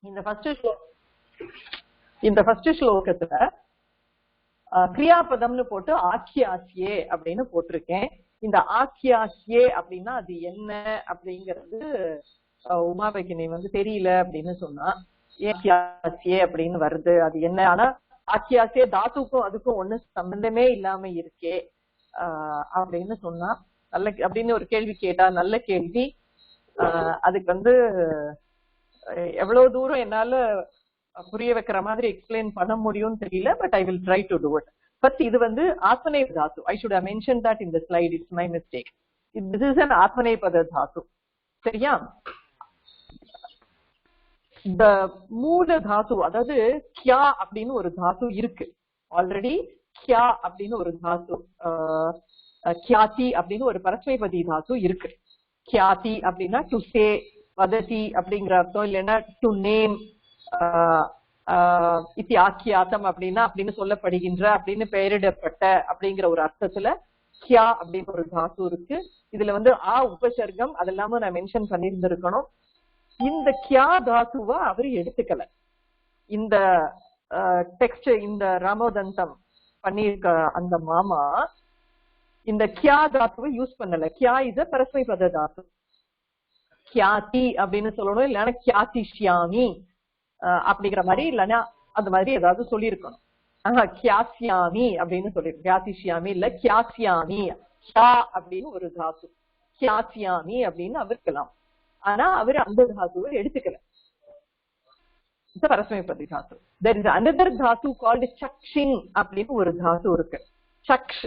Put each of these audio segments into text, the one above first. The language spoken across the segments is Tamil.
இந்த ஃபர்ஸ்ட் ஸ்லோகத்துல கிரியாபதம்னு போட்டு ஆக்கியாசியே அப்படின்னு போட்டிருக்கேன். இந்த ஆக்கியாசியே அப்படின்னா அது என்ன அப்படிங்கிறது உமாபகினி தெரியல அப்படின்னு சொன்னா. ஆக்கியாசியே அப்படின்னு வருது, அது என்ன? ஆனா ஆக்கியாசியே தாத்துக்கும் அதுக்கும் ஒண்ணு சம்பந்தமே இல்லாம இருக்கே அப்படின்னு சொன்னா. நல்ல அப்படின்னு ஒரு கேள்வி கேட்டா, நல்ல கேள்வி. அதுக்கு எவ்வளவு தூரம் என்னால புரிய வைக்கிற மாதிரி எக்ஸ்பிளைன் பண்ண முடியும்னு தெரியல, but I will try to do it. First இது ஆத்மநேப தாத்து. I should have mention that in the slide. It's my mistake. This is an ஆத்மநேபத தாத்து. சரியா? இந்த மூல தாத்து, அதாவது கியா அப்படின்னு ஒரு தாத்து இருக்கு ஆல்ரெடி. கியா அப்படின்னு ஒரு தாத்து, கியாதி அப்படின்னு ஒரு பரஸ்மைபதி தாத்து இருக்கு. கியாதி அப்படின்னா டு சே, வததி அப்படிங்கிற அர்த்தம். இல்லைன்னா டு நேம், இத்தி ஆக்கியாத்தம் அப்படின்னா அப்படின்னு சொல்லப்படுகின்ற, அப்படின்னு பெயரிடப்பட்ட அப்படிங்கிற ஒரு அர்த்தத்துல கியா அப்படின்னு ஒரு தாத்து இருக்கு. இதுல ஆ உபசர்க்கம் அதெல்லாம நான் மென்ஷன் பண்ணியிருந்திருக்கணும். இந்த கியா தாத்துவ அவரு எடுத்துக்கல. இந்த டெக்ஸ்ட், இந்த ராமோதந்தம் பண்ணிருக்க அந்த மாமா இந்த கியா தாத்துவை யூஸ் பண்ணல. கியா இஸ் அ பரஸ்மைபத தாத்து. கியாதி அப்படின்னு சொல்லணும், இல்லைன்னா கியாதிஷ்யாமி அப்படிங்கிற மாதிரி, இல்லைன்னா அந்த மாதிரி ஏதாவது சொல்லியிருக்கணும். கியாசியாமி அப்படின்னு சொல்லிருக்கோம். கியாதிஷ்யாமி இல்ல, கியாசியாமி. கியா அப்படின்னு ஒரு தாத்து, கியாசியாமி அப்படின்னு அவருக்கலாம். ஆனா அவரு அந்த தாத்துவை எடுத்துக்கல. பரஸ்மைபதி தாத்து. there is another Tattva called சக்ஷிங் அப்படின்னு ஒரு தாத்து இருக்கு. சக்ஷ்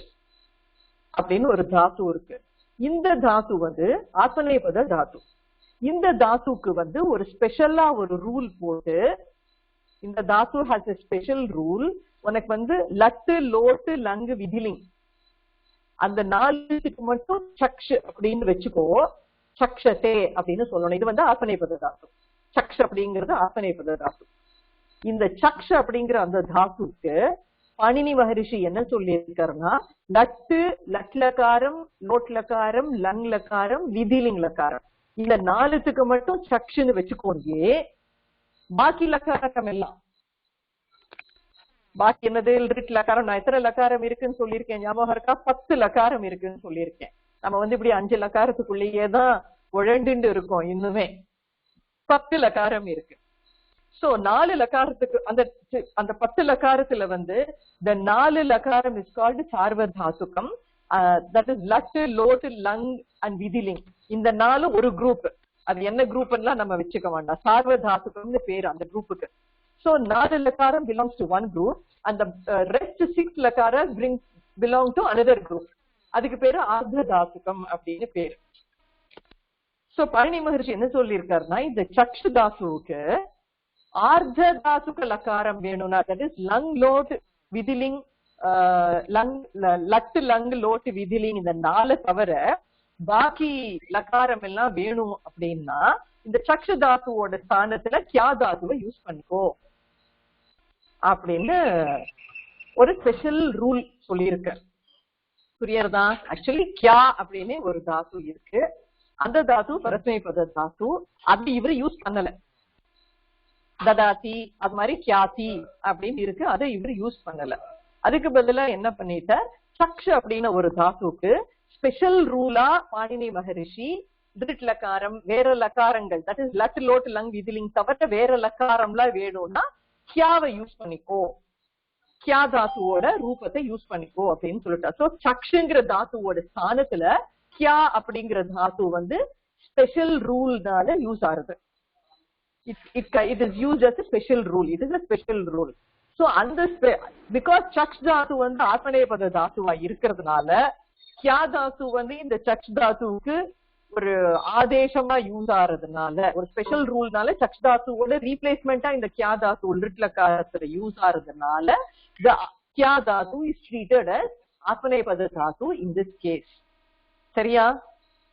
அப்படின்னு ஒரு தாத்து இருக்கு. இந்த தாத்து ஆத்மநேபத தாத்து. இந்த தாத்துக்கு ஒரு ஸ்பெஷலா ஒரு ரூல் போட்டு, இந்த தாத்து ஹாஸ் a ஸ்பெஷல் ரூல். உனக்கு லட்டு, லோட்டு, லங்கு, விதிலிங் அந்த 4க்கு மட்டும் சக்ஷ் அப்படின்னு வச்சுக்கோ. சக்ஷதே அப்படின்னு சொல்லணும். இது ஆத்மநேபத தாத்து. சக்ஷ் அப்படிங்கிறது ஆத்மநேபத தாத்து. இந்த சக்ஷ் அப்படிங்கிற அந்த தாத்துக்கு பாணினி மகரிஷி என்ன சொல்லியிருக்காருன்னா, லட்டு, லட்லகாரம், லோட்லகாரம், லங் லகாரம், விதிலிங் லகாரம், இந்த 4த்துக்கு மட்டும் சக்ஷுன்னு வச்சுக்கோங்க. பாக்கி லக்காரம் எல்லாம், பாக்கி என்னது லிட் லக்காரம், நான் எத்தனை லக்காரம் இருக்குன்னு சொல்லியிருக்கேன் ஞாபகம் இருக்கா? 10 லக்காரம் இருக்குன்னு சொல்லியிருக்கேன். நம்ம இப்படி 5 லக்காரத்துக்குள்ளேயேதான் உழண்டு இருக்கோம். இன்னுமே 10 லக்காரம் இருக்கு. சோ 4 லக்காரத்துக்கு அந்த 10 லக்காரத்துல the 4 லக்காரம் is called சார்வதாசுகம். that is லட்டு, லோட்டு, லங் அண்ட் விதிலிங். இந்த 4 ஒரு குரூப். அது என்ன குரூப்னா நம்ம வச்சுக்க வேண்டாம். சார்வதாசுகம்னு பேரு அந்த குரூப்புக்கு. So 4 லக்காரம் belongs to one group and the rest 6 லக்காரம் belong to another group. அதுக்கு பேரு ஆர்த்ததாசுகம் அப்படின்னு பேரு. சோ பாணினி மகர்ஷி என்ன சொல்லியிருக்காருன்னா, இந்த சக்ஷு தாசுவுக்கு ஆர்த்ததாசுக லக்காரம் வேணும்னா, that is லங், லோட், விதிலிங், லட்டு, லங், லோட்டு, விதிலிங் இந்த 4 தவிர பாக்கி லக்காரம் எல்லாம் வேணும் அப்படின்னா இந்த சக்ஷு தாத்துவோட ஸ்தானத்துல கியா தாத்துவை யூஸ் பண்ணிக்கோ அப்படின்னு ஒரு ஸ்பெஷல் ரூல் சொல்லியிருக்க. புரியறதா? ஆக்சுவலி கியா அப்படின்னு ஒரு தாத்து இருக்கு. அந்த தாத்து பரஸ்மைபத தாத்து. அது இவரு யூஸ் பண்ணல. ததாதி அது மாதிரி கியாதி அப்படின்னு இருக்கு, அதை இவரு யூஸ் பண்ணல. அதுக்கு பதிலா என்ன பண்ணிட்டார், சக்ஷ் அப்படின்னு ஒரு தாத்துக்கு ஸ்பெஷல் ரூலா பாணினி மகரிஷி திருட் லக்காரம், வேற லக்காரங்கள், தட் இஸ் லட், லோட், லங், விதிலிங் தவிர வேற லக்காரம்லாம் வேணும்னா கியாவை யூஸ் பண்ணிக்கோ, கியா தாத்துவோட ரூபத்தை யூஸ் பண்ணிக்கோ அப்படின்னு சொல்லிட்டா. சோ சக்ஷுங்கிற தாத்துவோட ஸ்தானத்துல கியா அப்படிங்கிற தாத்து ஸ்பெஷல் ரூல்னால யூஸ் ஆகுது. It is used as a special rule. It is a special rule. So because சக்ஷ் தாத்து ஆத்மநேபத தாத்துவா இருக்கிறதுனால கியா தாத்து இந்த சக்ஷ் தாத்துவுக்கு ஒரு ஆதேசமா யூஸ் ஆறதுனால, ஒரு ஸ்பெஷல் ரூல்னால சக்ஷ் தாத்துவோட ரீப்ளேஸ்மெண்டா இந்த கியா தாத்து உள்ளிட்லக்காரத்துல use ஆறதுனால the Kia Tattva is treated as ஆத்மநேபத Tattva in this case. சரியா?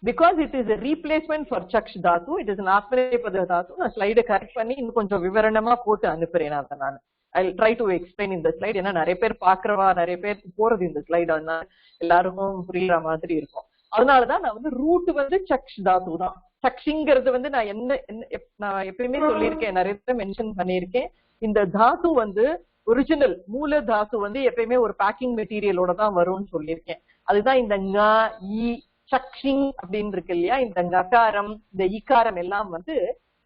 Because it is a replacement for சக்ஷ் Tattva, it is an ஆத்மநேபத தாத்து. நான் ஸ்லைடை கரெக்ட் பண்ணி இன்னும் கொஞ்சம் விவரணமா போட்டு அனுப்புறேன். அதை நான் I'll try to explain in the slide. ஏன்னா நிறைய பேர் பாக்குறவா, நிறைய பேர் போறது இந்த ஸ்லைட், அதனால எல்லாருக்கும் புரியுற மாதிரி இருக்கும். அதனாலதான் நான் ரூட் சக்ஷ் தாத்து தான். சக்ஷிங்கிறது வந்து நான் நான் எப்பயுமே சொல்லியிருக்கேன், நிறைய மென்ஷன் பண்ணியிருக்கேன். இந்த தாத்து வந்து ஒரிஜினல் மூல தாத்து வந்து எப்பயுமே ஒரு பேக்கிங் மெட்டீரியலோட தான் வரும்னு சொல்லியிருக்கேன். அதுதான் இந்த ங ஈ சக்ஷிங் அப்படின்னு இருக்கு இல்லையா, இந்த ககாரம் இந்த ஈகாரம் எல்லாம் வந்து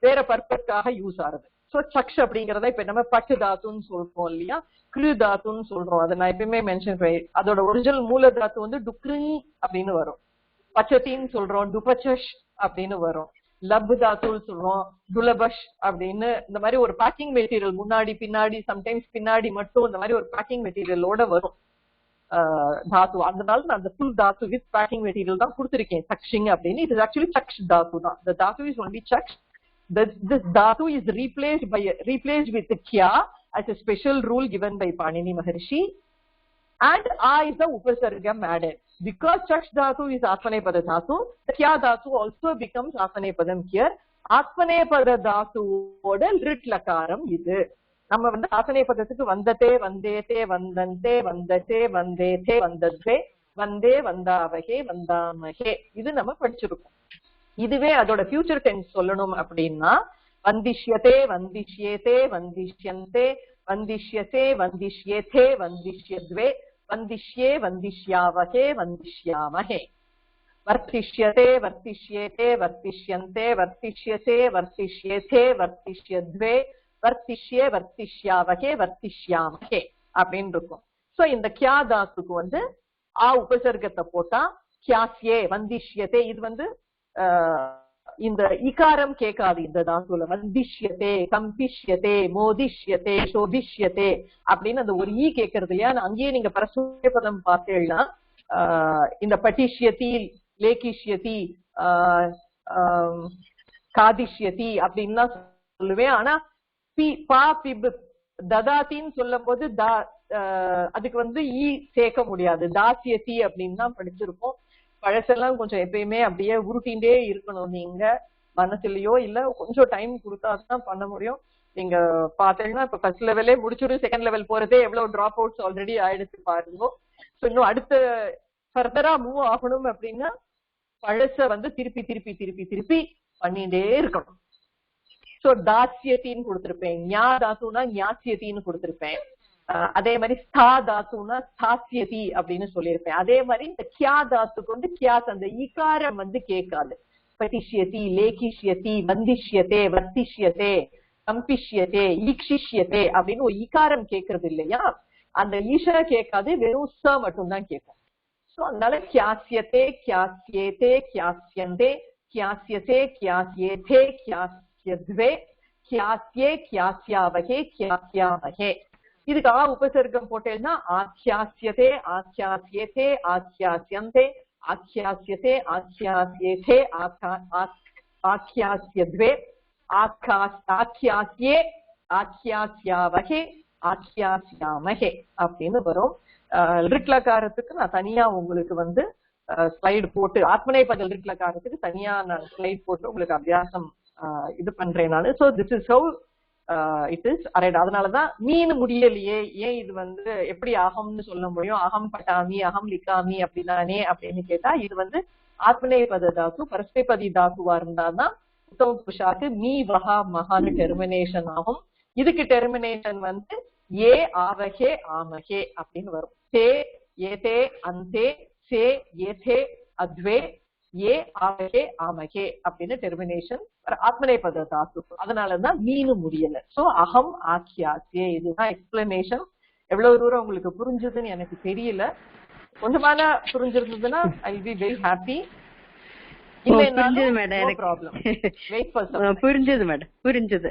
வேற பர்பஸ்க்காக யூஸ் ஆகுது. சோ சக்ஷ் அப்படிங்கறத இப்ப நம்ம பட்டு தாத்துன்னு சொல்றோம் இல்லையா, கிரு தாத்துன்னு சொல்றோம். அதை நான் எப்பயுமே மென்ஷன் பண்ணி, அதோட ஒரிஜினல் மூல தாத்து வந்து டுக்ரிங் அப்படின்னு வரும். பச்சத்தின்னு சொல்றோம், டுபச்சஷ் அப்படின்னு வரும். லப் தாத்துன்னு சொல்றோம், துலபஷ் அப்படின்னு. இந்த மாதிரி ஒரு பேக்கிங் மெட்டீரியல் முன்னாடி பின்னாடி சம்டைம்ஸ் பின்னாடி மட்டும் இந்த மாதிரி ஒரு பேக்கிங் மெட்டீரியலோட வரும் தாத்து. அதனால நான் அந்த full Tattva with packing material தான் கொடுத்திருக்கேன் சக்ஷிங் அப்படின்னு. இது ஆக்சுவலி சக்ஷ் தாத்து தான். The dhatu is only chaksh. This dhatu is replaced with kya as a special rule given by Panini Maharishi, and a is the upasargam added. Because chaksh dhatu is atmanepada dhatu, the kya dhatu also becomes atmanepadam here. Atmanepada dhatu oda rit lakaram idu. நம்ம வந்து ஆசனைப்பதத்துக்கு வந்ததே வந்தேதே வந்தந்தே வந்ததே வந்தேதே வந்தத்வே வந்தே வந்தாவகே வந்தாமகே இது நம்ம படிச்சிருக்கோம். இதுவே அதோட ஃபியூச்சர் டென்ஸ் சொல்லணும் அப்படின்னா வந்திஷ்யதே வந்திஷ்யேதே வந்திஷ்யந்தே வந்திஷ்யசே வந்திஷ்யேதே வந்திஷ்யத்வே வந்திஷ்யே வந்திஷ்யாவகே வந்திஷ்யாமஹே. வர்த்திஷ்யதே வர்த்திஷ்யேதே வர்த்திஷ்யந்தே வர்த்திஷ்யசே வர்த்திஷ்யேதே வர்த்திஷ்யத்வே வர்த்திஷ்யே வர்த்திஷ்யாவகே வர்த்திஷ்யாமஹே அப்படின்னு இருக்கும். சோ இந்த கியா தாத்துக்கு வந்து ஆ உபசர்க்கத்தை போட்டா கியாஸ்யே வந்திஷ்யதே, இது வந்து இந்த இகாரம் கேட்காது இந்த தாத்துல. வந்திஷ்யதே கம்பிஷ்யதே மோதிஷ்யதே சோபிஷ்யதே அப்படின்னு அந்த ஒரு ஈ கேட்கறது இல்லையா. அங்கேயே நீங்க பரஸ்பர பதம் பார்த்தீங்கன்னா இந்த பட்டிஷ்யதி லேகிஷ்யதி காதிஷ்யதி அப்படின்னு தான் சொல்லுவேன். ஆனா ததாத்தின்னு சொல்லும் போது அதுக்கு வந்து ஈ சேர்க்க முடியாது, தாசியத்தி அப்படின்னு தான் படிச்சிருப்போம். பழசெல்லாம் கொஞ்சம் எப்பயுமே அப்படியே உருட்டின்டே இருக்கணும் நீங்க மனசுலயோ, இல்ல கொஞ்சம் டைம் கொடுத்தாதான் பண்ண முடியும். நீங்க பாத்தீங்கன்னா இப்ப ஃபர்ஸ்ட் லெவலே முடிச்சுட்டு செகண்ட் லெவல் போறதே எவ்வளவு டிராப் அவுட்ஸ் ஆல்ரெடி ஆயிடுச்சு பாருங்க. சோ இன்னும் அடுத்த ஃபர்தரா மூவ் ஆகணும் அப்படின்னா பழச வந்து திருப்பி திருப்பி திருப்பி திருப்பி பண்ணிட்டே இருக்கணும். சோ தாசியத்தின்னு கொடுத்திருப்பேன், ஞா தாத்துனா ஞாசியத்தின்னு கொடுத்திருப்பேன். அதே மாதிரி ஸ்தா தாத்துனா ஸ்தாசியதி அப்படின்னு சொல்லியிருப்பேன். அதே மாதிரி இந்த கியா தாத்துக்கு வந்து கியாஸ் அந்த ஈகாரம் வந்து கேட்காது. பட்டிஷ்யதி லேகிஷ்யதி வந்திஷ்யதே வர்த்திஷ்யதே கம்பிஷ்யதே ஈக்ஷிஷ்யதே அப்படின்னு ஒரு ஈகாரம் கேட்கறது இல்லையா, அந்த ஈஷா கேட்காது, வெறும் ச மட்டும் தான் கேட்கும். சோ அதனால கியாசியதே கியாசியேதே கியாசியந்தே கியாசியசே கியாசியேதே கியாசியத்வே கியாசியே கியாசியாவகே கியாசியாமகே. இதுக்கு ஆ உபசர்க்கம் போட்டேன்னா ஆக்கியாசியதே ஆக்கியாசியேதே ஆக்கியாசியந்தே ஆக்கியாசியதே ஆக்கியாசியேதே ஆக்கியாசியத்வே ஆக்கியாசியே ஆக்கியாசியாவகே ஆக்கியாசியாமகே அப்படின்னு வரும். ரிட்லகாரத்துக்கு நான் தனியா உங்களுக்கு வந்து ஸ்லைடு போட்டு, ஆத்மநேபத ரிட்லகாரத்துக்கு தனியா நான் ஸ்லைட் போட்டு உங்களுக்கு அபியாசம் இது பண்றேன் நானு. So this is how it is. அதனாலதான் மீன் முடியலையே, ஏன் இது வந்து எப்படி அகம்னு சொல்ல முடியும், அகம் பட்டாமி அகம் லிக்காமி அப்படிதானே அப்படின்னு கேட்டா, இது வந்து ஆத்மநேபத தாத்து பரஸ்பதி தாத்துவா இருந்தாதான் உத்தம புருஷாக்கு மீ வஹா மகான்னு டெர்மினேஷன் ஆகும். இதுக்கு டெர்மினேஷன் வந்து ஏ ஆவகே ஆமகே அப்படின்னு வரும். தே ஏதே அந்தே சே ஏதே அத்வே ஏ ஆவகே ஆமகே அப்படின்னு டெர்மினேஷன் ஆத்மநேபத தாத்து. அதனாலதான் மீனு முடியல. சோ அகம் ஆக்கியாசியே, இதுதான் எக்ஸ்பிளனேஷன். எவ்வளவு தூரம் உங்களுக்கு புரிஞ்சதுன்னு எனக்கு தெரியல. கொஞ்சமான புரிஞ்சிருந்ததுன்னா I will be very happy. புரிஞ்சது மேடம், புரிஞ்சது.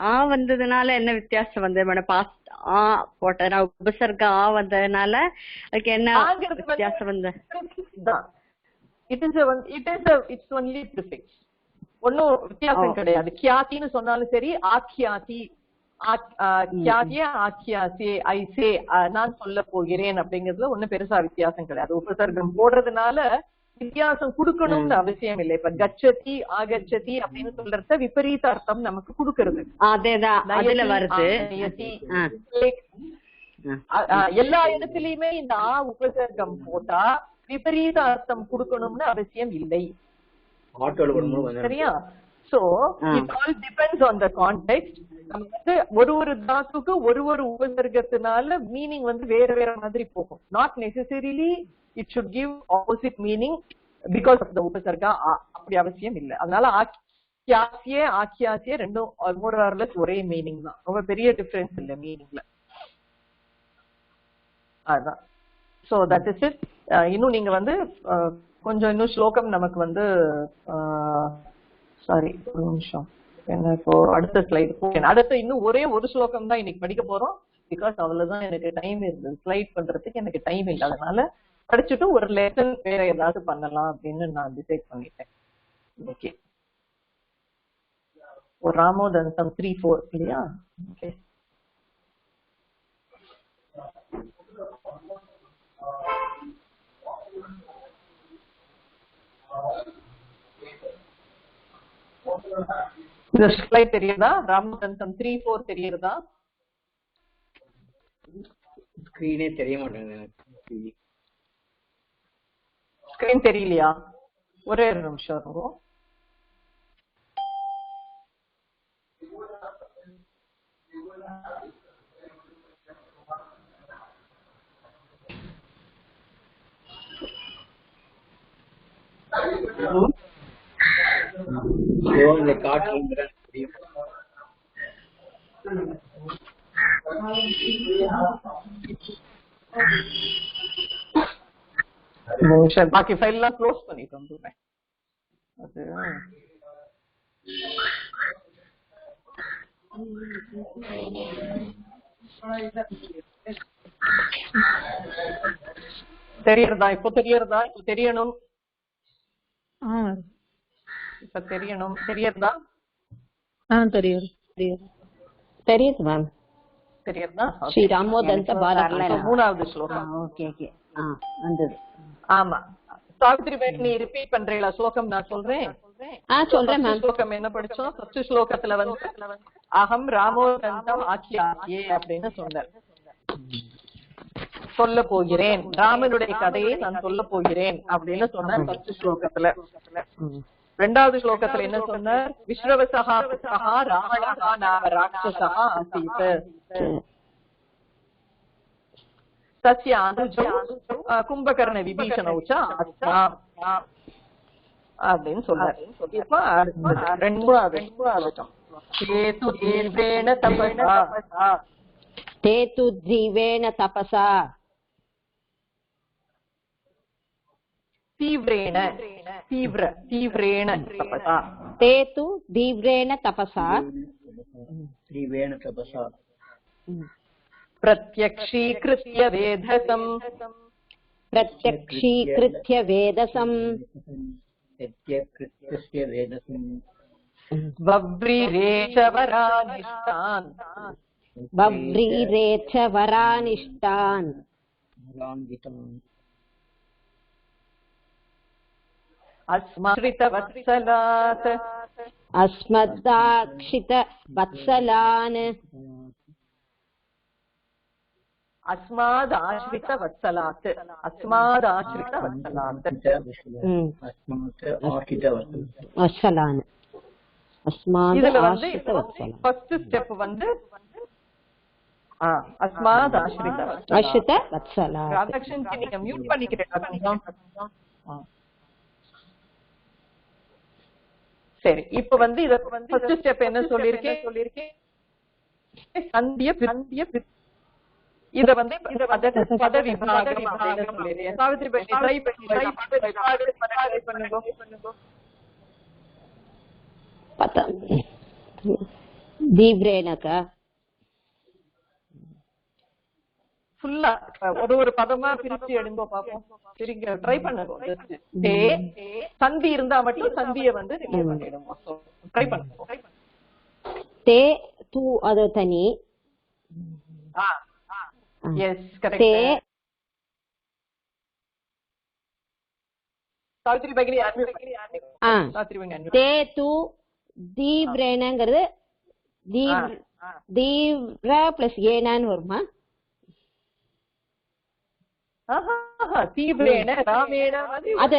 ஆ வந்ததுனால என்ன வித்தியாசம் வந்தது மேடம்? பாஸ்ட் ஆ போட்ட உபசர்க ஆ வந்ததுனால அதுக்கு என்ன வித்தியாசம் வந்தது? இட்ஸ் ஒன்லி ப்ரிஃபிக்ஸ், ஒன்னும் வித்தியாசம் கிடையாது. கியாத்தின்னு சொன்னாலும் சரி, ஆக்கியாத்தி ஆக்கியாசே ஐசே நான் சொல்ல போகிறேன் அப்படிங்கிறதுல ஒன்னும் பெருசா வித்தியாசம் கிடையாது. உபசர்க்கம் போடுறதுனால வித்தியாசம் கொடுக்கணும்னு அவசியம் இல்லை. இப்ப கச்சதி ஆகச்சதி அப்படின்னு சொல்றத விபரீத அர்த்தம் நமக்கு கொடுக்கறது எல்லா இடத்துலயுமே இந்த ஆ உபசர்க்கம் போட்டா விபரீத அர்த்தம் கொடுக்கணும்னு அவசியம் இல்லை. சரியா? So it all depends on the context. நமக்கு ஒரு தாத்துக்கு ஒரு உபசர்க்கத்தினால மீனிங் வேற வேற மாதிரி போகும். Not necessarily it should give opposite meaning because of the உபசர்கா. அப்படி அவசியம் இல்லை. அதனால ஆக்கியாசியே ரெண்டும் மோர் ஆர் லெஸ் ஒரே மீனிங் தான். ரொம்ப பெரிய டிஃபரன்ஸ் இல்ல மீனிங்ல. அதுதான். So that is it. இன்னும் நீங்க கொஞ்சம் இன்னும் ஸ்லோகம் நமக்கு சாரி ஒரு நிமிஷம், என்ன இப்போ அடுத்த ஸ்லைடு. அடுத்த இன்னும் ஒரே ஒரு ஸ்லோகம் தான் இன்னைக்கு படிக்க போறோம். பிகாஸ் அவ்வளவுதான் எனக்கு டைம் இருந்தது. ஸ்லைட் பண்றதுக்கு எனக்கு டைம் இல்லை. அதனால படிச்சுட்டு ஒரு லெசன் வேற ஏதாவது பண்ணலாம் அப்படின்னு நான் டிசைட் பண்ணிட்டேன். ஓகே, ஒரு ராமோதந்தம் 3-4 இல்லையா? ஓகே, இந்த ஸ்லைட் தெரியுதா? ராமோதந்தம் 3-4 தெரியுதா? ஸ்கிரீனே தெரிய மாட்டேங்குது. ஸ்கிரீன் தெரியலையா? ஒரே ஒரு நிமிஷம் இருக்கும். பாக்கி ஃபைல் எல்லாம் க்ளோஸ் பண்ணிட்டு வந்துடுறேன். அது தெரியறதா? இப்போ தெரியறதா? இப்போ தெரியணும். இப்ப தெரியணும். தெரியறதா? தெரியுது மேம். தெரியறதா? ஸ்ரீ ராமோதந்த பாரதி மூணாவது ஸ்லோகம். ஓகே ஓகே வந்தது. ஆமா, சாவித்ரி பேக் நீ ரிப்பீட் பண்றீங்களா? ஸ்லோகம் நான் சொல்றேன். சொல்றேன் மேம். ஸ்லோகம் என்ன படிச்சோம்? ஃபர்ஸ்ட் ஸ்லோகத்துல அகம் ராமோதந்தம் ஆக்கியாசியே அப்படின்னு சொன்னார். சொல்ல போகிறேன், ராமனுடைய கதையை நான் சொல்ல போகிறேன் அப்படின்னு சொன்னார் ஃபர்ஸ்ட் ஸ்லோகத்துல. ரெண்டாவது ஸ்லோகத்துல என்ன சொன்னார்? விஸ்ரவசஹா புத்தஹா ராவணஹா நாம ராட்சசஹா ஆசீத் தஸ்ய அனுஜௌ கும்பகர்ண விபீஷணௌ ச அஸ்மா அப்படின்னு சொன்னார். இப்ப ரெண்டாவது ஸ்லோகம். கேது தீவ்ரேண தபஸா தேது ஜீவேன தபஸா தீவ்ரேண தீவ்ரேண தபஸா தேது தீவ்ரேண தபஸா தீவ்ரேண தபஸா பிரத்யக்ஷீக்ருத்ய வேதசம் பிரத்யக்ஷீக்ருத்ய வேதசம் பிரத்யக்ஷீக்ருத்ய வேதசம் வவ்ரீரேச்ச வரானிஷ்டான் வவ்ரீரேச்ச வரானிஷ்டான் அஸ்மத்ரித வத்சலாத் அஸ்மதாக்ஷித வத்சலான் அஸ்மாத் ஆஸ்ரித வத்சலாத் அஸ்மாத் ஆஸ்ரித வத்சலாத் வத்சலான் அஸ்மாத் இதுல ஆஸ்ரித வத்சலான். ஃபர்ஸ்ட் ஸ்டெப் அஸ்மாத் ஆஸ்ரித ஆஸ்ரித வத்சலான். ராதாகிருஷ்ணன் நீங்க மியூட் பண்ணிக்கிறீங்களா? சரி, இப்ப இத ஃபர்ஸ்ட் ஸ்டெப் என்ன சொல்லிருக்கேன்? சந்திய இத பத விபாகம் அப்படின்னு சொல்லிருக்கேன். சாவித்ரி ட்ரை பண்ணுங்க. தீவ்ரேணக ஃபுல்லா ஒரு பதமா பிரிச்சு எடுங்க பாப்போம். சரிங்க, ட்ரை பண்ணுங்க. சந்தி இருந்தா மட்டும் சந்திய ரிமூவ் பண்ணிடுங்க. ட்ரை பண்ணுங்க. தே து அது தனி. Yes correct. சாவித்ரி பகிரி தே து தீவ்ரேணங்கிறது தீவ்ர பிளஸ் ஏனான்னு வருமா? தீவிரேன ராமேண அது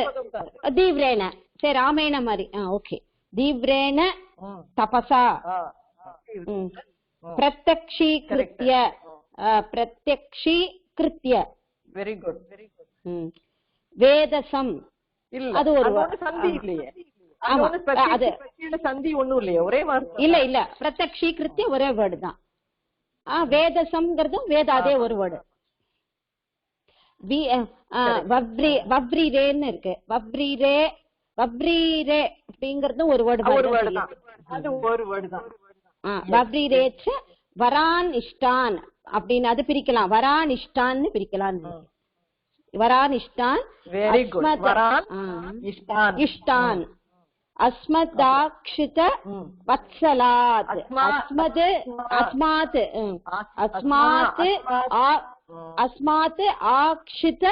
தீவிரேன சரி ராமேண மாதிரி ஓகே தீவிரேன தபசா பிரத்யக்ஷீகிருத்ய பிரத்யக்ஷீகிருத்ய வெரி குட் வேதசம் அது ஒரு சந்தி இல்லையே அது சந்தி ஒண்ணும் இல்லையே ஒரே வார்த்தை இல்ல பிரத்யக்ஷீகிருத்ய ஒரே வேர்டு தான் வேதசம்ங்கிறதும் வேத அதே ஒரு வேர்டு வவ்ரீரேன்னு இருக்கு வவ்ரீரே அப்படிங்கறதும் ஒரு வேர்டு தான் அது ஒரு வேர்டு தான் வவ்ரீரேச்ச வரான் இஷ்டான் அப்படின்னு அது பிரிக்கலாம் வரான் இஷ்டான்னு பிரிக்கலாம் வரான் இஷ்டான் வெரி குட் வரான் இஷ்டான் அஸ்மதாக்ஷித வத்சலாத் அஸ்மாத் ஆக்ஷித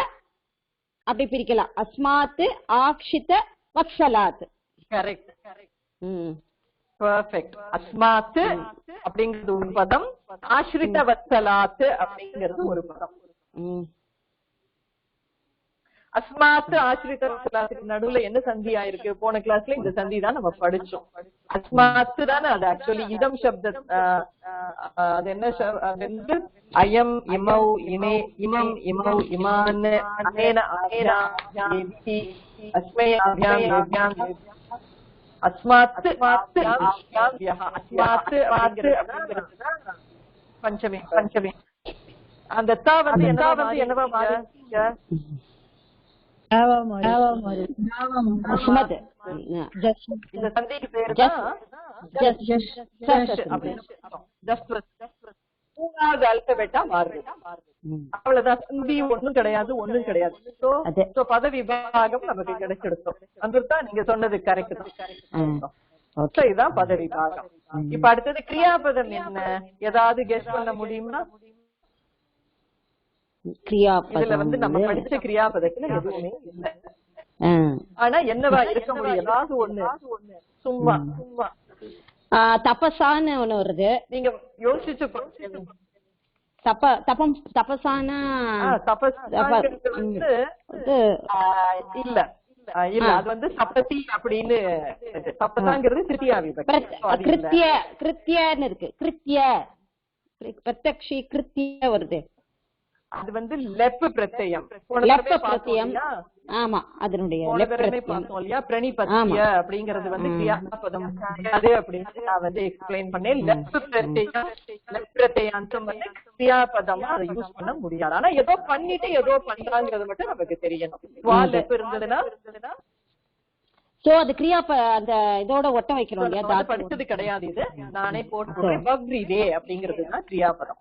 அப்படி பிரிக்கலாம் அஸ்மாத் ஆக்ஷித வத்சலாத் கரெக்ட் பெர்ஃபெக்ட் அஸ்மாத் அப்படிங்கிறது ஒரு பதம் ஆஷ்ரித வத்சலாத் அப்படிங்கிறது ஒரு பதம் அஸ்மாத் ஆசிரித வத்சலாத்துக்கு நடுவுல என்ன சந்தி ஆயிருக்கு போன கிளாஸ்ல இந்த சந்தி தான் நம்ம படிச்சோம் அஸ்மாத் தானே அது ஆக்சுவலி இதம் சப்த அது என்ன அது வந்து அயம் இமௌ இமே இமம் இமௌ இமான் அனேன ஆனேனா ஏதி அஸ்மை ஆப்யாம் ஏப்யாம் அஸ்மாத் அஸ்மாத் பஞ்சமி அந்த தா வந்து என்னவா மாறுங்க இந்த சந்திக்கு பேரு தான் மூணாவது அல்பபெட்டா மாறுது அவ்வளவுதான் சந்தி ஒண்ணும் கிடையாது பத விபாகம் நமக்கு கிடைச்சிடுத்தோம் அதுதான் நீங்க சொன்னது கரெக்ட் தான் இதுதான் பத விபாகம் இப்ப அடுத்தது கிரியாபதம் என்ன ஏதாவது கெஸ் பண்ண முடியுமா இதுல வந்து நம்ம படிச்ச கிரியாபதத்துல எதுவுமே இல்ல ஆனா என்னவா இருக்க முடியும் ஏதாவது ஒண்ணு சும்மா தபசான்னு ஒண்ணு வருது நீங்க யோசிச்சு தபசானா இல்ல அது வந்து சப்ததி அப்படின்னு சப்ததாங்கிறது திருத்தியா விபக்தி கிருத்தியன்னு இருக்கு கிருத்திய பிரத்யக்ஷி கிருத்திய வருது அது வந்து லெப் பிரத்யம் ஆமா அதனுடைய பிரணிபத்ய அப்படிங்கிறது வந்து கிரியாபதம் அது அப்படின்னு நான் வந்து எக்ஸ்பிளைன் பண்ணேன் லெப் பிரத்யாந்தம் வந்து கிரியாபதமா அதை யூஸ் பண்ண முடியாது ஆனா ஏதோ பண்ணிட்டு ஏதோ பண்றாங்கிறது மட்டும் நமக்கு தெரியணும் லெப் இருந்ததுன்னா சோ அது கிரியா அந்த இதோட ஒட்ட வைக்கிறோம் இல்லையா படிச்சது கிடையாது இது நானே போட்டு வவ்ரீரே அப்படிங்கிறதுதான் கிரியாபதம்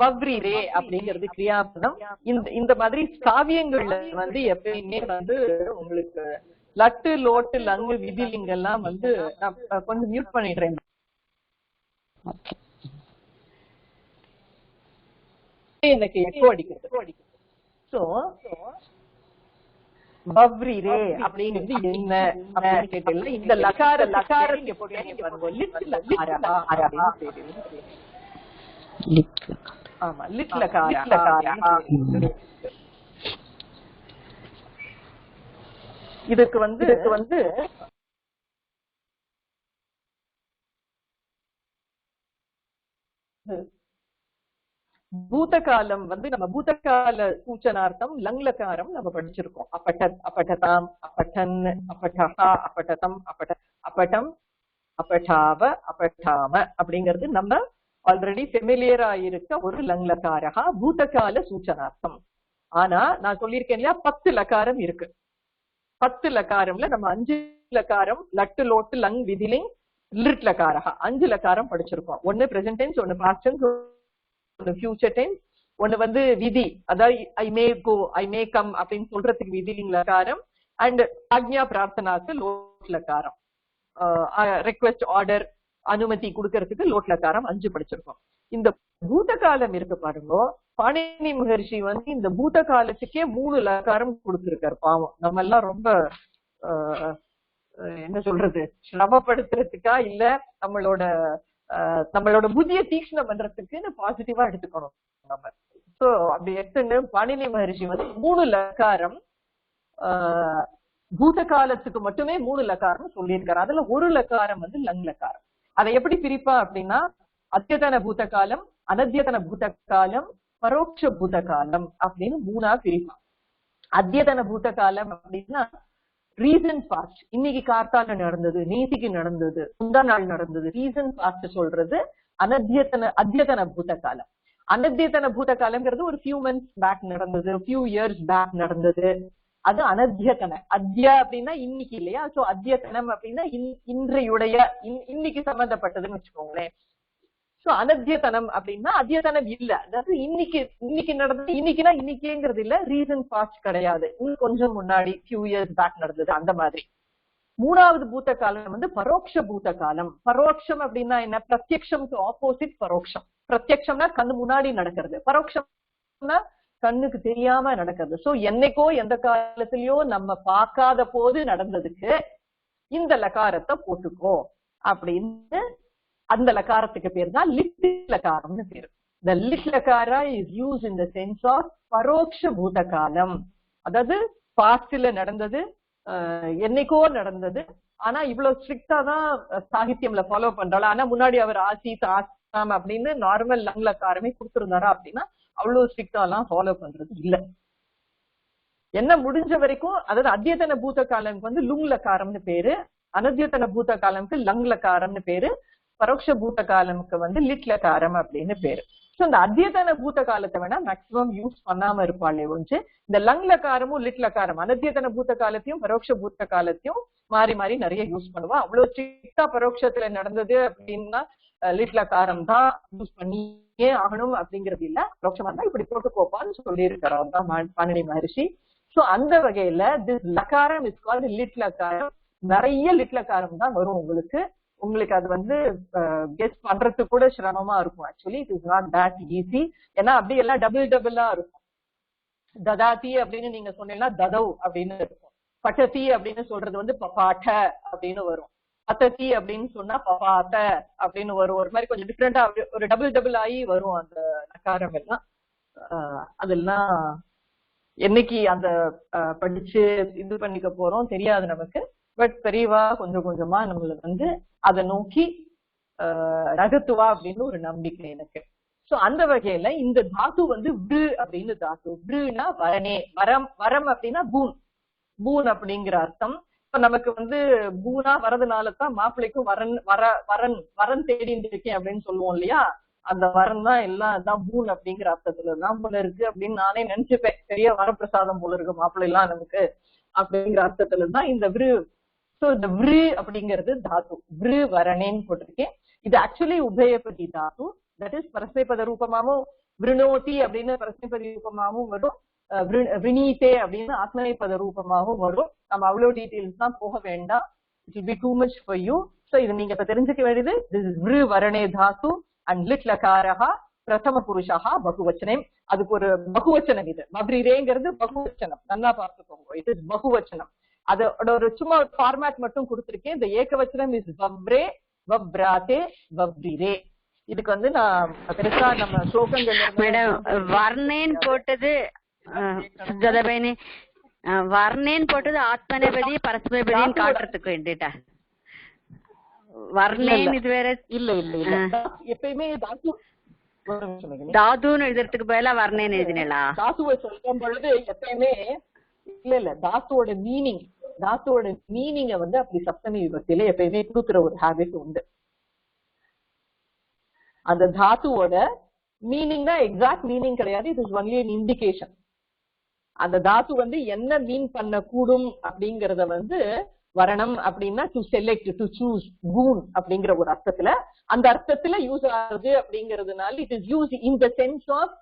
வவ்ரீரே அப்படிங்கிறது கிரியாபதம் இந்த மாதிரி காவியங்கள்ல வந்து எப்பயுமே வந்து உங்களுக்கு லட்டு லோட்டு லங்கு விதிலிங்க எல்லாம் வந்து நான் கொஞ்சம் மியூட் பண்ணிடுறேன் எனக்கு எக்கோ அடிக்கிறது சோ வவ்ரீரே அப்படிங்கிறது என்ன அப்படின்னு கேட்டீங்கன்னா இந்த லகார இங்க போட்டு ஆமா இதுக்கு வந்து பூதகாலம் வந்து நம்ம பூதகால சூச்சனார்த்தம் லங்லகாரம் நம்ம படிச்சிருக்கோம் அப்பட்டதாம் அப்பட்டன் அப்பட்டஹா அப்பட்டதம் அப்பட்டம் அப்பட்டாவ அப்பட்டாம அப்படிங்கிறது நம்ம ஆல்ரெடி ஃபெமிலியரா இருக்க ஒரு லங்லகாரா பூதகால சூச்சனார்த்தம் ஆனா நான் சொல்லியிருக்கேன் இல்லையா 10 லகாரம் இருக்கு 10 லகாரம்ல நம்ம 5 லகாரம் லட்டு லோட்டு லங் விதிலிங் லிட் லகாரா 5 லகாரம் படிச்சிருக்கோம் ஒன்னு பிரசன்ட் டென்ஸ் ஒன்னு பாஸ்ட் டென்ஸ் ஒன்னு ஃபியூச்சர் டென்ஸ் ஒன்னு வந்து விதி அதாவது ஐ மே கோ ஐ மே கம் அப்படின்னு சொல்றதுக்கு விதிலிங் லகாரம் அண்ட் ஆக்ஞா பிரார்த்தனாக்கு லோட் லகாரம் ரெக்வெஸ்ட் ஆர்டர் அனுமதி கொடுக்கறதுக்கு லோட் லகாரம் 5 படிச்சிருக்கோம் இந்த பூத காலம் இருக்கு பாருங்க பாணினி மகர்ஷி வந்து இந்த பூத காலத்துக்கே 3 லகாரம் கொடுத்திருக்காரு பாவம் நம்ம எல்லாம் ரொம்ப என்ன சொல்றது சிரமப்படுத்துறதுக்கா இல்ல நம்மளோட நம்மளோட புத்திய தீக்ஷ்ணம் பண்றதுக்கு பாசிட்டிவா எடுத்துக்கணும் நம்ம. சோ அப்படி எடுத்துன்னு பாணினி மகரிஷி வந்து 3 லகாரம் பூத காலத்துக்கு மட்டுமே 3 லகாரம் சொல்லியிருக்காரு. அதுல ஒரு லகாரம் வந்து லங் லகாரம். அதை எப்படி பிரிப்பா அப்படின்னா அத்தியதன பூத காலம், அனத்தியதன பூத காலம், பரோட்ச பூத காலம் அப்படின்னு 3ஆ பிரிப்பான். அத்தியதன பூத காலம் அப்படின்னா ரீசன் பாஸ்ட், இன்னைக்கு கார்த்தால நடந்தது, நேத்திக்கு நடந்தது, முந்தா நாள் நடந்தது, ரீசன் பாஸ்ட் சொல்றது அத்தியதன பூத காலம். அனத்தியதன பூத காலம்ங்கிறது ஒரு ஃபியூ மந்த்ஸ் பேக் நடந்தது, ஃபியூ இயர்ஸ் பேக் நடந்தது, அது அனத்தியதன. அத்தியா அப்படின்னா இன்னைக்கு இல்லையா, சோ அத்தியதனம் அப்படின்னா இன்றையுடைய இன்னைக்கு சம்பந்தப்பட்டதுன்னு வச்சுக்கோங்களேன். சோ அனத்தியதனம் அப்படின்னா அத்தியதனம் இல்ல, அதாவது இன்னைக்கு நடந்தது, இன்னைக்குன்னா இன்னைக்குங்கிறது இல்ல, ரீசன் பாஸ்ட் கிடையாது, இன்னும் கொஞ்சம் முன்னாடி ஃபியூ இயர்ஸ் பேக் நடந்தது அந்த மாதிரி. 3வது பூத காலம் வந்து பரோட்ச பூத காலம். பரோட்சம் அப்படின்னா என்ன? பிரத்யக்ஷம் ஆப்போசிட் பரோட்சம். பிரத்யக்ஷம்னா கண்ணு முன்னாடி நடக்கிறது, பரோட்சம்னா கண்ணுக்கு தெரியாம நடக்கிறது. சோ என்னைக்கோ எந்த காலத்திலயோ நம்ம பார்க்காத போது நடந்ததுக்கு இந்த லகாரத்தை போட்டுக்கோ அப்படின்னு, அந்த லகாரத்துக்கு பேர் தான் லிட் லகாரம்னு பேரு. The lit lakara is used in the sense of பரோட்ச பூத காலம். அதாவது பாஸ்ட்ல நடந்தது, என்னைக்கோ நடந்தது, ஆனா இவ்வளவு ஸ்ட்ரிக்டா தான் சாகித்யம்ல ஃபாலோ பண்றாள். ஆனா முன்னாடி அவர் ஆசித் ஆசாம் அப்படின்னு நார்மல் லங் லகாரமே கொடுத்திருந்தாரா அப்படின்னா அவ்வளவு ஸ்ட்ரிக்டா எல்லாம் ஃபாலோ பண்றது இல்ல. என்ன முடிஞ்ச வரைக்கும், அதாவது அத்தியதன பூத காலம்க்கு வந்து லுங் லகாரம்னு பேரு, அனத்தியதன பூத காலம்க்கு லங் லகாரம்னு பேரு, பரோட்ச பூத காலமுக்கு வந்து லிட் லகாரம் அப்படின்னு பேரு. சோ இந்த அத்தியதன பூத காலத்தை வேணா மேக்சிமம் யூஸ் பண்ணாம இருப்பாளே ஒன்று, இந்த லங் லகாரமும் லிட் லகாரம் அனத்தியதன பூத காலத்தையும் பரோட்ச பூத காலத்தையும் மாறி மாறி நிறைய யூஸ் பண்ணுவா. அவ்வளவு ஸ்ட்ரிக்டா பரோட்சத்துல நடந்தது அப்படின்னா லிட் லகாரம் தான் யூஸ் பண்ணியே ஆகணும் அப்படிங்கிறது இல்ல, பரோட்சமா தான் இப்படி போட்டுக்கோப்பான்னு சொல்லி இருக்கிறார் தான் பாணினி மகரிஷி. சோ அந்த வகையில திஸ் லகாரம் இஸ் கால்ட் லிட் லகாரம். நிறைய லிட் லகாரம் தான் வரும் உங்களுக்கு அது வந்து கெஸ் பண்றதுக்கு கூட சிரமமா இருக்கும். Actually it is not that easy. ஏன்னா அப்படி எல்லாம் டபுளா இருக்கும். ததாதி அப்படின்னு நீங்க சொன்னீங்கன்னா ததவ் அப்படின்னு இருக்கும். பட்டதி அப்படின்னு சொல்றது வந்து பபாட்ட அப்படின்னு வரும். பத்ததி அப்படின்னு சொன்னா பபாத்த அப்படின்னு வரும். ஒரு மாதிரி கொஞ்சம் டிஃப்ரெண்டா ஒரு டபுள் ஆகி வரும் அந்த நகாரம் எல்லாம். அதெல்லாம் என்னைக்கு அந்த படிச்சு இது பண்ணிக்க போறோம் தெரியாது நமக்கு. பட் பெரியவா கொஞ்சம் கொஞ்சமா நம்மளுக்கு வந்து அதை நோக்கி நகத்துவா அப்படின்னு ஒரு நம்பிக்கை எனக்கு. சோ அந்த வகையில இந்த தாத்து வந்து விரு அப்படின்னு தாத்து. விருனா வரனே, வரம் அப்படின்னா பூன் அப்படிங்கிற அர்த்தம். இப்ப நமக்கு வந்து பூனா வரதுனாலதான் மாப்பிள்ளைக்கும் வரன் தேடிட்டு இருக்கேன் அப்படின்னு சொல்லுவோம் இல்லையா, அந்த வரன் தான் எல்லாம் தான் பூன் அப்படிங்கிற அர்த்தத்துலதான் போல இருக்கு அப்படின்னு நானே நினைச்சுப்பேன். பெரிய வரப்பிரசாதம் போல இருக்கு மாப்பிள்ளை எல்லாம் நமக்கு அப்படிங்கிற அர்த்தத்துலதான் இந்த விரு. சோ இந்த விரு அப்படிங்கிறது தாத்து. விரு வரனேன்னு போட்டிருக்கேன். இது ஆக்சுவலி உபயபதி தாத்து. தட் இஸ் பரஸ்மைபத ரூபமாவும், விருணோதி அப்படின்னு பரஸ்மைபதி ரூபமாவும் வரும், வினீதே அப்படின்னு ஆத்மனைபத ரூபமாவும் வரும். நம்ம அவ்வளவு டீடைல்ஸ் தான் போக வேண்டாம், it will be too much for you. So இது நீங்க இப்ப தெரிஞ்சுக்க வேண்டியது திஸ் இஸ் விரு வரனே தாத்து அண்ட் லிட் லகாரஹா பிரதம புருஷா பகுவச்சனம். அதுக்கு ஒரு பகுவச்சனம். இது மப்ரிரேங்கிறது பகுவச்சனம், நல்லா பார்த்துக்கோங்க. இட் இஸ் பகுவச்சனம். அதோட ஒரு சும்மா ஃபார்மேட் மட்டும் கொடுத்திருக்கேன். இந்த ஏகவச்சனம் இஸ் வப்ரே, வப்ராதே, வப்ரிரே. இதுக்கு வந்து நான் பெருசா நம்ம ஸ்லோகங்கள் மேடம் வர்ணேன் போட்டது வர்ணேன் போட்டது ஆத்மநேபதி பரஸ்மபதின்னு காட்டுறதுக்கு வேண்டிட்டா வர்ணேன் இது வேற இல்ல. எப்பயுமே தாதுன்னு எழுதுறதுக்கு பதிலா வர்ணேன் எழுதினா. தாத்துவை சொல்லும் பொழுது எப்பயுமே இல்ல தாத்துவோட மீனிங்க வந்து அப்படி சப்தமி விபக்தியில எப்பயுமே கொடுக்குற ஒரு ஹேபிட் உண்டு. அந்த தாத்துவோட மீனிங் தான் எக்ஸாக்ட் மீனிங் கிடையாது, it is only an indication. அந்த தாத்து வந்து என்ன மீன் பண்ண கூடும் அப்படிங்கறத வந்து வரணம் அப்படின்னா டு செலக்ட், டு சூஸ், கூன் அப்படிங்கிற ஒரு அர்த்தத்துல, அந்த அர்த்தத்துல யூஸ் ஆகுது அப்படிங்கறதுனால it is use in the sense of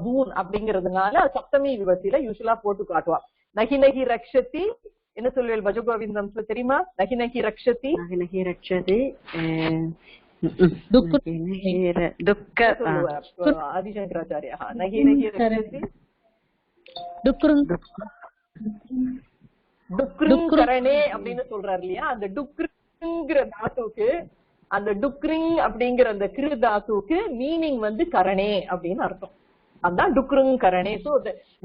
பூன் அப்படிங்கறதுனால சப்தமி விபத்தில யூஸ்வலா போட்டு காட்டுவா. நகி நகி ரக்ஷதி என்ன சொல்வேல் பஜகோவிந்தம் தெரியுமா? நகி நகி ரக்ஷதி, நகி ரக்ஷதி ஆதிசங்கராச்சாரியா நகி நகி ரக்ஷதி டுக்ருங்கரணே அப்படின்னு சொல்றாரு இல்லையா. அந்த டுக்ருங்கிற தாத்துக்கு அந்த டுக்ரிங் அப்படிங்கிற அந்த கிரு தாத்துக்கு மீனிங் வந்து கரணே அப்படின்னு அர்த்தம். அதான் டுக்ருங் கரணே. So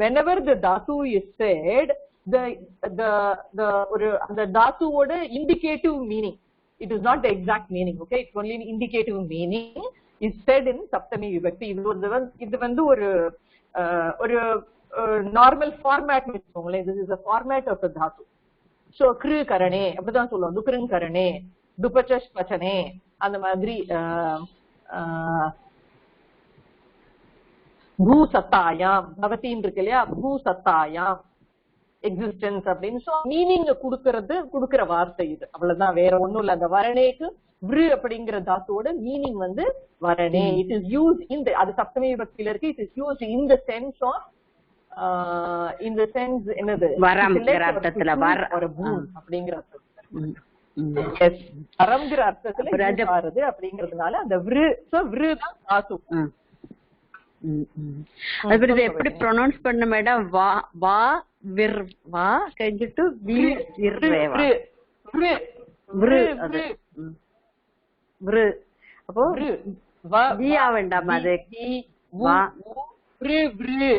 whenever the dhatu is said, the ஒரு அந்த தாத்துவோட indicative meaning, it is not the exact meaning, okay, it's only an indicative meaning is said in saptami vibhakti. இது வந்து ஒரு ஒரு நார்மல் ஃபார்மேட் வச்சுக்கோங்களேன். this is a format of the dhatu. so kru karane அப்படிதான் சொல்லுவோம். துக்ருங் கரணே, துபச்ச பச்சனே, அந்த மாதிரி பூ சத்தாயாம் பவத்தின்னு இருக்கு இல்லையா, பூ சத்தாயாம் எக்ஸிஸ்டன்ஸ் அப்படின்னு. சோ மீனிங் கொடுக்கிற வார்த்தை இது, அவ்வளவுதான், வேற ஒண்ணும் இல்ல. அந்த வரணேக்கு விரு அப்படிங்கிற தாத்துவோட மீனிங் வந்து வரணே. இட் இஸ் யூஸ் இன் அது சப்தமி விபக்தியில இருக்கு. It is use in the sense of இந்த சென்ஸ் என்னது அர்த்தத்துல ஒரு பூ அப்படிங்கிற அர்த்தம். வரம்ங்கிற அர்த்தத்துல வருது அப்படிங்கறதுனால அந்த விரு தான் தாத்து. அது எப்படி ப்ரொனவுன்ஸ் பண்ண மேடம்? வா வா விர் வா கழிஞ்சிட்டு வி விர் வேவா விரு அது விரு. அப்போ வியா வேண்டாம், அது வா விரு விரு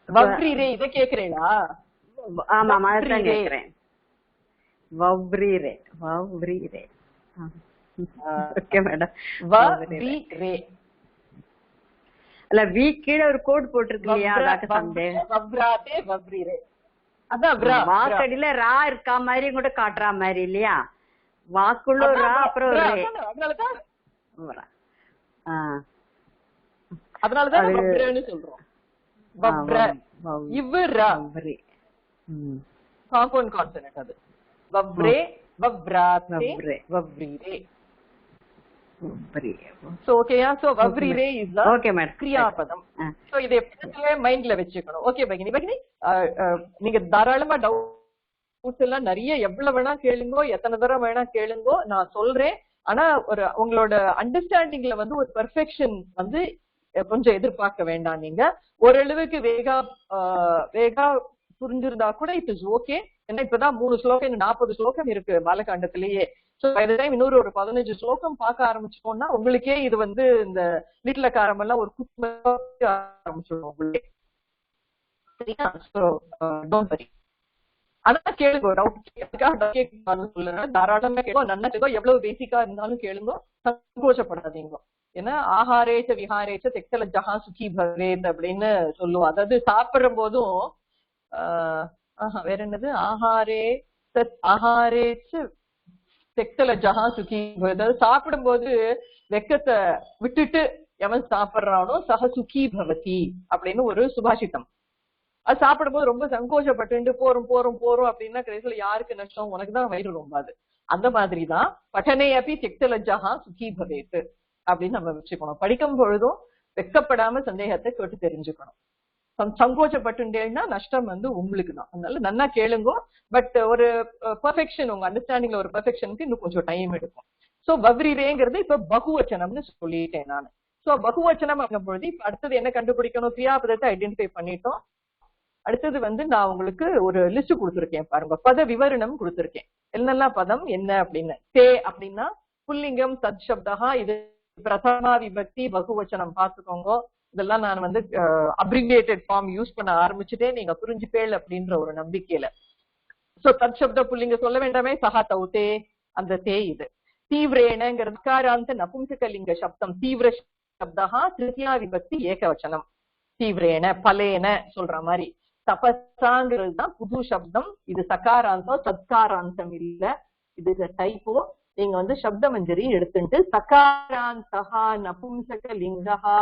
வவ்ரீரே. இத கேக்குறீங்களா? ஆமா அதான் கேக்குறேன். வவ்ரீரே வவ்ரீரே. Okay madam. வவ்ரீரே அல்ல, வி கீழ ஒரு கோட் போட்டுருக்கு இல்லையா, அதாக்கு சந்தேகம். வவ்ராதே வவ்ரீரே. அதான் வாக்கடியில ரா இருக்கா மாதிரி கூட காட்டுற மாதிரி இல்லையா, வாக்குள்ள ரா அப்புறம் அதனாலதான் வவ்ரேன்னு சொல்றோம். வவ்ர இவ்ரா காம்பவுண்ட் கான்சனன்ட் அது. வவ்ரே வவ்ராதே வவ்ரீரே. So okay, so vavrire is the okay madam kriyapadam. So இத எப்பவுமே மைண்ட்ல வெச்சுக்கணும். ஓகே பகினி, நீங்க தாராளமா டவுட்ஸ் எல்லாம் நிறைய எவ்வளவு வேணா கேளுங்கோ, எத்தனை தடவை வேணா கேளுங்கோ, நான் சொல்றேன். ஆனா ஒரு உங்களோட அண்டர்ஸ்டாண்டிங்ல வந்து ஒரு பெர்ஃபெக்ஷன் வந்து கொஞ்சம் எதிர்பார்க்க வேண்டாம். நீங்க ஓரளவுக்கு வேகா புரிஞ்சிருந்தா கூட இட் இஸ் ஓகே. ஏன்னா இப்பதான் 3 ஸ்லோகம் 40 ஸ்லோகம் இருக்கு பாலகாண்டத்திலேயே. இன்னொரு ஒரு 15 ஸ்லோகம் பார்க்க ஆரம்பிச்சிட்டோம்னா உங்களுக்கே இது வந்து இந்த லிட்டிலக்காரம் எல்லாம் ஒரு குத்து ஆரம்பிச்சிடும் உங்களுக்கு. அதான் கேளுங்க, டவுட் சொல்லுறேன், தாராளமா கேளுங்க. நல்லா கேளுங்க, எவ்வளவு பேசிக்கா இருந்தாலும் கேளுங்க, சங்கோச்சப்படாதீங்க. ஏன்னா ஆஹாரேச்ச விஹாரேச்ச தெக்தல ஜஹா சுகி பவேத் அப்படின்னு சொல்லுவோம். அதாவது சாப்பிடுற போதும் வேற என்னது, ஆஹாரேச்ச தெக்தல ஜஹா சுகி, அதாவது சாப்பிடும் போது வெக்கத்தை விட்டுட்டு எவன் சாப்பிடுறானோ சஹ சுகி பவதி அப்படின்னு ஒரு சுபாஷிதம். அது சாப்பிடும் போது ரொம்ப சங்கோஷப்பட்டு போறோம் போறோம் போறோம் அப்படின்னா கடைசியில யாருக்கு நஷ்டம்? உனக்குதான் வயிறு ரொம்ப. அது அந்த மாதிரிதான் பட்டனே அப்படி தெக்தல ஜஹா சுகி பவேத் அப்படின்னு நம்ம வச்சுக்கணும். படிக்கும் பொழுதும் வெக்கப்படாம சந்தேகத்தை கேட்டு தெரிஞ்சுக்கணும். சங்கோச்சப்பட்டுட்டேன்னா நஷ்டம் வந்து உங்களுக்கு தான். அதனால நல்லா கேளுங்க. பட் ஒரு பெர்ஃபெக்ஷன், உங்க அண்டர்ஸ்டாண்டிங்ல ஒரு பெர்ஃபெக்ஷனுக்கு இன்னும் கொஞ்சம் டைம் எடுக்கும். சோ வவ்ரீரேங்கிறது இப்ப பகுவச்சனம்னு சொல்லிட்டேன் நான். சோ பகுவச்சனம் அப்படிங்கும் பொழுது இப்ப அடுத்தது என்ன கண்டுபிடிக்கணும்? கிரியாபதத்தை ஐடென்டிஃபை பண்ணிட்டோம். அடுத்தது வந்து நான் உங்களுக்கு ஒரு லிஸ்ட் கொடுத்துருக்கேன் பாருங்க, பத விவரணம் கொடுத்துருக்கேன். என்னெல்லாம் பதம் என்ன அப்படின்னு. தே அப்படின்னா புல்லிங்கம் சத் சப்தா, இது பிரதமா விபக்தி பகுவச்சனம் பார்த்துக்கோங்க. இதெல்லாம் நான் வந்து அப்ரிவியேட்டட் ஃபார்ம் யூஸ் பண்ண ஆரம்பிச்சுட்டேன், நீங்க புரிஞ்சுப்பேள் அப்படின்ற ஒரு நம்பிக்கையில. சோ தத் சப்த புல்லிங்க சொல்ல வேண்டாமே, சஹா தௌதே, அந்த தே இது. தீவிரேனங்கிறது காராந்த நபும்சகலிங்க சப்தம். தீவிர சப்தா திருத்தியா விபக்தி ஏகவச்சனம். தீவிரேன பலேன சொல்ற மாதிரி. தபசாங்கிறது தான் புது சப்தம். இது சகாராந்தம், சத்காராந்தம் இல்ல, இது டைப்போ. நீங்க வந்து சப்த மஞ்சரி எடுத்துட்டு சகாராந்தஹா நபும்சகலிங்கஹா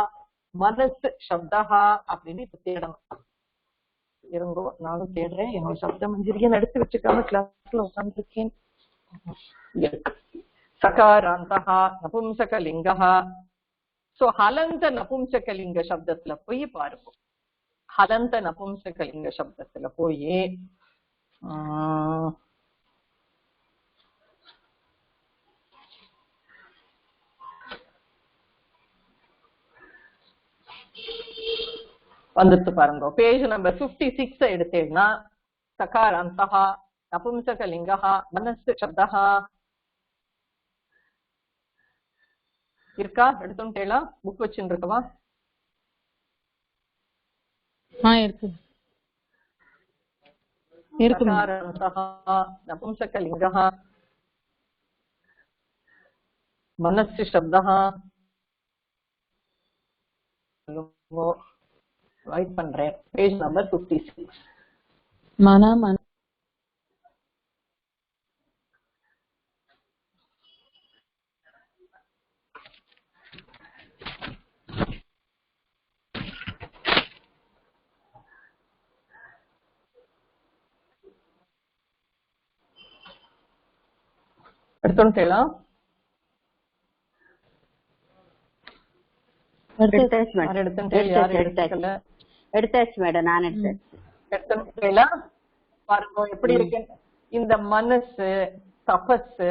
மனசு சப்தஹா அப்படின்னு இப்ப தேடணும். இருங்கோ, நானும் தேடுறேன். என்னோட சப்த மஞ்சரியை எடுத்து வச்சுக்காம கிளாஸ்ல உட்காந்துருக்கேன். சகாராந்தஹா நபும்சகலிங்கஹா. சோ ஹலந்த நபும்சகலிங்க சப்தத்துல போய் பாருங்க. ஹலந்த நபும்சகலிங்க சப்தத்துல போய் வந்துட்டு பாருங்க. பேஜ் நம்பர் 56 எடுத்தேன்னா சகாராந்தஹா நபும்சகலிங்கः மனசு சப்தः இருக்கா? எடுத்துட்டேளா? புக் வச்சுட்டு இருக்கவா? இருக்கு இருக்கு. சகாராந்தः நபும்சகலிங்கः மனசு சப்தः. ரைட் பண்றேன். Page number 56. மன எடுத்துட்டேளா? எடுத்தாச்சு மேடம். யார் எடுத்துட்டே? யார் எடுக்கல? எடுத்தாச்சு மேடம், நான் எடுத்தேன். எடுத்துட்டேளா? பாருங்க எப்படி இருக்கு இந்த மனசு, தபஸ்,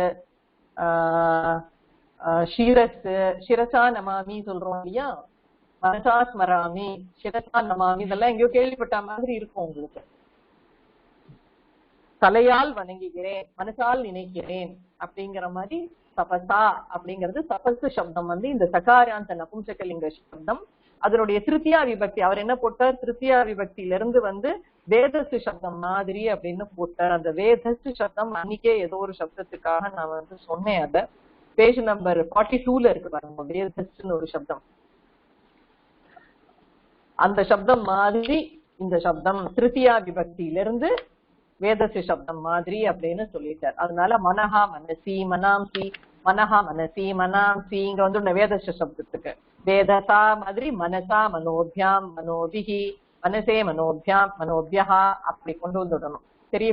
சிரசா நமாமி சொல்றோம் இல்லையா? மனசா ஸ்மராமி, சிரசா நமாமி, இதெல்லாம் எங்கேயோ கேள்விப்பட்ட மாதிரி இருக்கும் உங்களுக்கு. தலையால் வணங்குகிறேன், மனசால் நினைக்கிறேன் அப்படிங்கிற மாதிரி தபசா அப்படிங்கிறது தபசு சப்தம் இந்த சகாராந்த நபும்சகலிங்க சப்தம். அதனுடைய திருத்தியா விபக்தி அவர் என்ன போட்டார்? திருத்தியா விபக்தியிலிருந்து வேதசு சப்தம் மாதிரி அப்படின்னு போட்டார். அந்த வேதசு சப்தம் அன்னைக்கே ஏதோ ஒரு சப்தத்துக்காக நான் சொன்னேன். அத பேஜ் நம்பர் 42ல இருக்கு பாருங்க, வேதஸ்ன்னு ஒரு சப்தம். அந்த சப்தம் மாதிரி இந்த சப்தம் திருத்தியா விபக்தியிலிருந்து வேதசி சப்தம் மாதிரி அப்படின்னு சொல்லிட்டார். அதனால மனஹா மனசி மனாம்சி, மனஹா மனசி மனாம்சி இங்க வேதச சப்தத்துக்கு வேதசா மாதிரி மனசா மனோபியாம் மனோபிஹி, மனசே மனோபியாம் மனோபியா அப்படி கொண்டு வந்துடணும்.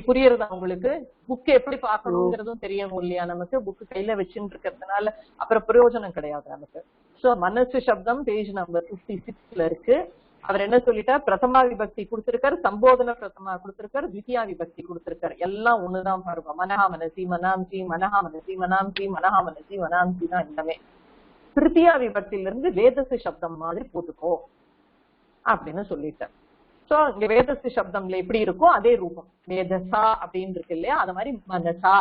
புரியுறதா உங்களுக்கு? புக் எப்படி பாக்கணுங்கிறதும் தெரியும் இல்லையா நமக்கு? புக்கு கையில வச்சுட்டு இருக்கிறதுனால அப்புறம் பிரயோஜனம் கிடையாது நமக்கு. சோ மனசு சப்தம் பேஜ் நம்பர் 56ல இருக்கு. அவர் என்ன சொல்லிட்டார்? பிரதமா விபக்தி கொடுத்திருக்காரு, சம்போதன பிரதமா கொடுத்திருக்காரு, தித்தியா விபக்தி கொடுத்திருக்காரு. எல்லாம் ஒண்ணுதான் பாருங்க. மனஹா மனசி மனாம்சி, மனஹா மனசி மனாம்சி, மனஹா மனசி மனாம்சி தான் எல்லாமே. திருத்தியா விபக்தியிலிருந்து வேதசு சப்தம் மாதிரி போட்டுக்கோ அப்படின்னு சொல்லிட்டார். சோ இங்க வேதசு சப்தம்ல எப்படி இருக்கோ அதே ரூபம் வேதசா அப்படின்னு இருக்கு இல்லையா? அது மாதிரி மனசா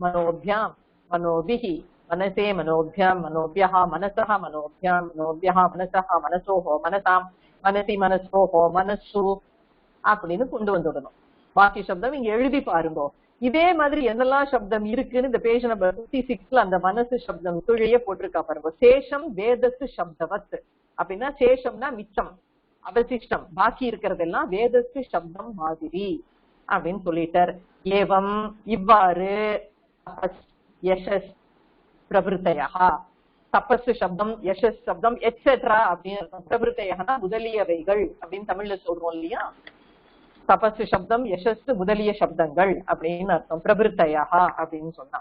மனோபியாம் மனோபிஹி, மனசே மனோபியாம் மனோபியா, மனசா மனோபியாம் மனோபியா, மனசா மனசோஹோ மனசாம், மனசி மனசோஹோ மனசு அப்படின்னு கொண்டு வந்துடணும். பாக்கி சப்தம் இங்க எழுதி பாருங்க. இதே மாதிரி என்னெல்லாம் சப்தம் இருக்குன்னு இந்த பேஜ் நம்பர் 56ல அந்த மனசு சப்தம் துழிய போட்டிருக்கா பாருங்க. சேஷம் வேதசு சப்தவத் அப்படின்னா சேஷம்னா மிச்சம், அவசிஷ்டம், பாக்கி இருக்கிறதெல்லாம் வேதசு சப்தம் மாதிரி அப்படின்னு சொல்லிட்டார். ஏவம் இவ்வாறு யசஸ் பிரபுத்தயா, தபசு சப்தம் யசஸ் சப்தம் எட்ஸெட்ரா அப்படின்னு பிரபுத்தயனா முதலியவைகள் அப்படின்னு தமிழ்ல சொல்றோம் இல்லையா? தபசு சப்தம் யசஸ் முதலிய சப்தங்கள் அப்படின்னு அர்த்தம். பிரபுத்தயா அப்படின்னு சொன்னா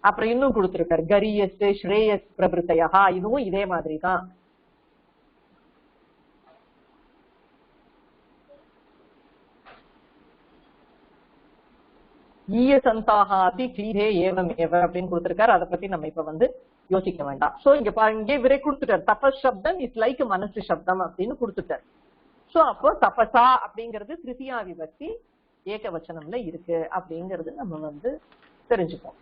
அப்புறம் இன்னும் கொடுத்திருக்காரு கரியஸ் ஸ்ரேயஸ் பிரபுத்தயா, இதுவும் இதே மாதிரிதான். ஈயசந்தாஹாதி க்ளீரே ஏவம் ஏவ அப்படின்னு கொடுத்திருக்காரு. அதை பத்தி நம்ம இப்ப யோசிக்க வேண்டாம். சோ இங்க பாருங்க விரை கொடுத்துட்டார். தபஸ் சப்தம் இஸ் லைக் மனசு சப்தம் அப்படின்னு கொடுத்துட்டார். சோ அப்போ தபசா அப்படிங்கிறது திருத்தியா விபக்தி ஏகவச்சனம்ல இருக்கு அப்படிங்கிறது நம்ம தெரிஞ்சுப்போம்.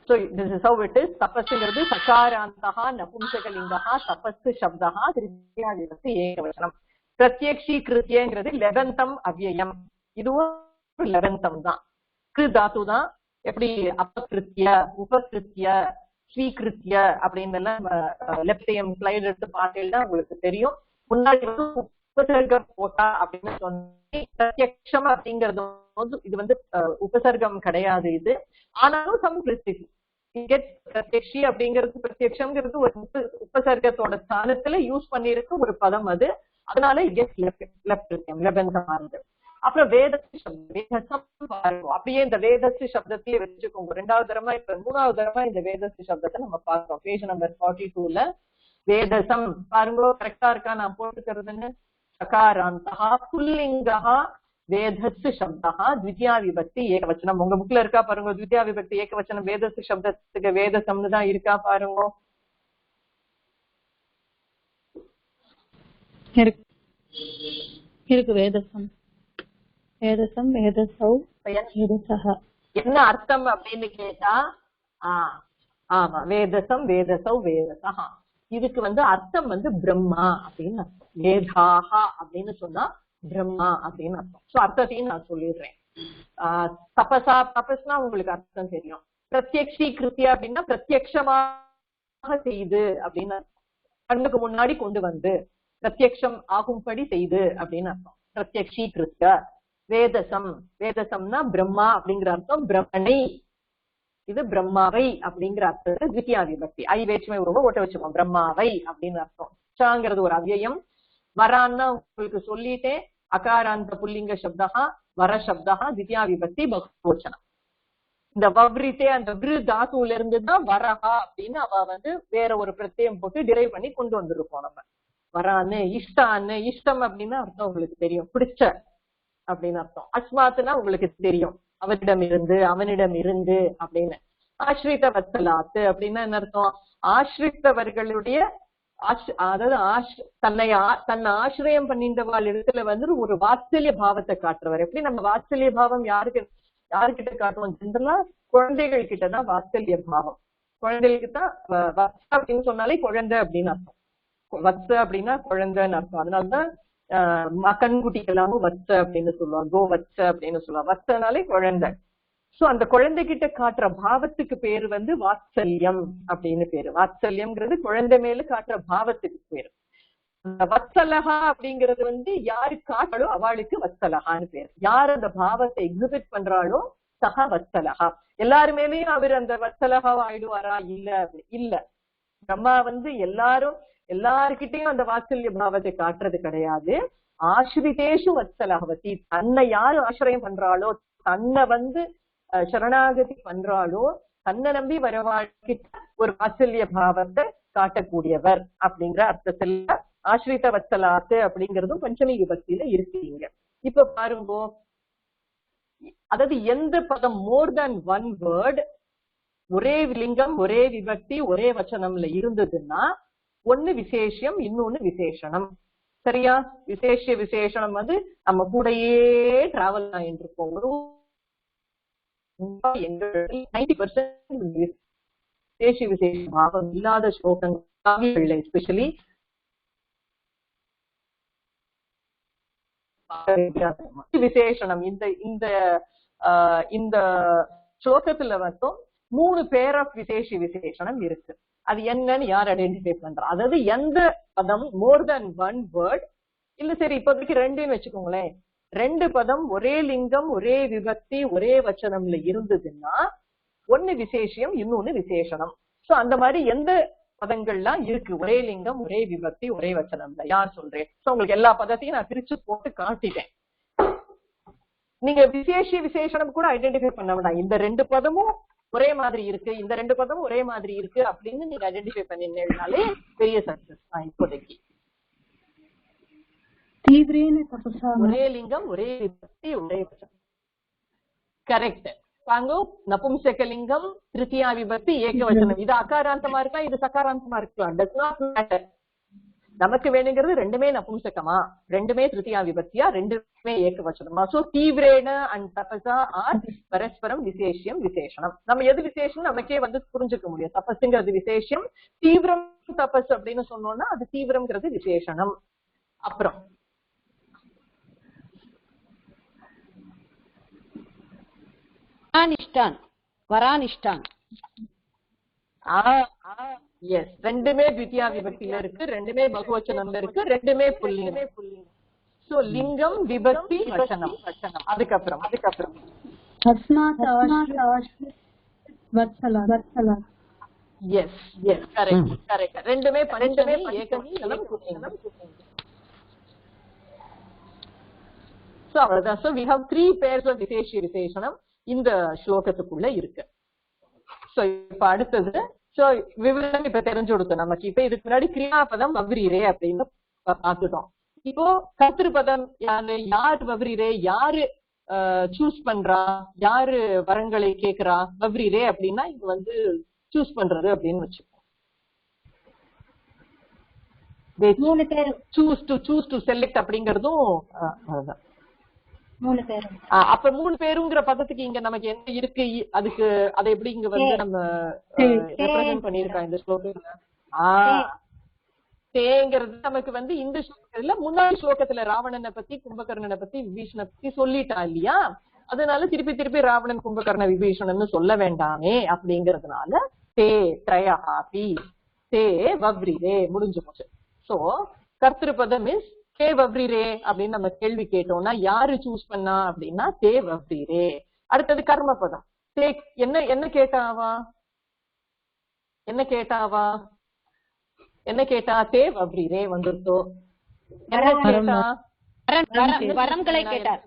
So this is how it is. தபஸ்ங்கிறது சகாராந்தஹா நபும்சகலிங்கஹா தபஸ் சப்தஹா திருத்தியா விபக்தி ஏகவச்சனம். பிரத்யக்ஷீகிருத்தியங்கிறது லெவந்தம் அவ்யயம், இதுவும் லெவந்தம் தான். கிரு தாத்து தான். எப்படி அபகிருத்திய உபகிருத்திய ஸ்வீகிருத்திய அப்படின்னு எல்லாம் லெப்டியம் ஸ்லைடு எடுத்து பார்த்தீங்கன்னா உங்களுக்கு தெரியும். முன்னாடி உபசர்க்கம் போட்டா அப்படின்னு சொன்னி பிரத்யக்ஷம் அப்படிங்கிறது இது உபசர்க்கம் கிடையாது இது. ஆனாலும் சம்பிளிசிட்டி பிரத்யக்ஷி அப்படிங்கிறது பிரத்யக்ஷம்ங்கிறது ஒரு உபசர்க்கத்தோட ஸ்தானத்துல யூஸ் பண்ணிருக்கு ஒரு பதம் அது. அதனால லெபந்தமா இருக்கு. அப்புறம் வேதஸ்து சப்தம் வேதசம் பாருங்க. அப்படியே இந்த வேதஸ்து சப்தத்தையே வச்சுக்கோங்க. ரெண்டாவது தரமா இப்ப மூணாவது தரமா இந்த வேதஸ்து சப்தத்தை நம்ம பார்க்கிறோம். பேஜ் நம்பர் 42ல வேதசம் பாருங்க. கரெக்டா இருக்கா நான் போட்டுக்கிறதுன்னு? சகாராந்தஹா புல்லிங்கஹா வேதஸ்து சப்தஹா த்விதியா விபக்தி ஏகவச்சனம். உங்க புக்ல இருக்கா பாருங்க. த்விதியா விபக்தி ஏகவச்சனம் வேதஸ்து சப்தத்துக்கு வேதசம்னு தான் இருக்கா பாருங்க. இருக்கு வேதசம் வேதசம் வேதசௌ என்ன அர்த்தம் அப்படின்னு கேட்டா ஆமா வேதசம் வேதசௌ வேதசா. இதுக்கு அர்த்தம் பிரம்மா அப்படின்னு அர்த்தம். வேதாஹா அப்படின்னு சொன்னா பிரம்மா அப்படின்னு அர்த்தம். சோ அர்த்தத்தையும் நான் சொல்லிடுறேன். தபசா, தபஸ்னா உங்களுக்கு அர்த்தம் தெரியும். பிரத்யக்ஷி கிருத்தியா அப்படின்னா பிரத்யக்ஷமாக செய்து அப்படின்னு கண்ணுக்கு முன்னாடி கொண்டு வந்து பிரத்யக்ஷம் ஆகும்படி செய்து அப்படின்னு அர்த்தம். பிரத்யக்ஷி கிருத்திய. வேதசம், வேதசம்னா பிரம்மா அப்படிங்கிற அர்த்தம். பிரம்மனை, இது பிரம்மாவை அப்படிங்கிற அர்த்தம். திவித்தியா விபக்தி ஐ வேற்றுமை உருவம் ஓட்ட வச்சுக்கோம். பிரம்மாவை அப்படின்னு அர்த்தம். சாங்கிறது ஒரு அவ்யயம். வரான்னா உங்களுக்கு சொல்லிட்டேன். அகாராந்த புல்லிங்க சப்தா வர சப்தா திவித்தியா விபக்தி பகுவச்சனம். இந்த வவ்ரித்தே அந்த விரு தாத்துல இருந்துதான் வரஹா அப்படின்னு அவ வேற ஒரு பிரத்யம் போட்டு டிரைவ் பண்ணி கொண்டு வந்திருக்கோம் நம்ம. வரான்னு, இஷ்டான்னு, இஷ்டம் அப்படின்னா அர்த்தம் உங்களுக்கு தெரியும், பிடிச்ச அப்படின்னு அர்த்தம். அஸ்மாத்துனா உங்களுக்கு தெரியும், அவரிடம் இருந்து, அவனிடம் இருந்து அப்படின்னு. ஆஸ்ரித வத்சலாத்து அப்படின்னா என்ன அர்த்தம்? ஆஸ்ரித்தவர்களுடைய அதாவது தன்னை ஆசிரியம் பண்ணின்றவாள் இடத்துல ஒரு வாத்சல்ய பாவத்தை காட்டுறவர். எப்படி நம்ம வாத்சல்ய பாவம் யாருக்கிட்ட காட்டுவோம்? ஜென்ரலா குழந்தைகள் கிட்டதான் வாத்சல்ய பாவம். குழந்தைகளுக்கு தான் வத்ச அப்படின்னு சொன்னாலே குழந்தை அப்படின்னு அர்த்தம். வத்ச அப்படின்னா குழந்தைன்னு அர்த்தம். அதனாலதான் கண்குட்டிக்கெல்லாமும் வத்ச அப்படின்னு சொல்லுவாங்க, கோ வத்ச அப்படின்னு சொல்லுவாங்க. வத்சனாலே குழந்தை. சோ அந்த குழந்தைகிட்ட காட்டுற பாவத்துக்கு பேரு வாத்சல்யம் அப்படின்னு பேரு. வாத்சல்யம்ங்கிறது குழந்தை மேல காட்டுற பாவத்துக்கு பேரு. வத்சலகா அப்படிங்கிறது யாரு காட்டாளோ அவளுக்கு வத்சலகான்னு பேரு. யார் அந்த பாவத்தை எக்ஸிபிட் பண்றாளோ சகா வத்சலகா. எல்லாரு மேலேயும் அவர் அந்த வத்சலகா ஆயிடுவாரா? இல்ல. பிரம்மா எல்லாருக்கிட்டையும் அந்த வாத்சல்ய பாவத்தை காட்டுறது கிடையாது. ஆசிரிதேஷு வத்சலகவதி. தன்னை யாரு ஆசிரியம் பண்றாளோ, தன்னை சரணாகதி பண்றாளோ, தன்னை நம்பி வரவாழ்கிட்ட ஒரு வாத்சல்ய பாவத்தை காட்டக்கூடியவர் அப்படிங்கிற அர்த்தத்துல ஆசிரித வத்சலாத்து அப்படிங்கறதும் பஞ்சமி விபக்தியில இருக்கீங்க. இப்ப பாருங்க, அதாவது எந்த பதம் மோர் தேன் ஒன் வேர்ட், ஒரே லிங்கம் ஒரே விபக்தி ஒரே வச்சனம்ல இருந்ததுன்னா ஒண்ணு விசேஷம், இன்னொன்னு விசேஷனம். சரியா? விசேஷனம் நம்ம கூடயே டிராவல் ஆயிட்டு இருக்கோம். 90% விசேஷ பாவம் இல்லாத ஸ்லோகங்கள் எஸ்பெஷலி விசேஷனம். இந்த ஸ்லோகத்துல 3 பேர் ஆஃப் விசேஷனம் இருக்கு. அது என்னன்னு யார் ஐடென்டிஃபை பண்றா? அதாவது எந்த பதம் மோர் தேன் ஒன் வேர்ட் இல்ல, சரி இப்போதைக்கு 2ன்னு வச்சுக்கோங்களேன். 2 பதம் ஒரே லிங்கம் ஒரே விபக்தி ஒரே வச்சனம்ல இருந்ததுன்னா ஒண்ணு விசேஷம், இன்னொன்னு விசேஷனம். சோ அந்த மாதிரி எந்த பதங்கள்லாம் இருக்கு ஒரே லிங்கம் ஒரே விபக்தி ஒரே வச்சனம்ல? யார் சொல்றேன்? சோ உங்களுக்கு எல்லா பதத்தையும் நான் பிரிச்சு போட்டு காட்டிட்டேன். நீங்க விசேஷனம் கூட ஐடென்டிஃபை பண்ண வேண்டாம். இந்த 2 பதமும் ஒரே மாதிரி இருக்கு, இந்த 2 பதமும் ஒரே மாதிரி இருக்கு அப்படின்னு நீங்க ஐடென்டிஃபை பண்ணினாலே பெரிய சக்சஸ் தான் இப்போதைக்கு. ஒரே லிங்கம் ஒரே விபக்தி ஒரே வச்சனம். கரெக்ட். பாங்கோ நபும்சகலிங்கம் திருத்தியா விபக்தி ஏகவச்சனம். இது அகாராந்தமா இருக்கலாம், இது சகாராந்தமா இருக்கலாம். Does not matter. நமக்கு வேணுங்கிறது 2மே நபும்சகமா, 2மே திருத்தியா விபக்தியா, 2மே ஏகவச்சனமா. சோ தீவிரேன அண்ட் தபசா ஆர் பரஸ்பரம் விசேஷம் விசேஷனம். நம்ம எது விசேஷம் நமக்கே புரிஞ்சுக்க முடியும். தபஸுங்கிறது விசேஷம், தீவிரம் தபஸ் அப்படின்னு சொன்னோம்னா அது தீவிரம்ங்கிறது விசேஷனம். அப்புறம் வரானிஷ்டான். எஸ், 2மே த்விதியா விபக்தியில இருக்கு, 2மே பகுவச்சனம்ல இருக்கு, 2மே புல்லிங்கம். சோ லிங்கம் விபக்தி வச்சனம். அதுக்கப்புறம் எஸ் எஸ் கரெக்ட் கரெக்ட். 2மே பஞ்சமி ஏகமி புல்லிங்கம். சோ அவ்வளவுதான். So we have 3 pairs of விசேஷனம் இந்த ஸ்லோகத்துக்குள்ள இருக்கு. சோ இப்ப அடுத்தது விவரம் இப்ப தெரிஞ்சு கொடுத்தோம் நமக்கு. இப்ப இதுக்கு முன்னாடி கிரியாபதம் வவ்ரீரே அப்படின்னு பார்த்துட்டோம். இப்போ கர்த்திருபதம் யாரு வவ்ரீரே, யாரு சூஸ் பண்றா, யாரு வரங்களை கேக்குறா? வவ்ரீரே அப்படின்னா இங்க சூஸ் பண்றது அப்படின்னு வச்சுக்கோம். சூஸ் டு செலக்ட் அப்படிங்கறதும் அதுதான். 3 பேரும். அப்ப 3 பேருங்கிற பதத்துக்கு இங்க நமக்கு என்ன இருக்கு, அதுக்கு அதை எப்படி இங்க வந்து நம்ம ரெப்ரசென்ட் பண்ணிருக்கோம் இந்த ஸ்லோகத்துல. தேங்கிறது நமக்கு வந்து இந்த ஸ்லோகத்துல முன்னாடி ஸ்லோகத்துல ராவணனை பத்தி கும்பகர்ணனை பத்தி விபீஷணனை பத்தி சொல்லிட்டான் இல்லையா, அதனால திருப்பி திருப்பி ராவணன் கும்பகர்ண விபீஷணன்னு சொல்ல வேண்டாமே அப்படிங்கறதுனால தே த்ரயஹாபி தே வவ்ரிரே முடிஞ்சு போச்சு. சோ கர்த்திருபதம் இஸ் தே வவ்ரிரே அப்படின்னு நம்ம கேள்வி கேட்டோம்னா யாரு சூஸ் பண்ணா அப்படின்னா தே வவ்ரிரே. அடுத்தது கர்மபதம். தே என்ன என்ன கேட்டாவா என்ன கேட்டா தே வவ்ரிரே வந்துருத்தோ. என்ன கேட்டா வரங்களை கேட்டார்.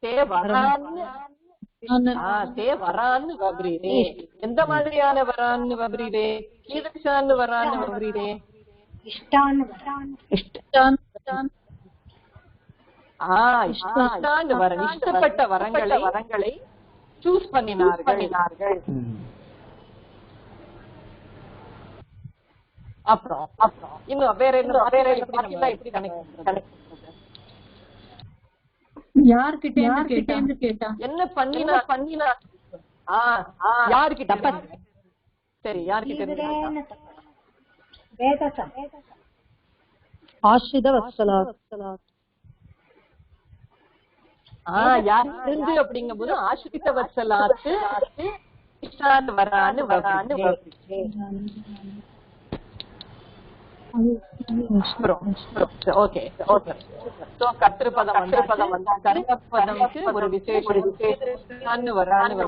தே வரான்னு தே வரான்னு வவ்ரிரே. எந்த மாதிரியான வரான்னு வவ்ரிரே? கீதக்ஷான்னு வரான்னு வவ்ரிரே. இஷ்டப்பட்ட வரங்களை சூஸ் பண்ணினார்கள். அப்புறம் இன்னும் வேற எப்படி யார்கிட்ட கேட்டா என்ன பண்ணினா யாருக்கிட்ட? சரி, யாருக்கிட்ட? ஆஸ்ரித வத்சலா. யார் தெரிஞ்சு அப்படிங்கும் போது ஆஸ்ரித வத்சலாத்து இஷ்டான்னு வரான்னு ஓகே. கர்த்திருபதம் வந்து கர்மபதம்க்கு ஒரு விசேஷம் வரான்னு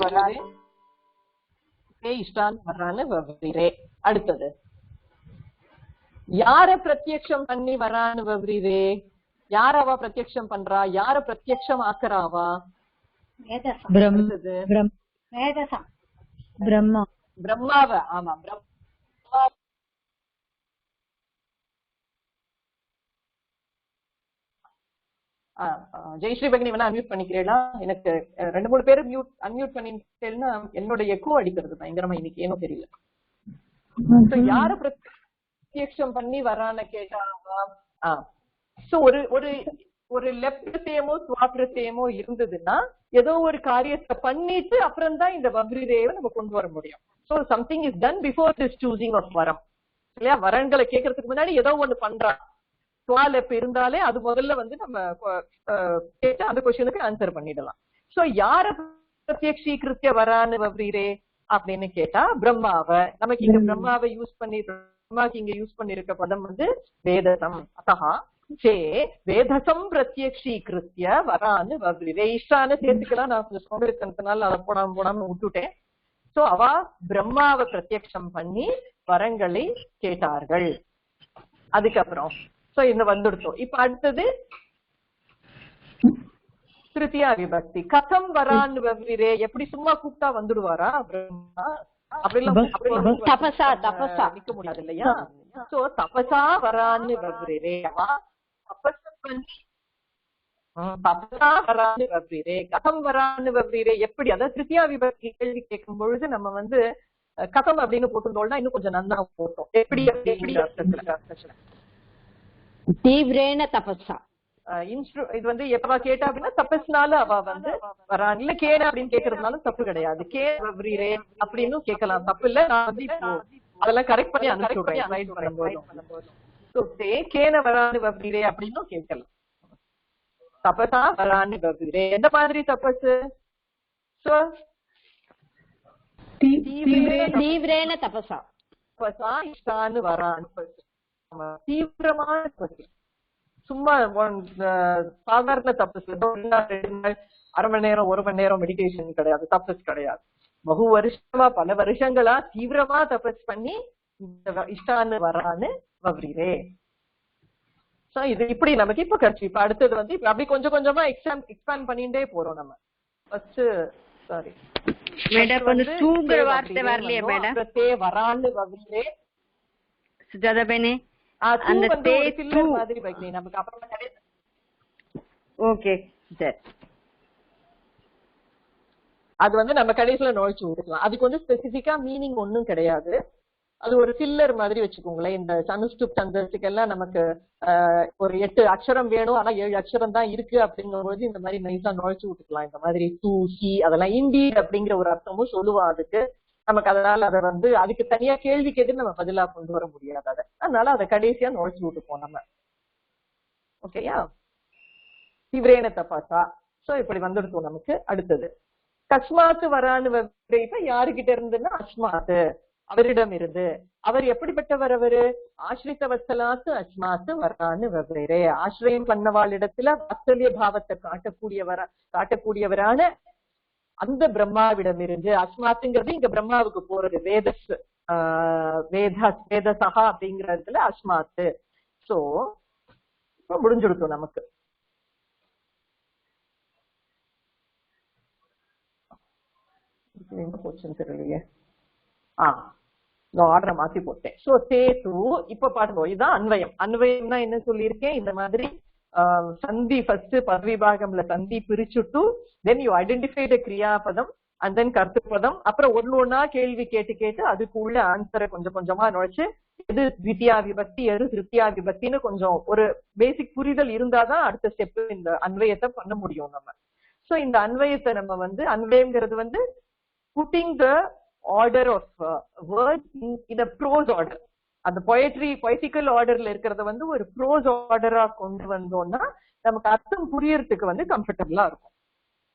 இஷ்டான்னு வரான்னு வவ்ரிரே. அடுத்தது யார பிரத்யக்ஷம் பண்ணி வரான்னு வவ்ரிரே? யாரவா பிரத்யக்ஷம் பண்றா? யார பிரத்யக்ஷம் ஆக்குறாவா? பிரம்மாவ. ஆமா, ஜெயஸ்ரீ பகினி வேணா அன்மியூட் பண்ணிக்கிறீங்களா? எனக்கு 2-3 பேரு அன்மியூட் பண்ணிட்டேன்னா என்னோட எக்கோ அடிக்கிறது பயங்கரமா இன்னைக்கு, ஏனோ தெரியல. யார பிரத்யக்ஷம் பண்ணி வரான்னு கேட்டாவா? சோ ஒரு லெப்டேமோ சுவாபிரத்தேமோ இருந்ததுன்னா ஏதோ ஒரு காரியத்தை பண்ணிட்டு அப்புறம் தான் இந்த வவ்ரிரேவை நம்ம கொண்டு வர முடியும். So something is done before this choosing of வரம் இல்லையா? வரன்களை கேட்கறதுக்கு முன்னாடி ஏதோ ஒண்ணு பண்றான். சுவால் எப்ப இருந்தாலே அது முதல்ல வந்து நம்ம கேட்டு அந்த கொஸ்டினுக்கு ஆன்சர் பண்ணிடலாம். சோ யார பிரத்யக்ஷீகிருத்திய வரான்னு வவ்ரிரே அப்படின்னு கேட்டா பிரம்மாவ. நமக்கு இங்க பிரம்மாவை யூஸ் பண்ணி பிரம்மாக்கு இங்க யூஸ் பண்ணிருக்க பதம் வந்து வேதசம். அத்தஹா சே வேதசம் பிரத்யக்ஷீகிருத்திய வரான்னு வவ்ரிரே. இஷ்டான்னு சேர்த்துக்கலாம், நான் கொஞ்சம் சோம்பேறித்தனத்தினால அதை போடாம விட்டுட்டேன். சோ அவ பிரம்மாவை பிரத்யக்ஷம் பண்ணி வரங்களை கேட்டார்கள். அதுக்கப்புறம் சோ இந்த வந்துடுத்தோம். இப்ப அடுத்தது திருத்தியா விபக்தி. கதம் வரான்னு வவ்ரிரே. எப்படி சும்மா கூப்பிட்டா வந்துடுவாரா பிரம்மா? அப்படிலாம் தபசா நிக்க முடியாது இல்லையா? சோ தபசா வரான்னு வவ்ரிரே. தபசா வரான்னு வவ்ரிரே. கதம் வரான்னு வவ்ரிரே எப்படி? அதாவது திருத்தியா விபக்தி கேள்வி கேட்கும் பொழுது நம்ம வந்து கதம் அப்படின்னு போட்டிருந்தோம்னா இன்னும் கொஞ்சம் நன்னா போட்டோம். எப்படி தீவிரேன தபஸா. இது வந்து எப்ப கேட்டா அப்படின்னா தபஸ்னால அவ வந்து வரா. இல்ல கேன அப்படின்னு கேக்குறதுனால தப்பு கிடையாது. கே வவ்ரிரே அப்படின்னு கேட்கலாம், தப்பு இல்ல. நான் வந்து இப்போ அதெல்லாம் கரெக்ட் பண்ணி அனுப்பிச்சுடுறேன் ஸ்லைட் பண்ணும்போது. கேன வரான்னு வவ்ரிரே அப்படின்னு கேட்கலாம். தபசா வரான்னு வவ்ரிரே. எந்த மாதிரி தபசு? தீவிரேன தபஸா. தபசா இஷ்டான்னு வரான்னு தீவிரமான தபசு. சும்மா சாதாரண தபஸ் 2 நாள் 1/2 மணி நேரம் 1 மணி நேரம் மெடிடேஷன் கிடையாது, தபஸ் கிடையாது. பல வருஷங்களா தீவிரமா தபஸ் பண்ணி இஷ்டான்னு வரான்னு வவ்ரிரே. இது இப்படி நமக்கு இப்ப கிடைச்சு. இப்ப அடுத்தது வந்து இப்ப அப்படி கொஞ்சம் கொஞ்சமா எக்ஸ்பேண்ட் பண்ணிட்டே போறோம் நம்ம. ஃபர்ஸ்ட் சாரி மேடம் கொஞ்சம் தூங்குற வார்த்தை வரலையே மேடம். தே வரான்னு வவ்ரிரே சுஜாதா பேனே அந்த தே சில்லர் மாதிரி பைக்னே நமக்கு அப்புறமா நிறைய. ஓகே சரி, அது வந்து நம்ம கடைசியில நோய்ச்சு விட்டுக்கலாம். அதுக்கு வந்து ஸ்பெசிபிக்கா மீனிங் ஒன்னும் கிடையாது. அது ஒரு ஃபில்லர் மாதிரி வச்சுக்கோங்களேன். இந்த சனுஷ்டுப் சந்தத்துக்கெல்லாம் நமக்கு ஒரு 8 அக்ஷரம் வேணும், ஆனா 7 அக்ஷரம் தான் இருக்கு அப்படிங்கும்போது இந்த மாதிரி நைஸா நுழைச்சு விட்டுக்கலாம். இந்த மாதிரி தூ ஹி அதெல்லாம் இண்டி அப்படிங்கிற ஒரு அர்த்தமும் சொல்லுவா அதுக்கு. நமக்கு அதனால அதை வந்து அதுக்கு தனியா கேள்விக்கு எது நம்ம பதிலா கொண்டு வர முடியாது. அதை அதனால அதை கடைசியா நுழைச்சு விட்டுப்போம் நம்ம. ஓகேயா? தீவிரேன தபாசா. சோ இப்படி வந்துடுத்தோம் நமக்கு. அடுத்தது கஸ்மாத்து வரான்னு இப்ப யாருகிட்ட இருந்துன்னா அஸ்மாத்து அவரிடம் இருந்து. அவர் எப்படிப்பட்டவர்? அவரு ஆசிரித்த வத்சலாத்து அஸ்மாத்து வரான்னு வெவ்வேறு. ஆசிரியம் பண்ணவாளிடத்துல வாத்சல்ய பாவத்தை காட்டக்கூடியவரான அந்த பிரம்மாவிடம் இருந்து. அஸ்மாத்துங்கிறது இங்க பிரம்மாவுக்கு போறது. வேதசகா அப்படிங்கறதுல அஸ்மாத்து. சோ இப்ப முடிஞ்சுடுத்தோம் நமக்கு. போச்சுன்னு தெரியலையே. ஆர்டரை மாத்தி போட்டேன். சோ சேது இப்ப பாருங்க, இதுதான் அன்வயம். அன்வயம்னா என்ன சொல்லியிருக்கேன்? இந்த மாதிரி சந்தி ஃபர்ஸ்ட் பதவிபாகம்ல சந்தி பிரிச்சுட்டு தென் யூ ஐடென்டிஃபை த கிரியாபதம் அண்ட் தென் கர்த்தபதம். அப்புறம் ஒன்னா கேள்வி கேட்டு அதுக்குள்ள ஆன்சரை கொஞ்சம் கொஞ்சமா நுழைச்சு எது த்விதியா விபக்தி எது திருத்தியா விபக்தின்னு கொஞ்சம் ஒரு பேசிக் புரிதல் இருந்தாதான் அடுத்த ஸ்டெப் இந்த அன்வயத்தை பண்ண முடியும் நம்ம. சோ இந்த அன்வயத்தை நம்ம வந்து அன்வயம்ங்கிறது வந்து putting the order of words in a prose order. அந்த poetical orderல இருக்கிறத வந்து ஒரு prose orderா கொண்டு வந்தோம்னா நமக்கு அர்த்தம் புரியறதுக்கு வந்து கம்ஃபர்டபுளா இருக்கும்.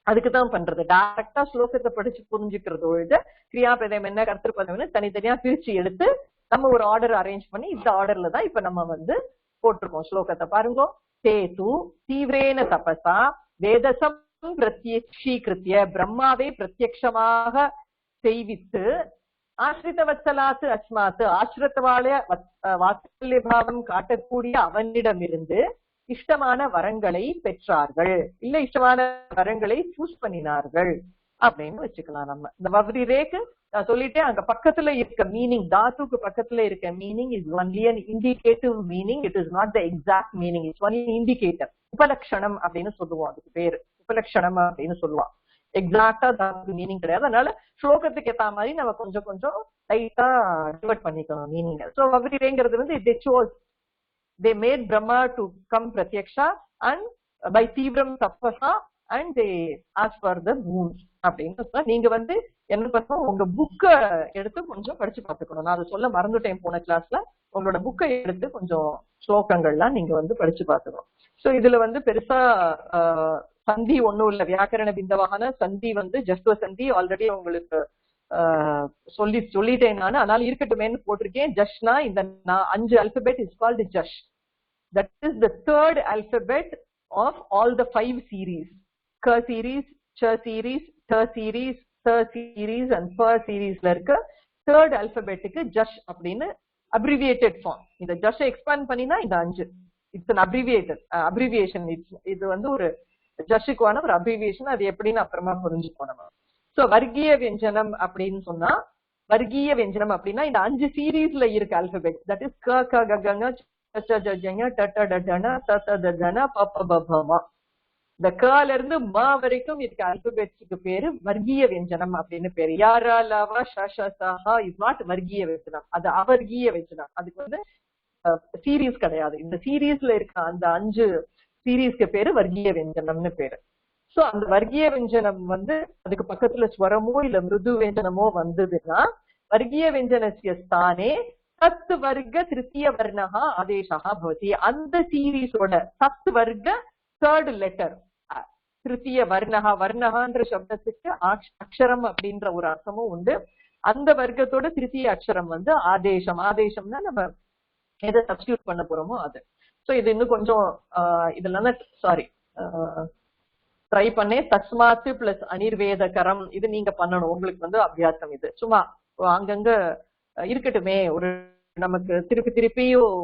அதுக்குதான் பண்றது. டைரக்டா ஸ்லோகத்தை படிச்சு புரிஞ்சுக்கிறதோட கிரியாபதம் என்ன கர்த்தபதம்னு தனித்தனியா பிரிச்சு எடுத்து நம்ம ஒரு ஆர்டர் அரேஞ்ச் பண்ணி இந்த ஆர்டர்ல தான் இப்ப நம்ம வந்து போட்டிருக்கோம் ஸ்லோகத்தை. பாருங்க. சேது தீவிரேன தபசா வேதசம் பிரத்யக்ஷீகிருத்திய பிரம்மாவை பிரத்யக்ஷமாக செய்வித்து ஆசிரித்த வத்சலாத்து அஸ்மாத்து ஆசிரித்தவாள வாத்சல்ய பாவம் காட்டக்கூடிய அவனிடமிருந்து இஷ்டமான வரங்களை பெற்றார்கள், இல்ல இஷ்டமான வரங்களை சூஸ் பண்ணினார்கள் அப்படின்னு வச்சுக்கலாம் நம்ம. இந்த வவ்ரி ரேக்கு நான் சொல்லிட்டேன், அங்க பக்கத்துல இருக்க மீனிங், தாத்துக்கு பக்கத்துல இருக்க meaning is only an indicative meaning. It is not the exact meaning. It's only indicator. உபலட்சணம் அப்படின்னு சொல்லுவோம். அதுக்கு பேரு உபலட்சணம் அப்படின்னு சொல்லுவான். எக்ஸாக்டா தாத்துக்கு மீனிங் கிடையாது. அதனால ஸ்லோகத்துக்கு ஏத்த மாதிரி நம்ம கொஞ்சம் கொஞ்சம் லைட்டா டிவைட் பண்ணிக்கணும் மீனிங். சோ வவ்ரி ரேங்கிறது வந்து they chose, they made Brahma to come pratyaksha and by தீவிரம் தபஸா and they asked for the boons அப்படின்னு. நீங்க வந்து என்ன பண்ணணும், உங்க புக்க எடுத்து கொஞ்சம் படிச்சு பார்த்துக்கணும். நான் அதை சொல்ல மறந்துட்டேன் போன கிளாஸ்ல. உங்களோட புக்கை எடுத்து கொஞ்சம் ஸ்லோகங்கள்லாம் நீங்க வந்து படிச்சு பார்த்துக்கணும். சோ இதுல வந்து பெருசா சந்தி ஒண்ணும் இல்ல. வியாக்கரண பிந்தவான சந்தி வந்து ஜஸ்வ சந்தி ஆல்ரெடி உங்களுக்கு சொல்லிட்டேன் நான். அதனால இருக்கட்டுமேன்னு போட்டிருக்கேன். ஜஷ்னா இந்த 5 அல்பபெட் இஸ் கால்டு ஜஷ். That is the third alphabet of all the 5 series. க சீரீஸ், ச சீரீஸ், ட சீரீஸ், த சீரீஸ் அண்ட் ப சீரீஸ்ல இருக்க தேர்ட் அல்பபெட்டுக்கு ஜஷ் அப்படின்னு அப்ரிவியேட்டட் ஃபார்ம். இந்த ஜஷ் எக்ஸ்பேண்ட் பண்ணினா இந்த 5 இட்ஸ் அன் அப்ரிவியேஷன். இது வந்து ஒரு ஜஷுக்கான ஒரு அப்ரிவியேஷன். அது எப்படின்னு அப்புறமா புரிஞ்சுக்கணும் நம்ம. சோ வர்க்கீய வியஞ்சனம் அப்படின்னு சொன்னா, வர்க்கீய வியஞ்சனம் அப்படின்னா இந்த 5 சீரீஸ்ல இருக்க அல்பபெட். தட் இஸ் க க க க ங ச ச ஜ ஞ ட ட ட ட ண த த த த ண ப ப ப ப ம. இந்த கல இருந்து ம வரைக்கும் இருக்க அல்பபெட்ஸ்க்கு பேரு வர்க்கீய வியஞ்சனம் அப்படின்னு பேரு. யாரா லவ ஷ ஷ ச ஹ இஸ் நாட் வர்க்கீய வியஞ்சனம், அது அவர்கீய வியஞ்சனம். அதுக்கு வந்து சீரீஸ் கிடையாது. இந்த சீரீஸ்ல இருக்க அந்த 5 சீரீஸ்க்கு பேரு வர்க்கீய வியஞ்சனம்னு பேரு. சோ அந்த வர்க்கீய வியஞ்சனம் வந்து அதுக்கு பக்கத்துல ஸ்வரமோ இல்ல மிருது வியஞ்சனமோ வந்ததுன்னா வர்க்கீய வியஞ்சனஸ்ய ஸ்தானே தத் வர்க்க திருத்திய வர்ணஹா ஆதேசஹா பவதி. அந்த சீரீஸோட தத் வர்க்க தேர்ட் லெட்டர் திருத்திய வர்ணஹா, வர்ணஹான்ற சப்தத்துக்கு அக்ஷரம் அப்படின்ற ஒரு அர்த்தமும் உண்டு. அந்த வர்க்கத்தோட திருத்திய அக்ஷரம் வந்து ஆதேசம். ஆதேசம்னா நம்ம எதை சப்ஸ்டியூட் பண்ண போறோமோ அது. சோ இது இன்னும் கொஞ்சம் இதெல்லாம் சாரி ட்ரை பண்ணேன். தஸ்மாத்து பிளஸ் அனிர்வேதகரம் இது நீங்க பண்ணணும். உங்களுக்கு வந்து அபியாசம் இது. சும்மா அங்கங்க இருக்கட்டுமே, ஒரு நமக்கு திருப்பியும்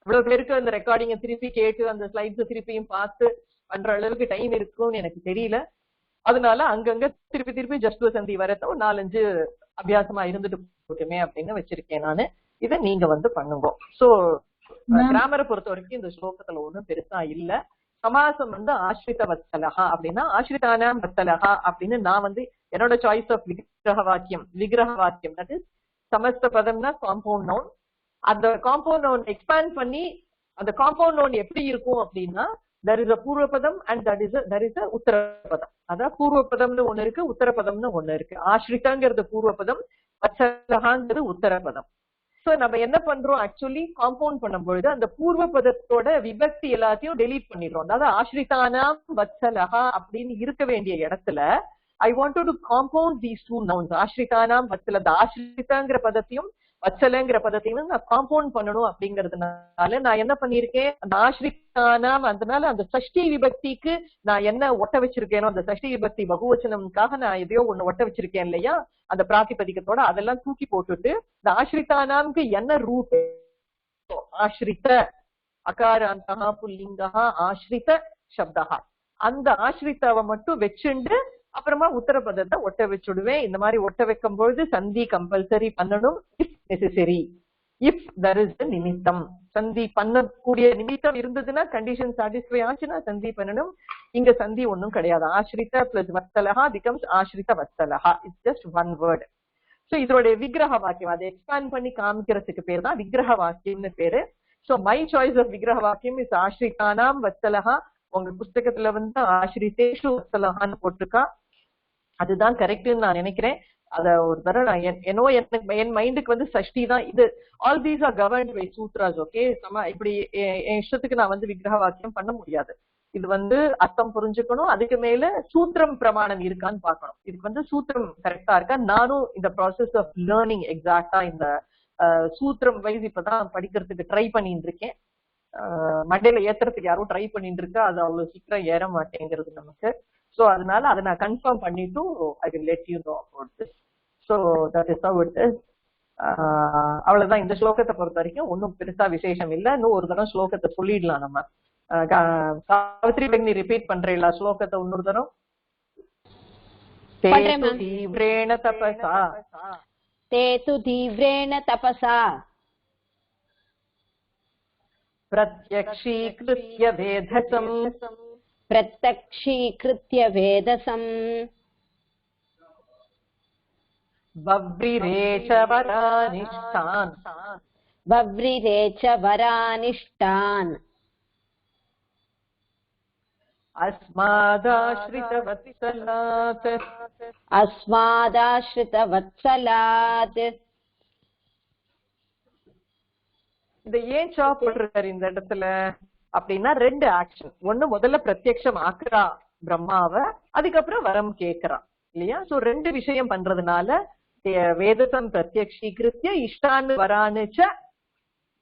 இவ்வளவு பேருக்கு அந்த ரெக்கார்டிங்க திருப்பி கேட்டு அந்த ஸ்லைட்ஸ் திருப்பியும் பார்த்து பண்ற அளவுக்கு டைம் இருக்கும்னு எனக்கு தெரியல. அதனால அங்கங்க திருப்பி ஜஸ்ட் சந்தி வரத ஒரு 4-5 அபியாசமா இருந்துட்டு போட்டுமே அப்படின்னு வச்சிருக்கேன் நானு. இதை நீங்க வந்து பண்ணுங்க. சோ கிராமரை பொறுத்த வரைக்கும் இந்த ஸ்லோகத்துல ஒண்ணும் பெருசா இல்ல. சமாசம் வந்து ஆஸ்ரித வத்சலஹா அப்படின்னா ஆஸ்ரிதானாம் வத்சலஹா அப்படின்னு நான் வந்து என்னோட சாய்ஸ் ஆஃப் விக்கிரக வாக்கியம் தட் இஸ் சமஸ்த பதம்னா காம்பவுண்ட் நவுன். அந்த காம்பவுண்ட் நவுன் எக்ஸ்பேண்ட் பண்ணி அந்த காம்பவுண்ட் நவுன் எப்படி இருக்கும் அப்படின்னா there is a பூர்வ பதம் and there is a உத்தர பதம். அதான் பூர்வ பதம்னு ஒண்ணு இருக்கு, உத்தர பதம்னு ஒண்ணு இருக்கு. ஆஸ்ரிதாங்கிறது பூர்வ பதம், வத்சலஹாங்கிறது உத்தர பதம். சோ நம்ம என்ன பண்றோம், ஆக்சுவலி காம்பவுண்ட் பண்ணும்பொழுது அந்த பூர்வ பதத்தோட விபக்தி எல்லாத்தையும் டெலீட் பண்ணிடுறோம். அதாவது ஆஸ்ரிதானாம் வத்சலஹா அப்படின்னு இருக்க வேண்டிய இடத்துல I wanted to compound these two nouns, ஆஸ்ரிதானாம் வத்சல. அந்த ஆஸ்ரிதாங்கிற பதத்தையும் வத்சலங்கிற பதத்தையும் நான் காம்பவுண்ட் பண்ணணும் அப்படிங்கறதுனால நான் என்ன பண்ணிருக்கேன், அந்த ஆஸ்ரிதானாம் அதனால அந்த சஷ்டி விபக்திக்கு நான் என்ன ஒட்ட வச்சிருக்கேனோ அந்த சஷ்டி விபக்தி பகுவச்சனம்காக நான் எதையோ ஒண்ணு ஒட்ட வச்சிருக்கேன் இல்லையா அந்த பிராதிபதிகத்தோட, அதெல்லாம் தூக்கி போட்டுட்டு இந்த ஆஸ்ரிதானாம்க்கு என்ன ரூட், ஆஸ்ரித அகாராந்தா புல்லிங்கா ஆஸ்ரித சப்தா, அந்த ஆஸ்ரிதாவை மட்டும் வச்சுண்டு அப்புறமா உத்தர பதத்தை ஒட்ட வச்சுடுவேன். இந்த மாதிரி ஒட்ட வைக்கும் பொழுது சந்தி கம்பல்சரி பண்ணணும் if necessary, if there is a நிமித்தம். சந்தி பண்ணக்கூடிய நிமித்தம் இருந்ததுன்னா கண்டிஷன் சாட்டிஸ்ஃபை ஆச்சுன்னா சந்தி பண்ணணும். இங்க சந்தி ஒன்னும் கிடையாது. ஆஸ்ரித பிளஸ் வத்சலஹா பிகம்ஸ் ஆஸ்ரித வத்சலஹா. It's just one word. So இதோட விக்கிரக வாக்கியம் அதை எக்ஸ்பேண்ட் பண்ணி காமிக்கிறதுக்கு பேர் தான் விக்கிரக வாக்கியம்னு பேரு. சோ மை சாய்ஸ் ஆஃப் விக்கிரக வாக்கியம் இஸ் ஆஸ்ரிதானாம் வத்சலஹா. உங்க புஸ்தகத்துல ஆஸ்ரிதேஷு வத்சலஹான்னு போட்டிருக்கா, அதுதான் கரெக்ட்னு நான் நினைக்கிறேன். அத ஒரு தடவை நான் என் மைண்டுக்கு சஷ்டி தான் இது. All these are governed by sutras. Okay, இப்படி என் இஷ்டத்துக்கு நான் விக்கிரக வாக்கியம் பண்ண முடியாது. இது அர்த்தம் புரிஞ்சுக்கணும், அதுக்கு மேல சூத்திரம் பிரமாணம் இருக்கான்னு பாக்கணும். இதுக்கு சூத்திரம் கரெக்டா இருக்கா. நானும் இந்த ப்ராசஸ் ஆஃப் லேர்னிங் எக்ஸாக்டா இந்த சூத்திரம் வைஸ் இப்பதான் படிக்கிறதுக்கு ட்ரை பண்ணிட்டு இருக்கேன். மண்டேல ஏத்துறதுக்கு யாரும் ட்ரை பண்ணிட்டு இருக்கா, அது அவ்வளவு சீக்கிரம் ஏற மாட்டேங்கிறது நமக்கு. சோ அதனால அதை நான் கன்ஃபார்ம் பண்ணிட்டு I will let you know about this. So that is how it is. அவ்வளவுதான். இந்த ஸ்லோகத்தை பொறுத்த வரைக்கும் ஒன்னும் பெருசா விசேஷம் இல்ல. இன்னும் ஒரு தரம் ஸ்லோகத்தை சொல்லிடலாம் நம்ம. சாவித்ரி பக்னி ரிப்பீட் பண்றீங்களா ஸ்லோகத்தை இன்னொரு தரம்? தீவ்ரேண தபசா தேது தீவ்ரேண தபசா பிரத்யக்ஷீக்ருத்ய வேதசம் பிரத்யக்ஷீக்ருத்ய வேதசம் வவ்ரிரேச்ச வரானிஷ்டான் வவ்ரிரேச்ச வரானிஷ்டான் அஸ்மாதாஸ்ரித வத்சலாத் அஸ்மாதாஸ்ரித வத்சலாத். இந்த ஏன் சா போட்டிருக்காரு இந்த இடத்துல அப்படின்னா ரெண்டு ஆக்ஷன். ஒண்ணு முதல்ல பிரத்யக்ஷம் ஆக்குறா பிரம்மாவ, அதுக்கப்புறம் வரம் கேக்குறா இல்லையா. சோ ரெண்டு விஷயம் பண்றதுனால வேதசம் பிரத்யக்ஷீகிருத்ய இஷ்டான்னு வரானுச்ச,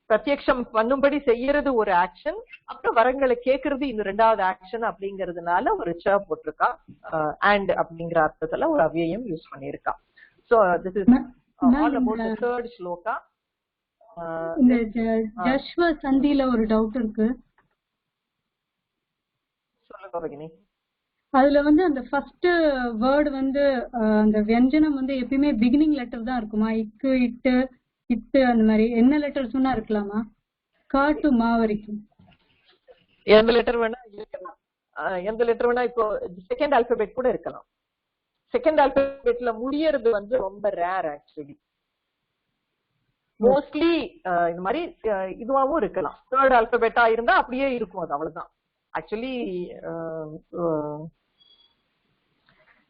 பிரத்யக்ஷம் பண்ணும்படி செய்யறது ஒரு ஆக்ஷன், அப்புறம் வரங்களை கேக்குறது இந்த ரெண்டாவது ஆக்ஷன் அப்படிங்கறதுனால ஒரு ச போட்டிருக்கா. அண்ட் அப்படிங்கிற அர்த்தத்துல ஒரு அவ்யயம் யூஸ் பண்ணிருக்கா. So this is all about the third shloka. இந்த ஜஷ்வ சந்தில ஒரு டவுட் இருக்கு. சொல்லுங்க பகினி. அதுல அந்த ஃபர்ஸ்ட் வேர்ட் அந்த வியஞ்சனம் எப்பயுமே பிகினிங் லெட்டர் தான் இருக்குமா? இக்கு இட்டு இட்டு அந்த மாதிரி என்ன லெட்டர் சொன்னா இருக்கலாமா? கா டு மா வரைக்கும் எந்த லெட்டர் வேணா இருக்கலாம். எந்த லெட்டர் வேணா இப்போ செகண்ட் ஆல்பபெட் கூட இருக்கலாம். செகண்ட் ஆல்பபெட்ல முடியறது ரொம்ப ரேர் ஆக்சுவலி. மோஸ்ட்லி இந்த மாதிரி இதுவாவும் இருக்கலாம். தேர்ட் ஆல்பபெட்டா இருந்தா அப்படியே இருக்கும், அது அவ்வளவுதான். ஆக்சுவலி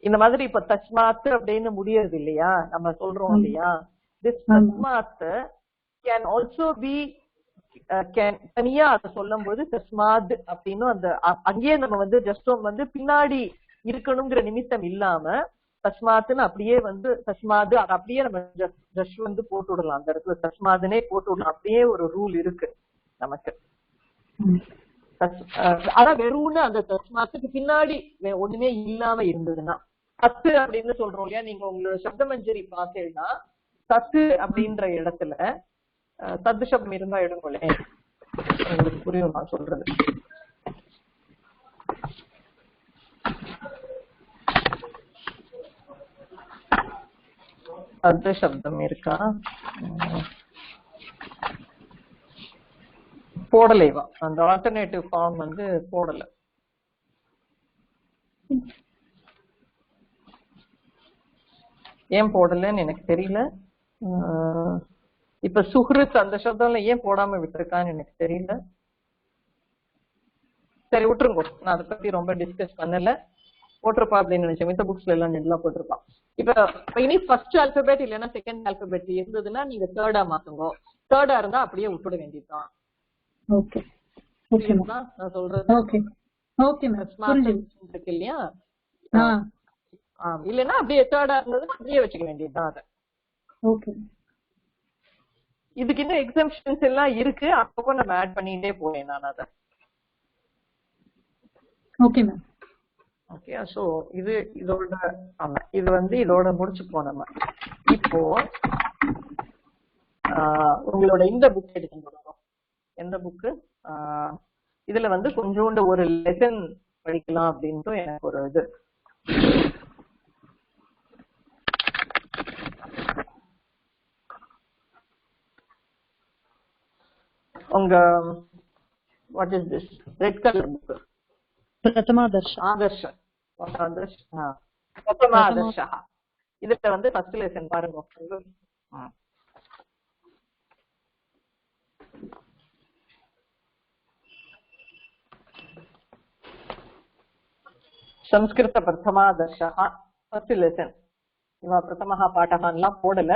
இந்த மாதிரி இப்ப தஸ்மாத் அப்படின்னு முடியறது இல்லையா, நம்ம சொல்றோம் இல்லையா. திஸ் தஸ்மாத் கேன் ஆல்சோ பி தனியா அதை சொல்லும் போது தஸ்மாத் அப்படின்னு அந்த அங்கேயே நம்ம ஜஸ்ட் பின்னாடி இருக்கணுங்கிற நிமித்தம் இல்லாம தஸ்மாத்னு அப்படியே தஸ்மாது அதை அப்படியே நம்ம ஜஸ்ட் போட்டு விடலாம். அந்த இடத்துல தஸ்மாதுனே போட்டு விடலாம். அப்படியே ஒரு ரூல் இருக்கு நமக்கு. அதான் வெறும்னு அந்த தஸ்மாத்துக்கு பின்னாடி ஒண்ணுமே இல்லாம இருந்ததுன்னா தத்து அப்படின்னு சொல்றோம் இல்லையா. நீங்க உங்களோட சப்தமஞ்சரி பார்த்தீங்கன்னா தத்து அப்படின்ற இடத்துல தத்து சப்தம் இருந்தா எடுங்களே, உங்களுக்கு புரியும் நான் சொல்றது. தத்து சப்தம் இருக்கா? போடலைவா அந்த ஆல்டர்னேட்டிவ் ஃபார்ம் போடல. ஏன் போடலன்னு எனக்கு தெரியல. இப்ப சுஹ்ருத் அந்த சப்தம்ல ஏன் போடாம விட்டுருக்கான்னு எனக்கு தெரியல. சரி விட்டுருங்கோ, நான் அதை பத்தி ரொம்ப டிஸ்கஸ் பண்ணல. போட்டிருப்பா அப்படின்னு நினைச்சேன், மித்த புக்ஸ்ல எல்லாம் நெட்லாம் போட்டிருப்பான். இப்ப இனி ஃபர்ஸ்ட் ஆல்பபெட் இல்லைன்னா செகண்ட் ஆல்பபெட் இருந்ததுன்னா நீங்க தேர்டா மாத்துங்க. தேர்டா இருந்தா அப்படியே விட்டுட வேண்டியதுதான். ஓகே நான் சொல்றது இருக்கு இல்லையா, இல்லைன்னா அப்படியே தேர்டா இருந்ததுன்னா அப்படியே வச்சுக்க வேண்டியதுதான் அதை. இதுக்கு இன்னும் எக்ஸம்ஷன்ஸ் எல்லாம் இருக்கு, அப்பப்போ நம்ம ஆட் பண்ணிட்டே போறேன் நான் அதை. Okay ma'am. ஓகே, சோ இது இதோட இது இதோட முடிச்சுப்போம் நம்ம. இப்போ உங்களோட இந்த புக் எடுத்து போறோம். எந்த புக்கு? இதுல கொஞ்சோண்டு ஒரு லெசன் படிக்கலாம் அப்படின்ட்டு எனக்கு ஒரு இது. உங்க what is this red colour book? பிரதமாதர்ஷ. இதுல ஃபர்ஸ்ட் லெசன் பாருங்க. संस्कृत प्रथमादर्शः फर्स्ट लेसन. इव प्रथमः पाठः एल्लाम पोडल.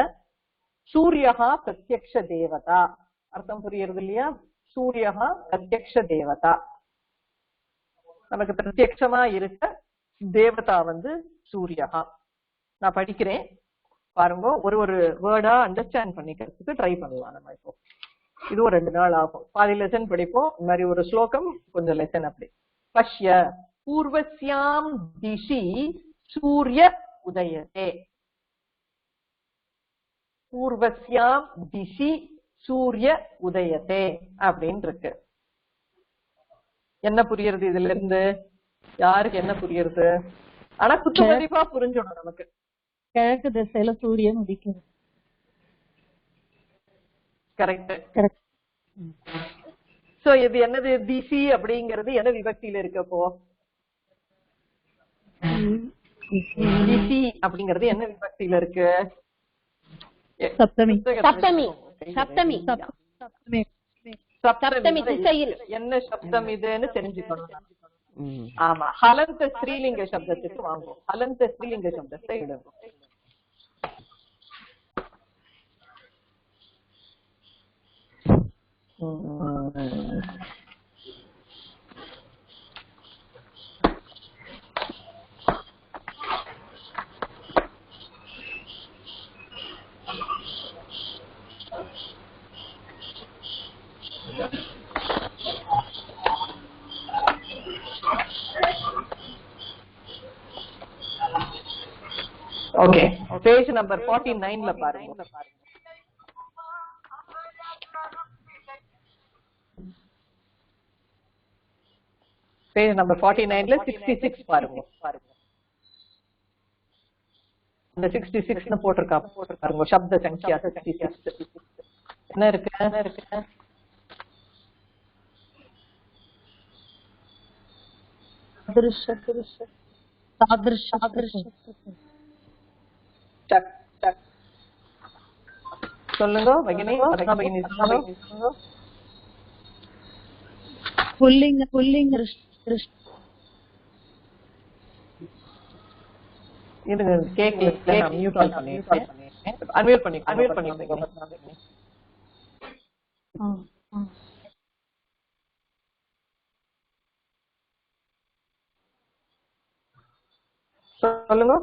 सूर्यः प्रत्यक्ष देवता अर्थम पुरियरुदु इल्लैया? सूर्यः प्रत्यक्ष देवता, நமக்கு பிரத்யக்ஷமா இருக்க தேவதா சூர்யா. நான் படிக்கிறேன் பாருங்க, ஒரு வேர்டா அண்டர்ஸ்டாண்ட் பண்ணிக்கிறதுக்கு ட்ரை பண்ணலாம் நம்ம. இப்போ இது ஒரு 2 நாள் ஆகும். பாதி லெசன் படிப்போம், இந்த மாதிரி ஒரு ஸ்லோகம் கொஞ்சம் லெசன் அப்படி. பஷ்ய பூர்வஸ்யாம் திஷி சூரிய உதயதே. பூர்வஸ்யாம் திஷி சூரிய உதயதே அப்படின்னு இருக்கு. என்ன புரியுறது இதுல இருந்து? யாருக்கு என்ன புரியுறது? ஆனா குத்துமதிப்பா புரிஞ்சிடும் நமக்கு. கிழக்கு திசையில சூரியன் உதிக்குது. கரெக்ட். சோ இது என்னது? திசி அப்படிங்கிறது என்ன விபக்தியில இருக்கப்போ? திசி அப்படிங்கிறது என்ன விபக்தியில இருக்கு? சப்தமி. சப்தமி. சப்தமி. சப்தமி திசையில் என்ன சப்தம் இதுன்னு தெரிஞ்சுக்கணும். ஆமா, ஹலந்த ஸ்ரீலிங்க சப்தத்துக்கு வாங்குவோம். ஹலந்த ஸ்ரீலிங்க சப்தத்தை இடுவோம். ஓகே, பேஜ் நம்பர் 49ல பாருங்க. பேஜ் நம்பர் 49ல 66 பாருங்க. இந்த 66 போட்டிருக்கா பாருங்க. சப்த சங்கியா 66 என்ன இருக்கு? சொல்லுங்க பகினி. புல்லிங்க இருங்க, கேக்கல, நான் மியூட் ஆன் பண்ணிட்டேன். அன்மியூட் பண்ணிக்கோங்க. சொல்லுங்க.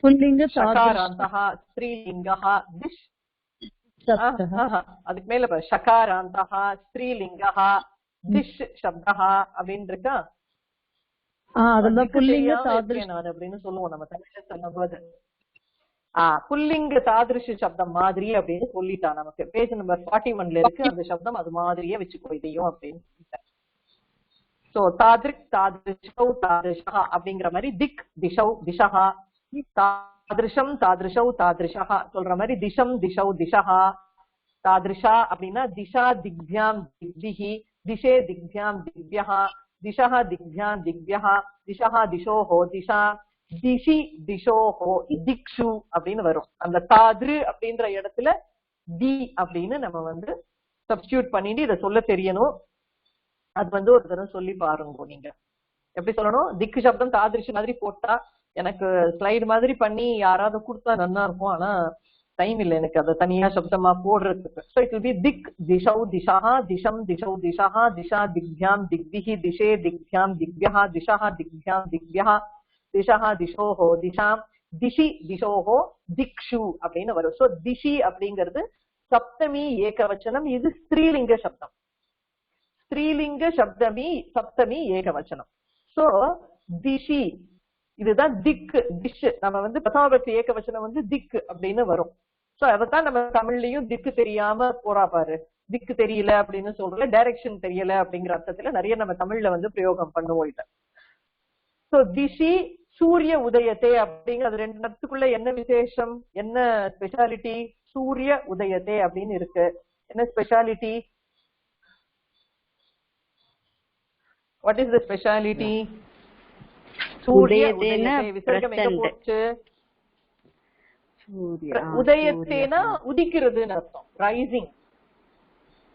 புல்லிங்க ஷகாராந்தஹ ஸ்ரீலிங்கஹ திஷ். அதுக்கு மேல பாரு, ஷகாராந்தஹ ஸ்ரீலிங்கஹ திஷ் சப்தஹ அப்படின்னு இருக்கா? அதெல்லாம் புல்லிங்க சாதிருஷ் நான் அப்படின்னு சொல்லுவோம் நம்ம தமிழ்ல சொல்லும்போது. புல்லிங்க சாதிருஷ சப்தம் மாதிரி அப்படின்னு சொல்லிட்டான் நமக்கு. பேஜ் நம்பர் 41ல இருக்கு அந்த சப்தம். அது மாதிரியே வச்சுக்கோ இதையும் அப்படின்னு. சோ தாத்ரிக் தாதிருஷௌ தாதிருஷஹ அப்படிங்கிற மாதிரி திக் திஷௌ திஷஹா, தாதிருஷம் தாதிருஷௌ தாதிருஷஹா சொல்ற மாதிரி திஷம் திஷௌ திஷஹா. தாதிருஷா அப்படின்னா திஷா திக்பியாம் திக்பிஹி, திஷே திக்பியாம் திக்பியஹா, திஷஹ திக்பியாம் திக்பியஹா, திஷஹ திஷோஹோ திஷா, திஷி திஷோஹோ திக்ஷு அப்படின்னு வரும். அந்த தாத்ரு அப்படின்ற இடத்துல தி அப்படின்னு நம்ம வந்து சப்ஸ்டியூட் பண்ணிட்டு இதை சொல்ல தெரியணும். அது வந்து ஒரு தடவை சொல்லி பாருங்க. நீங்க எப்படி சொல்லணும்? திக்கு சப்தம் தாதிருஷ் மாதிரி போட்டா எனக்கு ஸ்லைடு மாதிரி பண்ணி யாராவது கொடுத்தா நல்லா இருக்கும். ஆனா டைம் இல்லை எனக்கு அதை தனியா சப்தமா போடுறதுக்கு. ஸோ இட் வில் பி திக் திஷௌ திஷா திஷம் திஷௌ திஷா திஷா திக்யாம் திக்விஹி திஷே திக்யாம் திக்யா திஷா திக்யாம் திக்யா திஷா திஷோஹோ திஷாம் திஷி திஷோஹோ திக்ஷு அப்படின்னு வரும். ஸோ திஷி அப்படிங்கிறது சப்தமி ஏகவச்சனம். இது ஸ்திரீலிங்க சப்தம். ஸ்திரீலிங்க சப்தமி ஏகவச்சனம். சோ திஷி இதுதான் திக்கு திஷ். நம்ம வந்து பிரதமபக்தி ஏகவச்சனம் வந்து திக்கு அப்படின்னு வரும். சோ அதைத்தான் நம்ம தமிழ்லயும் திக்கு தெரியாம போறா பாரு, திக்கு தெரியல அப்படின்னு சொல்றோம், டைரக்ஷன் தெரியல அப்படிங்கிற அர்த்தத்துல நிறைய நம்ம தமிழ்ல வந்து பிரயோகம் பண்ணுவோம் இத. சோ திஷி சூரிய உதயத்தே அப்படிங்கிறது ரெண்டு நட்புக்குள்ள என்ன விசேஷம், என்ன ஸ்பெஷாலிட்டி? சூரிய உதயத்தே அப்படின்னு இருக்கு. என்ன speciality? What is the speciality? சூரிய உதயத்தே விசர்க்கம் எங்க போச்சு? உதயத்தேனா உதிக்கிறதுன்னு அர்த்தம், ரைசிங்.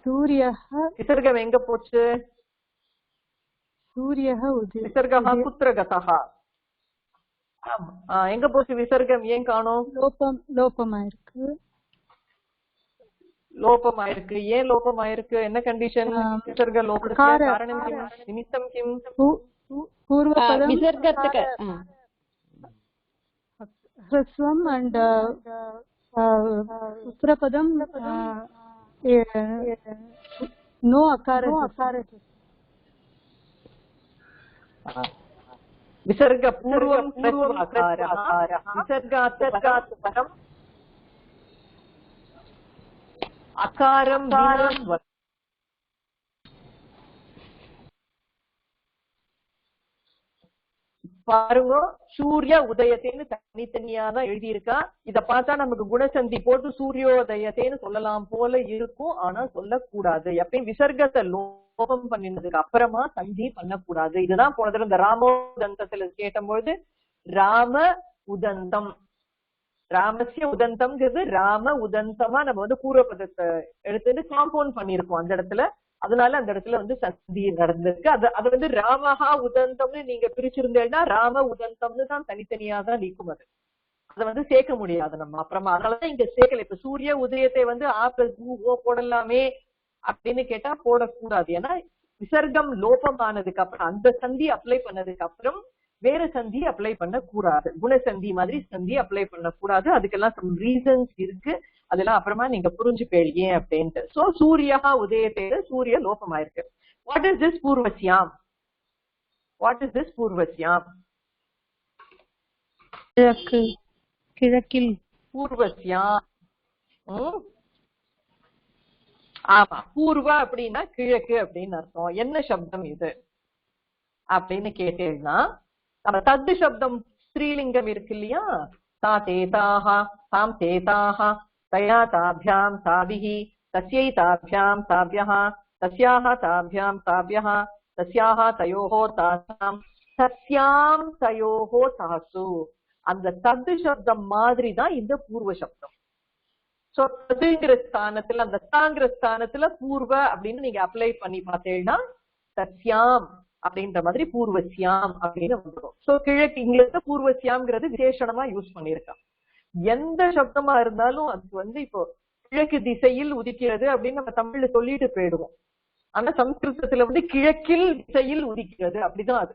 சூரியः விசர்க்கம் எங்க போச்சு? சூரியः விசர்கः குத்ர கதः? எங்க போச்சு விசர்க்கம்? ஏன் காணோம்? லோபமாயிருக்கு. லோபமாயிருக்கு. ஏன் லோபமாயிருக்கு? என்ன கண்டிஷன்? விசர்க லோபத்துக்கு காரணம் கிம்? நிமித்தம் கிம்? பூர்வபதம் விசர்கத்துக்கு ஹ்ரஸ்வம் அண்ட் உத்தரபதம் நோ அகார. விசர்க பூர்வம் அகாரः, விசர்காத் பரம் அகாரம் பாருங்க. சூரிய உதயத்தேன்னு தனித்தனியா தான் எழுதியிருக்கா. இத பார்த்தா நமக்கு குணசந்தி போட்டு சூரியோதயத்தேன்னு சொல்லலாம் போல இருக்கும். ஆனா சொல்லக்கூடாது. எப்பயும் விசர்க்கத்தை லோபம் பண்ணினதுக்கு அப்புறமா சந்தி பண்ணக்கூடாது. இதுதான் போனதுல இந்த ராமோதந்தத்துல கேட்டபொழுது ராம உதந்தம், ராமசிய உதந்தம்ங்கிறது ராம உதந்தமா நம்ம வந்து பூர்வபதத்தை எடுத்துட்டு காம்பவுண்ட் பண்ணிருக்கோம் அந்த இடத்துல. அதனால அந்த இடத்துல வந்து சந்தி நடந்திருக்கு. அது வந்து ராமஹா உதந்தம்னு நீங்க பிரிச்சிருந்தேன்னா ராம உதந்தம்னு தான் தனித்தனியா தான் நீக்கும். அது அதை வந்து சேர்க்க முடியாது நம்ம அப்புறமா. அதனாலதான் இங்க சேர்க்கல. இப்ப சூரிய உதயத்தை வந்து ஆ போடலாமே அப்படின்னு கேட்டா போடக்கூடாது. ஏன்னா விசர்க்கம் லோபமானதுக்கு அப்புறம் அந்த சந்தி அப்ளை பண்ணதுக்கு அப்புறம் வேற சந்தி அப்ளை பண்ண கூடாது. குணசந்தி மாதிரி சந்தி அப்ளை பண்ண கூடாது. அதுக்கெல்லாம் சம் ரீசன்ஸ் இருக்கு. அதெல்லாம் அப்புறமா நீங்க புரிஞ்சுப்பேள் ஏன் அப்படின்ட்டு. சோ சூரியா உதயத்தேல சூரிய லோபமாயிருக்கு. வாட் இஸ் திஸ் பூர்வஸ்யாம்? வாட் இஸ் திஸ் பூர்வஸ்யாம்? கிழக்கில். பூர்வஸ்யாம். ஆமா, பூர்வ அப்படின்னா கிழக்கு அப்படின்னு அர்த்தம். என்ன சப்தம் இது அப்படின்னு கேட்டேன்னா நம்ம தத்து சப்தம் ஸ்ரீலிங்கம் இருக்கு இல்லையா? தா தேதாஹா தாம் தேதாஹா தயா தாபியாம் தாபிஹி தஸ்யை தாபியாம் தாபியஹ தஸ்யாஹ தாபியாம் தாபியஹ தஸ்யாஹ தயோஹோ தாசாம் தஸ்யாம் தயோஹோ தாசு. அந்த தத்து சப்தம் மாதிரி தான் இந்த பூர்வ சப்தம். சோ ததுங்கிற ஸ்தானத்துல அந்த தாங்கிற ஸ்தானத்துல பூர்வ அப்படின்னு நீங்க அப்ளை பண்ணி பார்த்தேன்னா தஸ்யாம் அப்படின்ற மாதிரி பூர்வசியாம் அப்படின்னு வந்துடும். சோ கிழக்கு இங்கிலீஷ்ல பூர்வசியாம்ங்கிறது விசேஷணமா யூஸ் பண்ணிருக்கான். எந்த சப்தமா இருந்தாலும் அது வந்து இப்போ கிழக்கு திசையில் உதிக்கிறது அப்படின்னு நம்ம தமிழ்ல சொல்லிட்டு போயிடுவோம். ஆனா சம்ஸ்கிருதத்துல வந்து கிழக்கில் திசையில் உதிக்கிறது அப்படிதான் அது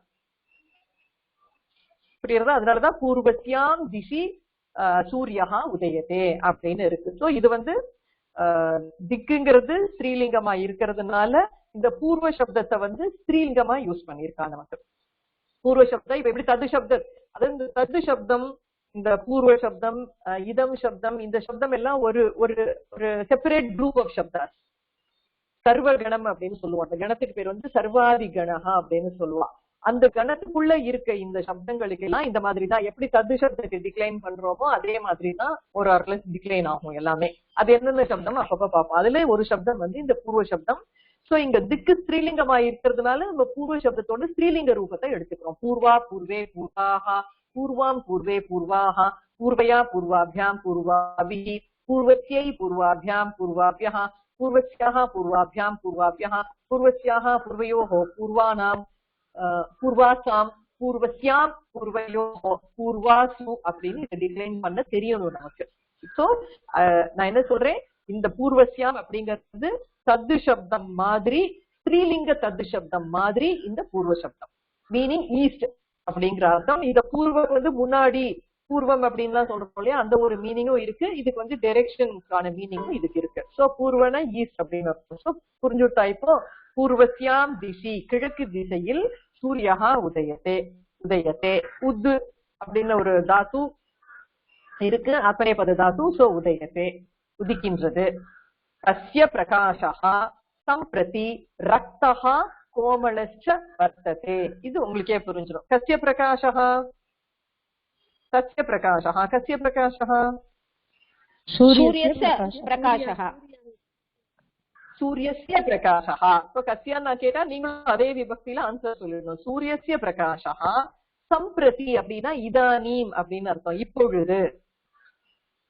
புரியுறதா? அதனாலதான் பூர்வசியாம் திசி சூரியஹா உதயத்தே அப்படின்னு இருக்கு. சோ இது வந்து திக்குங்கிறது ஸ்ரீலிங்கமா இருக்கிறதுனால இந்த பூர்வ சப்தத்தை வந்து ஸ்ரீலிங்கமா யூஸ் பண்ணிருக்கா நமக்கு. பூர்வ சப்தம் இப்ப எப்படி தது சப்தம், அது இந்த தது சப்தம், இந்த பூர்வ சப்தம், இதம் சப்தம், இந்த சப்தம் எல்லாம் ஒரு ஒரு ஒரு செப்பரேட் குரூப் ஆஃப் சப்தா. சர்வ கணம் அப்படின்னு சொல்லுவாங்க. அந்த கணத்துக்கு பேர் வந்து சர்வாதி கணஹா அப்படின்னு சொல்லுவா. அந்த கணத்துக்குள்ள இருக்க இந்த சப்தங்களுக்கு எல்லாம் இந்த மாதிரி தான். எப்படி தது சப்தத்தை டிக்ளைன் பண்றோமோ அதே மாதிரி தான் ஒரு ஆர்லெஸ் டிக்ளைன் ஆகும் எல்லாமே. அது எந்தெந்த சப்தம் அப்பப்ப பார்ப்போம். அதுல ஒரு சப்தம் வந்து இந்த பூர்வ சப்தம். சோ இங்க திக்கு ஸ்ரீலிங்கமா இருக்கிறதுனால நம்ம பூர்வ சப்தத்தோட ஸ்ரீலிங்க ரூபத்தை எடுத்துக்கிறோம். பூர்வா பூர்வே பூர்வாஹா பூர்வாம் பூர்வே பூர்வாஹ பூர்வயா பூர்வாभ्याम பூர்வாபிஹ பூர்வஸ்யை பூர்வாभ्याम பூர்வாभ्यः பூர்வஸ்யாஹ பூர்வாभ्याम பூர்வாभ्यः பூர்வஸ்யாஹ பூர்வயோஹ பூர்வானாம் பூர்வாசாம் பூர்வஸ்யாம் பூர்வயோஹ பூர்வாசு அப்படின்னு டிஃபைன் பண்ண தெரியணும் நமக்கு. சோ நான் என்ன சொல்றேன், இந்த பூர்வஸ்யாம் அப்படிங்கிறது தத்து சப்தம் மாதிரி, ஸ்ரீலிங்க தத்து சப்தம் மாதிரி இந்த பூர்வ சப்தம், மீனிங் ஈஸ்ட் அப்படிங்கிற அர்த்தம். இந்த பூர்வம் முன்னாடி, பூர்வம் அப்படின்லாம் சொல்றோம் இல்லையா, அந்த ஒரு மீனிங்கும் இருக்கு. இதுக்கு டைரக்ஷனுக்கான மீனிங்கும் இதுக்கு இருக்கு. சோ பூர்வனா ஈஸ்ட் அப்படின்னு அர்த்தம். சோ புரிஞ்சுட்டா இப்போ? பூர்வஸ்யாம் திசி, கிழக்கு திசையில் சூரியஹா உதயத்தே, உதயத்தே உத் அப்படின்னு ஒரு தாத்து இருக்கு, ஆத்மநேபத தாத்து. சோ உதயத்தே உதிக்கின்றது. கஸ்ய பிரகாஷஹா சம்பிரதி ரக்தஹா கோமளஸ்ச வர்த்ததே. இது உங்களுக்கே புரிஞ்சிடும். கஸ்ய பிரகாஷஹா, கஸ்ய பிரகாஷஹா, கஸ்ய பிரகாஷஹா சூரியஸ்ய பிரகாஷः, சூரியஸ்ய பிரகாஷஹா. இப்போ கஸ்யான்னு நான் கேட்டா நீங்களும் அதே விபக்தியில ஆன்சர் சொல்லிடணும். சூரியஸ்ய பிரகாஷஹா சம்பிரதி அப்படின்னா இதானீம் அப்படின்னு அர்த்தம், இப்பொழுது.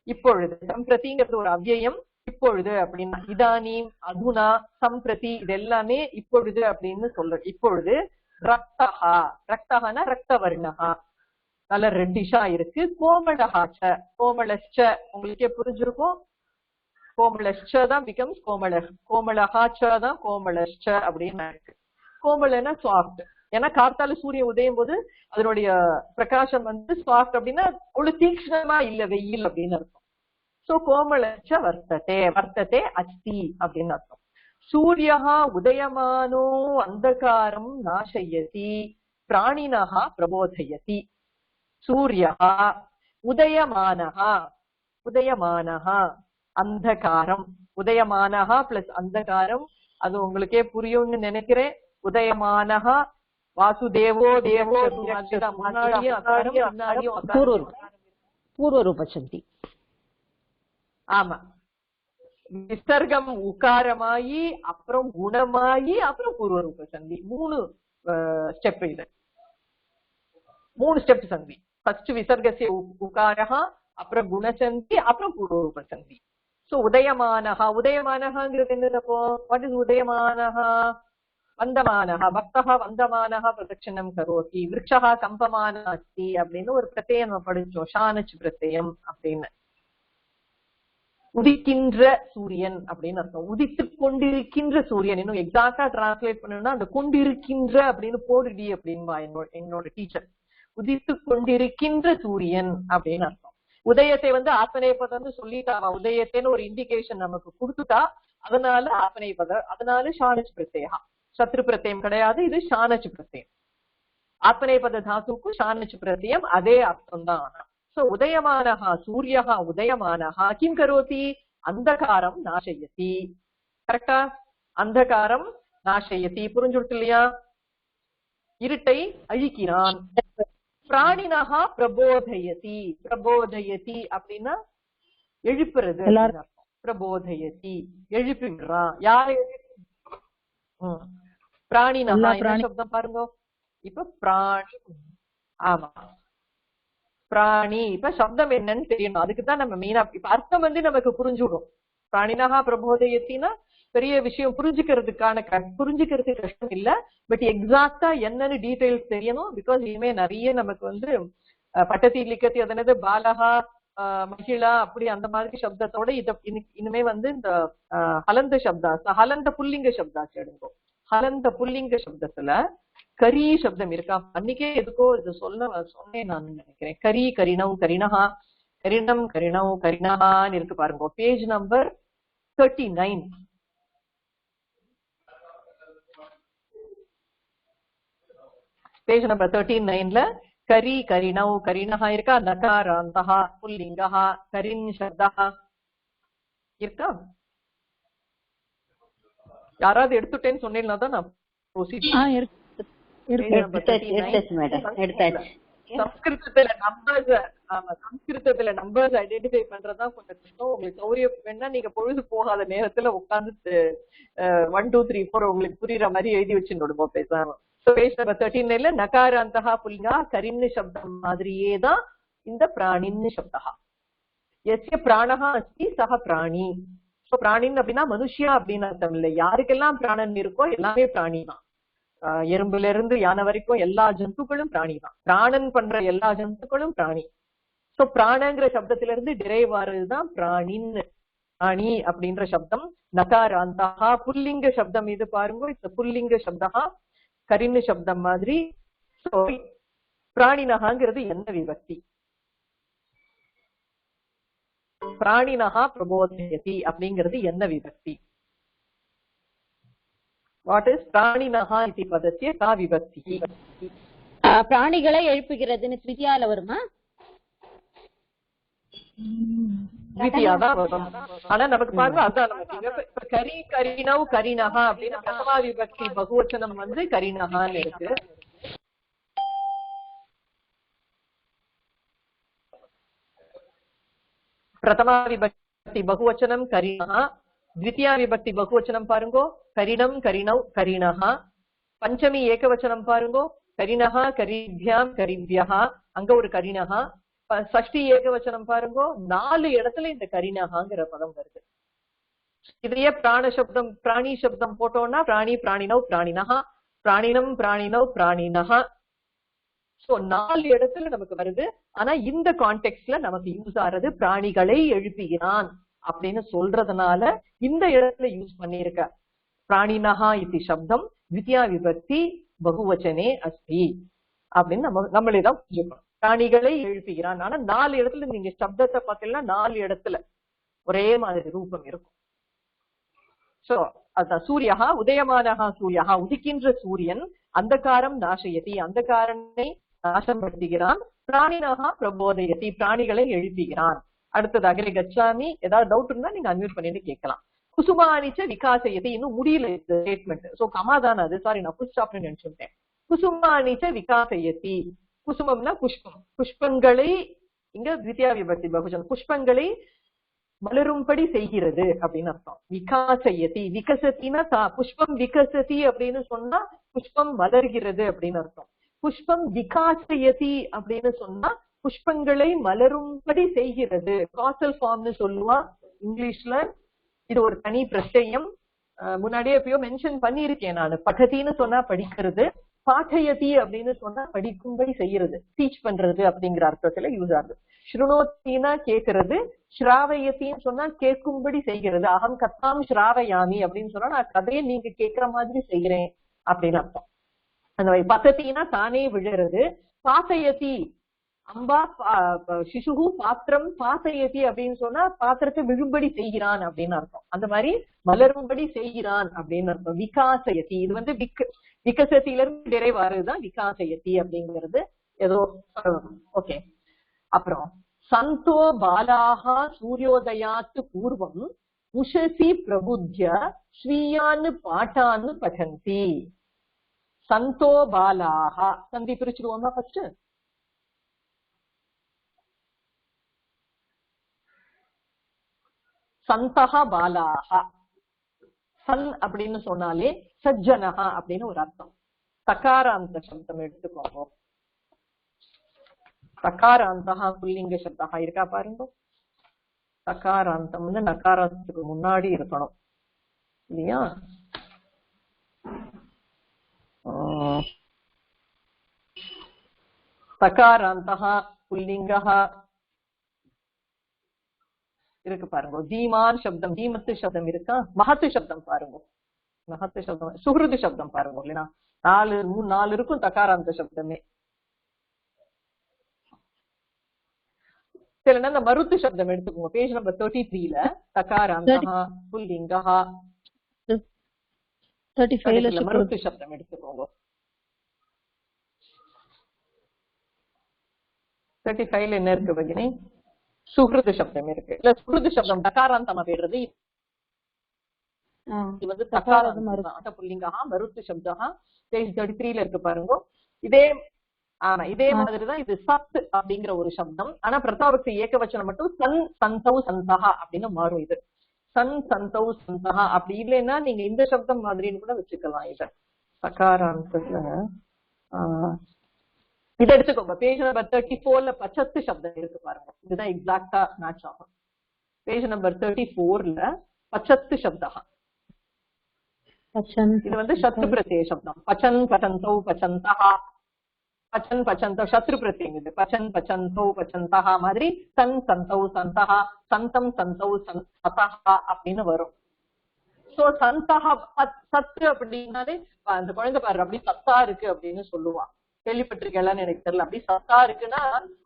இப்பொழுது சம்பிரதிங்கிறது ஒரு அவ்யயம், இப்பொழுது அப்படின்னா இதானீம், அதுனா, சம்பிரதி இது எல்லாமே இப்பொழுது அப்படின்னு சொல்ற. இப்பொழுது ரக்தஹா, ரக்தஹானா ரக்தவர்ணஹா, நல்ல ரெட்டிஷா இருக்கு. கோமளஹாச்ச, கோமளச்ச உங்களுக்கே புரிஞ்சிருக்கும். கோமளச்ச தான் பிகம்ஸ் கோமள, கோமளஹாச்ச தான் கோமளச்ச அப்படின்னு இருக்கு. கோமளனா சாஃப்ட், ஏன்னா கார்த்தால சூரியன் உதயம் போது அதனுடைய பிரகாசம் சாஃப்ட் அப்படின்னா ஒரு தீக்ஷ்ணமா இல்ல, வெயில் அப்படின்னு அர்த்தம். சோ கோமளச்ச வர்த்ததே, வர்த்ததே அஸ்தி அப்படின்னு அர்த்தம். சூரியஹா உதயமானோ அந்தகாரம் நாசயதி பிராணினஹா பிரபோதயதி. சூரியஹா உதயமானஹா, உதயமானஹா அந்தகாரம், உதயமானஹா பிளஸ் அந்தகாரம், அது உங்களுக்கே புரியும்னு நினைக்கிறேன். உதயமானஹா வாசுதேவோ தேவோ பூர்வ ரூப சந்தி. ஆமா, விசர்க்கம் உகாரமாயி அப்புறம் குணமாயி அப்புறம் பூர்வ ரூப சந்தி. 3 ஸ்டெப் இது, 3 ஸ்டெப் சந்தி. ஃபர்ஸ்ட் விசர்கஸ்ய உகாரஹா, அப்புறம் குணசந்தி, அப்புறம் பூர்வ ரூப சந்தி. சோ உதயமானஹா, உதயமானஹாங்கிறது என்னதப்போ? வாட் இஸ் உதயமானஹா? வந்தமானஹா, பக்தஹா வந்தமானஹா பிரதட்சணம் கரோதி, விருட்சஹா கம்பமான அஸ்தி அப்படின்னு ஒரு பிரத்யயம் நம்ம படிச்சோம், ஷானச் பிரத்யயம் அப்படின்னு. உதிக்கின்ற சூரியன் அப்படின்னு அர்த்தம், உதித்து கொண்டிருக்கின்ற சூரியன். இன்னும் எக்ஸாக்டா டிரான்ஸ்லேட் பண்ணணும்னா அந்த கொண்டிருக்கின்ற அப்படின்னு போடுடி அப்படின்பா என்னோட டீச்சர். உதித்து கொண்டிருக்கின்ற சூரியன் அப்படின்னு அர்த்தம். உதயத்தை ஆத்மநேபதம்னு சொல்லிட்டாவா, உதயத்தைன்னு ஒரு இண்டிகேஷன் நமக்கு கொடுத்துட்டா, அதனால ஆத்மநேபத, அதனால ஷானச் பிரத்யா, சத்ரு பிரத்யம் கிடையாது, இது ஷானச் பிரத்யம். ஆத்மநேபத தாத்துக்கு ஷானச் பிரத்யம் அதே அர்த்தம் தான். சோ உதயமானஹா சூரியஹா உதயமானஹா கிம் கரோதி அந்தகாரம் நாசயதி. கரெக்டா? அந்தகாரம் நாசயதி புரிஞ்சுடுத்து இல்லையா? இருட்டை அழிக்கிறான். பிராணினஹா பிரபோதயதி, பிரபோதயதி அப்படின்னா எழுப்புறது. பிரபோதயதி எழுப்பிடுறான். யாரை? பிராணினஹா என்ன சப்தம் பாருங்க இப்ப, பிராணி. ஆமா பிராணி. இப்ப சப்தம் என்னன்னு தெரியணும், அதுக்குதான் நம்ம மெயினா இப்ப அர்த்தம் நமக்கு புரிஞ்சுடும். பிராணினஹா பிரபோதயத்தினா பெரிய விஷயம், புரிஞ்சுக்கிறதுக்கு கஷ்டம் இல்ல. பட் எக்ஸாக்டா என்னன்னு டீடைல்ஸ் தெரியணும். பிகாஸ் இனிமே நிறைய நமக்கு பட்டதி லிக்கத்தி அதனது பாலகா மகிழா அப்படி அந்த மாதிரி சப்தத்தோட இனிமே இந்த ஹலந்த சப்தா, ஹலந்த புல்லிங்க சப்தாச்சு எடுங்கோ. ஹலந்த புல்லிங்க சப்தத்துல கரி சப்தம் இருக்கா? அன்னைக்கே எதுக்கோ இது சொன்னேன் நான் நினைக்கிறேன். கரி, கரிணவ், கரிணஹா, கரிணம், கரிணவ், கரிணஹான்னு இருக்கு பாருங்க. Page number 39. பேஜ் நம்பர் 39ல கரி, கரிணவ், கரிணஹா இருக்கா? நகாராந்தஹா புல்லிங்கஹா கரின் சப்தஹா இருக்கா? யாராவது எடுத்துட்டேன்னு சொன்னீங்கன்னா தான் நான் ப்ரொசீட். சம்ஸ்கிருதத்துல நம்பர்ஸ் ஐடென்டிஃபை பண்றதுதான் கொஞ்சம் கஷ்டம். உங்களுக்கு சௌரியம் வேணா நீங்க பொழுது போகாத நேரத்துல உட்கார்ந்து 1 2 3 4 உங்களுக்கு புரியுற மாதிரி எழுதி வச்சுடுவோம் பேசாம. பேஜ் நம்பர் 13 நகாராந்தா புல்லிங்கா கரின்னு சப்தம் மாதிரியே தான் இந்த பிராணின்னு சப்தா. எஸ்ய பிராணஹா அஸ்தி சஹ பிராணி. சோ பிராணின் அப்படின்னா மனுஷியா அப்படின்னு அர்த்தம் இல்லை. யாருக்கெல்லாம் பிராணன் இருக்கோ எல்லாமே பிராணி தான். எறும்புல இருந்து யானை வரைக்கும் எல்லா ஜந்துக்களும் பிராணி தான். பிராணன் பண்ற எல்லா ஜந்துக்களும் பிராணி. சோ பிராணங்கிற சப்தத்துல இருந்து டிரைவ் ஆறதுதான் பிராணின். பிராணி அப்படின்ற சப்தம். நகாராந்தா புல்லிங்க சப்தம் இது பாருங்க. இந்த புல்லிங்க சப்தா கரின்னு சப்தம் மாதிரி. பிராணினகாங்கிறது என்ன விபக்தி? பிராணினஹா பிரபோதயதி அப்படிங்கிறது என்ன விபக்தி? வாட் இஸ் பிராணினஹா இதி பதஸ்ய கா விபக்தி? பிராணிகளை எழுப்புகிறதுன்னு த்விதியால வருமா? த்விதியாதான் வரும். ஆனா நமக்கு பாருங்க அதான் நமக்கு இப்ப கரி கரினவ் கரினஹா அப்படின்னு பிரதமா விபக்தி பகுவச்சனம் வந்து கரினஹான்னு இருக்கு. பிரதமா விபக்தி பகுவச்சனம் கரிணஹா. द्वितीया विभक्ति बहुवचनम पारुंगो करिणम करिणौ करिणः. पंचमी एकवचनम पारुंगो करिणः करिभ्याम करिभ्यः अंग ஒரு करिणः. षष्ठी एकवचनम पारुंगो 4 இடத்துல இந்த கரிணஹாங்கற பதம் வருது. இதையே பிராண சப்தம் பிராணி சப்தம் போட்டோம்னா பிராணி பிராணினௌ பிராணினஹ பிராணினம் பிராணினௌ பிராணினஹ. சோ 4 இடத்துல நமக்கு வருது. ஆனா இந்த கான்டெக்ஸ்ட்ல நமக்கு யூஸ் ஆறது பிராணிகளை எழுப்புகிறான் அப்படின்னு சொல்றதுனால இந்த இடத்துல யூஸ் பண்ணிருக்க. பிராணினஹா இதி சப்தம் द्वितीया விபக்தி பகுவச்சனே அஸ்தி அப்படின்னு நம்மளேதான் புரிஞ்சுக்கணும். பிராணிகளை எழுப்புகிறான். ஆனா 4 இடத்துல நீங்க சப்தத்தை பார்த்தீங்கன்னா 4 இடத்துல ஒரே மாதிரி ரூபம் இருக்கும். சோ அதான் சூரியஹா உதயமானஹா சூரியஹா உதிக்கின்ற சூரியன் அந்தகாரம் நாசயதி அந்தகாரனை நாசப்படுத்துகிறான். பிராணினஹா பிரபோதயதி பிராணிகளை எழுப்புகிறான். அடுத்தது அக்ரே கச்சாமி. ஏதாவது டவுட் இருந்தா நீங்க அன்மியூட் பண்ணிட்டு கேட்கலாம். குசுமானிச்ச விகாசயதி இன்னும் முடியல இந்த ஸ்டேட்மெண்ட். சோ கமாதான் அது. சாரி நான் புஷ் ஸ்டாப்னு நினைச்சுட்டேன். குசுமானிச்ச விகாசயதி. குசுமம்னா புஷ்பம். புஷ்பங்களை இங்க द्वितीया விபக்தி பகுவச்சனம் புஷ்பங்களை மலரும்படி செய்கிறது அப்படின்னு அர்த்தம். விகாசயதி விகசத்தினா புஷ்பம் விகசதி அப்படின்னு சொன்னா புஷ்பம் மலர்கிறது அப்படின்னு அர்த்தம். புஷ்பம் விகாசயதி அப்படின்னு சொன்னா புஷ்பங்களை மலரும்படி செய்கிறது. காசல் ஃபார்ம்னு சொல்லுவா இங்கிலீஷ்ல. இது ஒரு தனி பிரச்சயம். முன்னாடியே எப்பயோ மென்ஷன் பண்ணிருக்கேன் நான். பகதின்னு சொன்னா படிக்கிறது, பாठयति அப்படின்னு சொன்னா படிக்கும்படி செய்யறது, டீச் பண்றது அப்படிங்கிற அர்த்தத்துல யூஸ் ஆகுது. ஸ்ருணோத்தினா கேட்கறது, ஸ்ராவயத்தின்னு சொன்னா கேட்கும்படி செய்கிறது. அகம் கத்தாம் ஸ்ராவயாமி அப்படின்னு சொன்னா நான் கதையை நீங்க கேட்கிற மாதிரி செய்யறேன் அப்படின்னு அர்த்தம். அந்த மாதிரி பத்தத்தினா தானே விழுறது. பாசயதி அம்பா சிசுகு பாத்திரம் பாசயதி அப்படின்னு சொன்னா பாத்திரத்தை விழும்படி செய்கிறான் அப்படின்னு அர்த்தம். அந்த மாதிரி மலரும்படி செய்கிறான் அப்படின்னு அர்த்தம். விகாசயதி இது வந்து விகசத்தில இருந்து டிரைவ் ஆறதுதான் விகாசயதி அப்படிங்கிறது. ஏதோ ஓகே. அப்புறம் சந்தோ பாலாஹா சூரியோதயாத்து பூர்வம் உஷசி பிரபுத்ய ஸ்வீயான்னு பாட்டான்னு படந்தி. சந்தோ பாலாஹா சந்தி பிரிச்சுடுவோமா ஃபர்ஸ்ட். சந்தஹா பாலாஹா. சன் அப்படின்னு சொன்னாலே சஜ்ஜனஹா அப்படின்னு ஒரு அர்த்தம். தகாராந்த சப்தம் எடுத்துக்கோங்க. தகாராந்தஹா புல்லிங்க சப்தஹா இருக்கா பாருங்க. தகாராந்தம் வந்து நகாராந்தத்துக்கு முன்னாடி இருக்கணும் இல்லையா? தகாராந்தஹா புல்லிங்கஹா இருக்கு பாருங்க. தீமான் சப்தம் தீமத்து சப்தம் இருக்கா. மகத்து சப்தம் பாருங்க. மகத்து சப்தம் சுஹ்ருது சப்தம் பாருங்க இல்லைன்னா 4 இருக்கும் தகாராந்த சப்தமே. சரினா இந்த மருத்து சப்தம் எடுத்துக்கோங்க. பேஜ் நம்பர் 33ல தகாராந்தஹா புல்லிங்கஹா 35ல மருத்து சப்தம் எடுத்துக்கோங்க. 35ல என்ன இருக்கு பகினி? சுஹ்ருது சப்தம் இருக்கு. இல்ல சுஹ்ருது சப்தம் தகாராந்தமா போயிடுறது. இது வந்து தகாராந்த புல்லிங்கஹா மருத்து சப்தஹா பேஜ் 33ல இருக்கு பாருங்க. இதே மாதிரிதான் இது சத் அப்படிங்கிற ஒரு சப்தம். ஆனா பிரதாபக்தி ஏகவச்சனம் மட்டும் சன் சந்தௌ சந்தஹா அப்படின்னு மாறும். இது சன் சந்தௌ சந்தஹா அப்படி இல்லைன்னா நீங்க இந்த சப்தம் மாதிரின்னு கூட வச்சுக்கலாம். இத சகாராந்தத்துல இதை எடுத்துக்கோங்க. பேஜ் நம்பர் 34ல பச்சத்து சப்தம் இருக்கு பாருங்க. இதுதான் எக்ஸாக்டா மேட்ச் ஆகும். பேஜ் நம்பர் 34ல பச்சத்து சப்தா. இது வந்து சத்ரு பிரத்யய சப்தம். பச்சன் பச்சந்தௌ பச்சந்தஹ, பச்சன் பச்சந்தௌ சத்ரு பிரத்யயம். இது பச்சன் பச்சந்தௌ பச்சந்தஹ மாதிரி சன் சந்தௌ சந்தஹ, சந்தம் சந்தௌ சதஹ அப்படின்னு வரும். சோ சந்தஹ சத்து அப்படின்னாலே அந்த குழந்தை பாரு அப்படி சத்தா இருக்கு அப்படின்னு சொல்லுவான். கேள்விப்பட்டிருக்கேன்னு எனக்கு தெரியல. அப்படி சத்தா இருக்குன்னா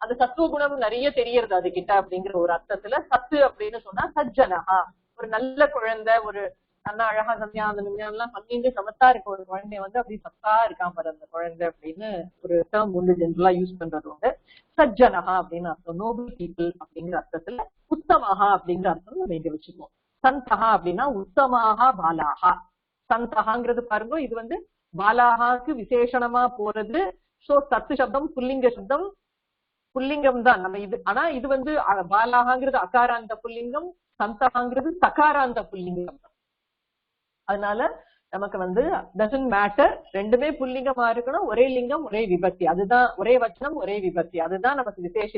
அந்த சத்துவ குணம் நிறைய தெரியறது அது கிட்ட அப்படிங்கிற ஒரு அர்த்தத்துல சத்து அப்படின்னு சொன்னா சஜ்ஜனஹா, ஒரு நல்ல குழந்தை, ஒரு நல்ல அழகா சந்தியாவந்தனம் எல்லாம் பண்ணிட்டு சமத்தா இருக்க ஒரு குழந்தைய வந்து அப்படி சத்தா இருக்காம பாரு அந்த குழந்தை அப்படின்னு ஒரு டேர்ம் வந்து ஜென்ரலா யூஸ் பண்றது வந்து சஜ்ஜனஹா அப்படின்னு அர்த்தம். நோபல் பீப்புள் அப்படிங்கிற அர்த்தத்துல உத்தமஹா அப்படிங்கிற அர்த்தம் நம்ம இங்க வச்சுக்கோம். சந்தஹா அப்படின்னா உத்தமாக பாலாஹா. சந்தஹாங்கிறது பாருங்க, இது வந்து பாலாஹாக்கு விசேஷணமா போறது. சோ சத்து சப்தம் புல்லிங்க சப்தம், புல்லிங்கம் தான் நம்ம இது. ஆனா இது வந்து பாலாஹாங்கிறது அகாராந்த புல்லிங்கம், சந்தஹாங்கிறது சகாராந்த புல்லிங்கம். அதனால நமக்கு வந்து டசன்ட் மேட்டர், ரெண்டுமே புல்லிங்கமா இருக்கணும், ஒரே லிங்கம் ஒரே விபக்தி, அதுதான் ஒரே வச்சனம் ஒரே விபக்தி, அதுதான் நமக்கு விசேஷ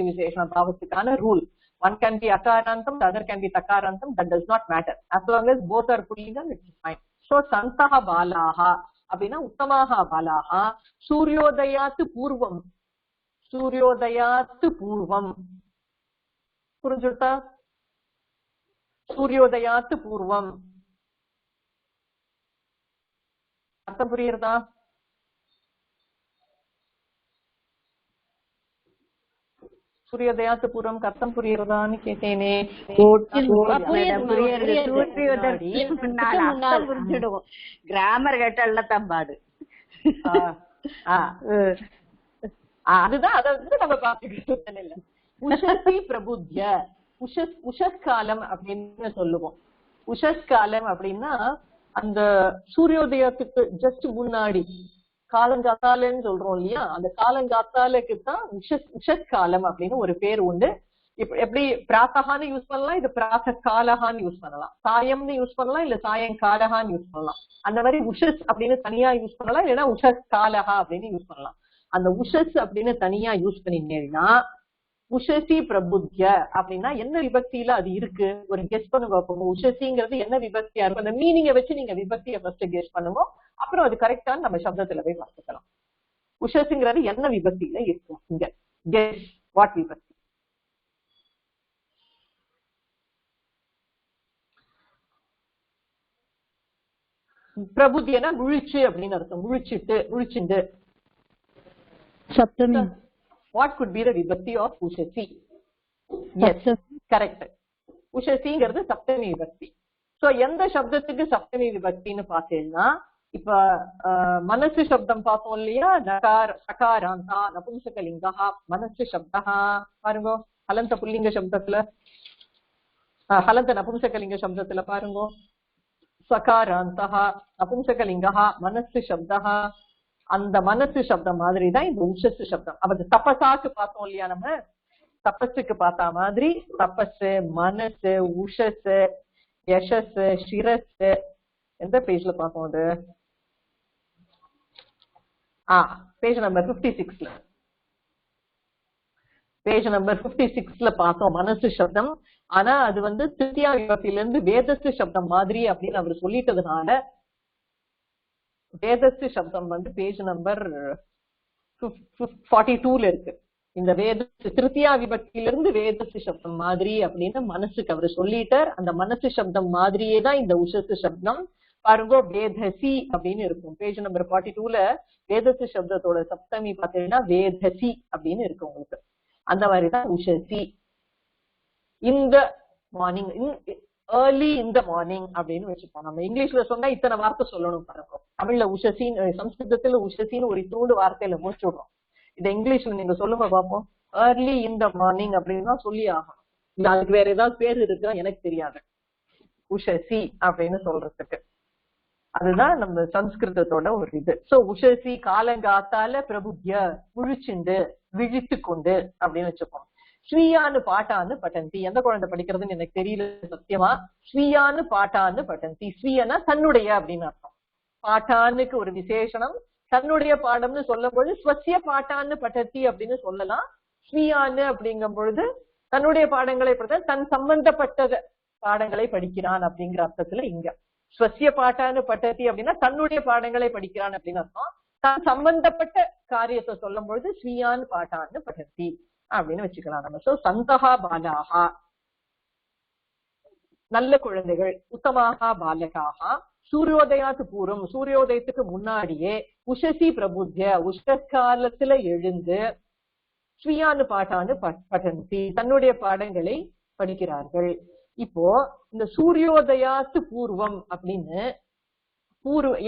பாவத்துக்கான rule. One can be akarantam, the other can be takarantam, that does not matter. As long as both are pullingam, it's fine. So santaha balaha அப்படின்னா உத்தமாக பாலாஹா. சூரியோதயாத்து பூர்வம், சூரியோதயாத்து பூர்வம் புரிஞ்சுட்டா? சூரியோதயாத்து பூர்வம் அர்த்தம் புரியுறதா? சூரியோதயாத்து பூர்வம் அர்த்தம் புரியுறதான்னு கேட்டேனே. கிராமர் கேட்டால தம்பாடு. அதுதான் அதை வந்து நம்ம பாத்துக்கிட்டு இல்ல. உஷசி பிரபுத்ய, உஷஸ்காலம் அப்படின்னு சொல்லுவோம். உஷஸ்காலம் அப்படின்னா அந்த சூரியோதயத்துக்கு ஜஸ்ட் முன்னாடி காலங்காத்தாலன்னு சொல்றோம் இல்லையா, அந்த காலங்காத்தாலுக்கு தான் உஷஸ்காலம் அப்படின்னு ஒரு பேர் உண்டு. இப்ப எப்படி பிராத்தகான்னு யூஸ் பண்ணலாம், இது பிராத்த காலகான்னு யூஸ் பண்ணலாம், சாயம்னு யூஸ் பண்ணலாம், இல்ல சாயங்காலகான்னு யூஸ் பண்ணலாம். அந்த மாதிரி உஷஸ் அப்படின்னு தனியா யூஸ் பண்ணலாம், இல்லைன்னா உஷஸ் காலகா அப்படின்னு யூஸ் பண்ணலாம். அந்த உஷஸ் அப்படின்னு தனியா யூஸ் பண்ணினீங்கன்னா உஷசி பிரபுத்ய அப்படின்னா என்ன விபக்தியில அது இருக்கு ஒரு கெஸ் பண்ணுங்க. உஷசிங்கிறது என்ன விபக்தியா இருக்கும், அந்த மீனிங்கை வச்சு நீங்க விபக்தியை ஃபர்ஸ்ட் கெஸ் பண்ணுங்க, அப்புறம் அது கரெக்டான நம்ம சப்தத்துல போய் பார்த்துக்கலாம். உஷசிங்கிறது என்ன விபக்தியில இருக்கும், இங்க கெஸ் வாட் விபக்தி. பிரபுத்தியனா முழிச்சு அப்படின்னு அர்த்தம், முழிச்சுட்டு முழிச்சுண்டு. சப்தமி. What could be the vibhakti of ushasi? Yes, correct. உஷசிங்கிறது சப்தமி விபக்தி. சோ எந்த சப்தத்துக்கு சப்தமி விபக்தின்னு பார்த்தீங்கன்னா, இப்ப மனசு சப்தம் பார்த்தோம் இல்லையா, சகாராந்தா நபும்சகலிங்கா மனசு சப்தா பாருங்க. ஹலந்த புல்லிங்க சப்தத்துல, ஹலந்த நபும்சகலிங்க சப்தத்துல பாருங்க, சகாராந்தா நபும்சகலிங்கா மனசு சப்தா. அந்த மனசு சப்தம் மாதிரிதான் இந்த உஷசு சப்தம். அப்ப தபசாக்கு பார்த்தோம் இல்லையா, நம்ம தபஸுக்கு பார்த்தா மாதிரி தபசு, மனசு, உஷசு, யசஸ், சிரஸ். எந்த பேஜ்ல பார்த்தோம் அது? பேஜ் நம்பர் 56ல, பேஜ் நம்பர் 56ல பார்த்தோம் மனசு சப்தம். ஆனா அது வந்து திருத்தியா விபக்தியில இருந்து வேதசு சப்தம் மாதிரி அப்படின்னு அவர் சொல்லிட்டதுனால வேதசு சப்தம் வந்து பேஜ் நம்பர் 42ல இருக்கு. இந்த வேதசு திருத்தியா விபக்தியிலிருந்து வேதசு சப்தம் மாதிரி அப்படின்னு மனசுக்கு அவரு சொல்லிட்டார். அந்த மனசு சப்தம் மாதிரியே தான் இந்த உஷசு சப்தம். பாருங்க, வேதசி அப்படின்னு இருக்கும். பேஜ் நம்பர் 42ல வேதசு சப்தத்தோட சப்தமி பாத்தீங்கன்னா வேதசி அப்படின்னு இருக்கு உங்களுக்கு. அந்த மாதிரிதான் உஷசி. இந்த மார்னிங், ஏர்லி இந்த மார்னிங் அப்படின்னு வச்சுப்போம். நம்ம இங்கிலீஷ்ல சொன்னா இத்தனை வார்த்தை சொல்லணும் பாருங்க. தமிழ்ல உஷசின்னு, சம்ஸ்கிருதத்துல உஷசின்னு ஒரு இத்தோடு வார்த்தையில முடிச்சு விடுறோம். இதை இங்கிலீஷ்ல நீங்க சொல்லுங்க பார்ப்போம். ஏர்லி இந்த மார்னிங் அப்படின்னு தான் சொல்லி ஆகணும். இல்ல அதுக்கு வேற ஏதாவது பேர் இருக்கா எனக்கு தெரியாது, உஷசி அப்படின்னு சொல்றதுக்கு. அதுதான் நம்ம சம்ஸ்கிருதத்தோட ஒரு இது. சோ உஷசி காலங்காத்தால பிரபுத்ய முழிச்சுண்டு விழித்து கொண்டு அப்படின்னு வச்சுப்போம். ஸ்வீயானு பாட்டான்னு பட்டந்தி. எந்த குழந்தை படிக்கிறதுன்னு எனக்கு தெரியல சத்தியமா. ஸ்வீயானு பாட்டான்னு பட்டந்தி. ஸ்வீயனா தன்னுடைய அப்படின்னு அர்த்தம். பாட்டானுக்கு ஒரு விசேஷனம். தன்னுடைய பாடம்னு சொல்லும் பொழுது ஸ்வசிய பாட்டான்னு பட்டத்தி அப்படின்னு சொல்லலாம். ஸ்வீயான்னு அப்படிங்கும் பொழுது தன்னுடைய பாடங்களை படித்த தன் சம்பந்தப்பட்ட பாடங்களை படிக்கிறான் அப்படிங்கிற அர்த்தத்துல இங்க ஸ்வசிய பாட்டான்னு பட்டத்தி அப்படின்னா தன்னுடைய பாடங்களை படிக்கிறான் அப்படின்னு அர்த்தம். தான் சம்பந்தப்பட்ட காரியத்தை சொல்லும் பொழுது ஸ்வீயான் பாட்டான்னு பட்டத்தி அப்படின்னு வச்சுக்கலாம் நம்ம. சோ சந்தகா பாலாகா நல்ல குழந்தைகள், உத்தமாக பாலகாக, சூரியோதயாத்து பூர்வம் சூரியோதயத்துக்கு முன்னாடியே, உஷசி பிரபுத்திய உஷ்காலத்துல எழுந்து, ஸ்வீயானு பாட்டான்னு பட்டந்தி தன்னுடைய பாடங்களை படிக்கிறார்கள். இப்போ இந்த சூரியோதயாத்து பூர்வம் அப்படின்னு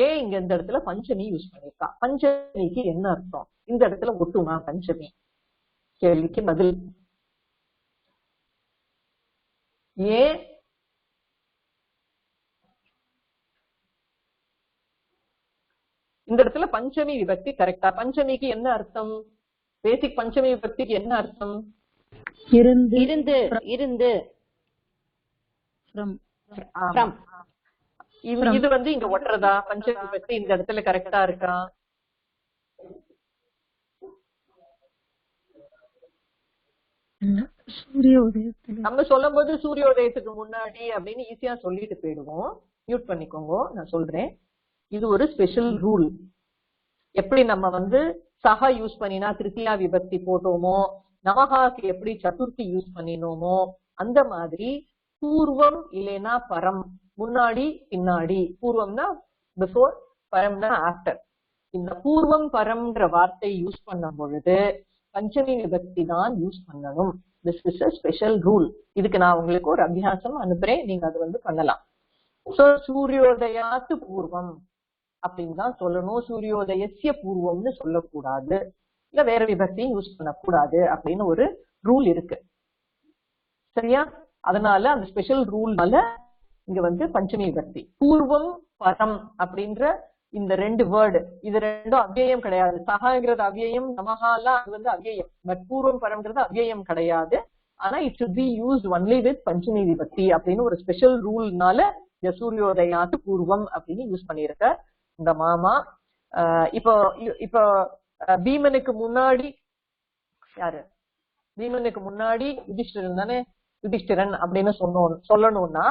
ஏன் இங்க இந்த இடத்துல பஞ்சமி யூஸ் பண்ணிருக்கா? பஞ்சமிக்கு என்ன அர்த்தம்? இந்த இடத்துல ஒட்டுமா பஞ்சமி? கேள்விக்கு பதில். ஏன் இந்த இடத்துல பஞ்சமி விபக்தி கரெக்டா? பஞ்சமிக்கு என்ன அர்த்தம்? பேசிக் பஞ்சமி விபக்திக்கு என்ன அர்த்தம்? இருந்து இருந்து இருந்து. இது வந்து இங்க ஒட்டுறதா? பஞ்சமி விபக்தி இந்த இடத்துல கரெக்டா இருக்கா? நம்ம சொல்லும் போது சூரியோதயத்துக்கு முன்னாடி அப்படின்னு ஈஸியா சொல்லிட்டு போயிடுவோம். மியூட் பண்ணிக்கோங்க, நான் சொல்றேன். இது ஒரு ஸ்பெஷல் ரூல். எப்படி நம்ம வந்து சஹா யூஸ் பண்ணினா திருத்தியா விபக்தி போட்டோமோ, நமகாக்கு எப்படி சதுர்த்தி யூஸ் பண்ணினோமோ, அந்த மாதிரி பூர்வம் இல்லைன்னா பரம், முன்னாடி பின்னாடி. பூர்வம்னா பிஃபோர், பரம்னா ஆஃப்டர். இந்த பூர்வம் பரம்ன்ற வார்த்தை யூஸ் பண்ணும் பொழுது பஞ்சமி விபக்தி தான் யூஸ் பண்ணணும். This is a special rule. இதுக்கு நான் உங்களுக்கு ஒரு அபியாசம் அனுப்புறேன், நீங்க அது வந்து பண்ணலாம். சோ சூரியோதயாத்து பூர்வம் அப்படின்னு தான் சொல்லணும். சூரியோதயசிய பூர்வம்னு சொல்லக்கூடாது, இல்ல வேற விபக்தியும் யூஸ் பண்ணக்கூடாது அப்படின்னு ஒரு ரூல் இருக்கு. சரியா? அதனால அந்த ஸ்பெஷல் ரூல்னால இங்க வந்து பஞ்சமி விபக்தி. பூர்வம் பரம் அப்படின்ற இந்த ரெண்டு வேர்டு, இது ரெண்டும் அவ்யயம் கிடையாது. சகாங்கிறது அவ்யயம், நமஹாலாம் அது வந்து அவ்யயம். பட் பூர்வம் பரம்ங்கிறது அவ்யயம் கிடையாது. ஆனா it should be used only with பஞ்சமி விபக்தி அப்படின்னு ஒரு ஸ்பெஷல் ரூல்னால இந்த சூரியோதயாத்து பூர்வம் அப்படின்னு யூஸ் பண்ணிருக்க இந்த மாமா. இப்போ இப்போ பீமனுக்கு முன்னாடி யாரு? பீமனுக்கு முன்னாடி யுதிஷ்டிரன் தானே. யுதிஷ்டிரன் அப்படின்னு சொல்லணும்னா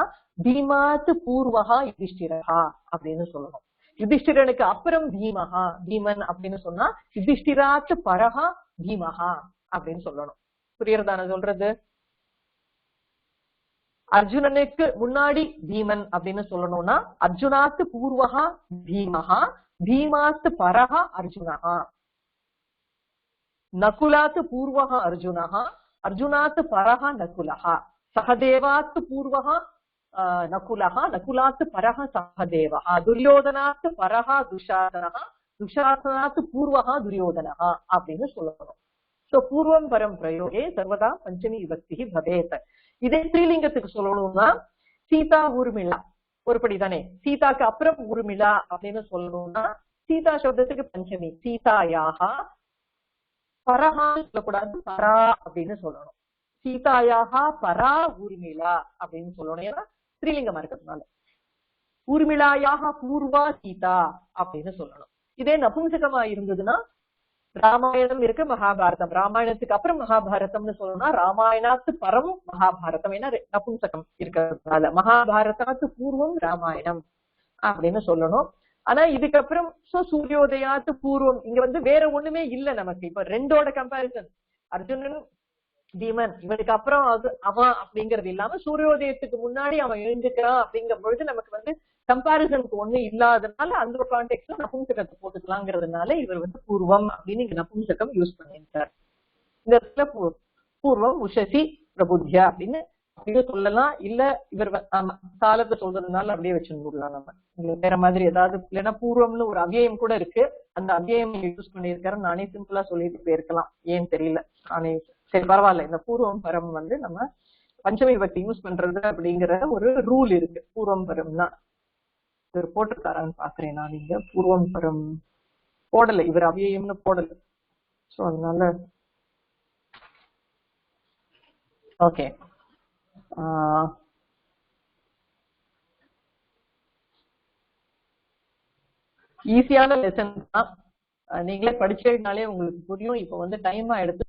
பீமாத்து பூர்வகா யுதிஷ்டிரஹா அப்படின்னு சொல்லணும். யுதிஷ்டிரனுக்கு அப்புறம் பீமஹா, பீமன் அப்படின்னு சொன்னா யுதிஷ்டிராத்து பரஹா பீமஹா அப்படின்னு சொல்லணும். புரியறதா நான் சொல்றது? அர்ஜுனனுக்கு முன்னாடி பீமன் அப்படின்னு சொல்லணும்னா அர்ஜுனாத்து பூர்வகா பீமஹா, பீமாத்து பரஹா அர்ஜுனஹா. நகுலாத்து பூர்வகா அர்ஜுனஹா, அர்ஜுனாத்து பரஹா நகுலஹா. சகதேவாத்து பூர்வகா நகுலஹா, நகுலாத்து பரஹா சகதேவஹா. துரியோதனாத்து பரஹா துஷாசனஹா, துஷாசனாத்து பூர்வகா துரியோதனஹா அப்படின்னு சொல்லணும். சோ பூர்வம் பரம் பிரயோகே சர்வதா பஞ்சமி விபக்தி பவேத். இதே ஸ்ரீலிங்கத்துக்கு சொல்லணும்னா சீதா ஊர்மிளா ஒருபடி தானே. சீதாக்கு அப்புறம் ஊர்மிளா அப்படின்னு சொல்லணும்னா சீதா சப்தத்துக்கு பஞ்சமி. சீதாயாகா பரஹா சொல்லக்கூடாது, பரா அப்படின்னு சொல்லணும். சீதாயாகா பரா ஊர்மிளா அப்படின்னு சொல்லணும், ஏன்னா ஸ்ரீலிங்கமா இருக்கிறதுனால. ஊர்மிளாயாக பூர்வா சீதா அப்படின்னு சொல்லணும். இதே நபும்சகமா இருந்ததுன்னா ராமாயணம் இருக்கு, மகாபாரதம். ராமாயணத்துக்கு அப்புறம் மகாபாரதம்னு சொல்லணும்னா ராமாயணாத்து பரம் மகாபாரதம், ஏன்னா நபும்சகம் இருக்கிறதுனால. மகாபாரதாத்து பூர்வம் ராமாயணம் அப்படின்னு சொல்லணும். ஆனா இதுக்கப்புறம் சூரியோதயாத்து பூர்வம் இங்க வந்து வேற ஒண்ணுமே இல்ல நமக்கு. இப்ப ரெண்டோட கம்பேரிசன், அர்ஜுனன் பீமன், இவனுக்கு அப்புறம் அவன் அப்படிங்கிறது இல்லாம சூரியோதயத்துக்கு முன்னாடி அவன் எழுந்துக்கிறான் அப்படிங்கும் பொழுது நமக்கு வந்து கம்பாரிசனுக்கு ஒண்ணு இல்லாததுனால அந்த கான்டெக்ட்ல நபும்சகத்தை போட்டுக்கலாங்கிறதுனால இவர் வந்து பூர்வம் அப்படின்னு இங்க நபும்சகம் யூஸ் பண்ணிருக்கார். இந்த இடத்துல பூர்வம் உஷசி பிரபுத்தியா அப்படின்னு சொல்லலாம். இல்ல இவர் காலத்தை சொல்றதுனால அப்படியே வச்சுடலாம் நம்ம. உங்களுக்கு வேற மாதிரி ஏதாவது இல்லைன்னா பூர்வம்னு ஒரு அவ்யயம் கூட இருக்கு, அந்த அவ்யயம் யூஸ் பண்ணிருக்காரு. நானே சிம்பிளா சொல்லிட்டு போயிருக்கலாம், ஏன் தெரியல. நானே சரி பரவாயில்ல, இந்த பூர்வம் பரம் வந்து நம்ம பஞ்சமி விபக்தி யூஸ் பண்றது அப்படிங்கிற ஒரு ரூல் இருக்கு. பூர்வம் பரம்னா இவர் போட்டிருக்காரான்னு பாக்குறேன் நான். இங்க பூர்வம் பரம் போடல, இவர் அவ்யயம்னு போடல. சோ அதனால ஓகே. ஈஸியான லெசன் தான். நீங்களே படிச்சதுனாலே உங்களுக்கு புரியும். இப்ப வந்து டைம் ஆயிடுத்து.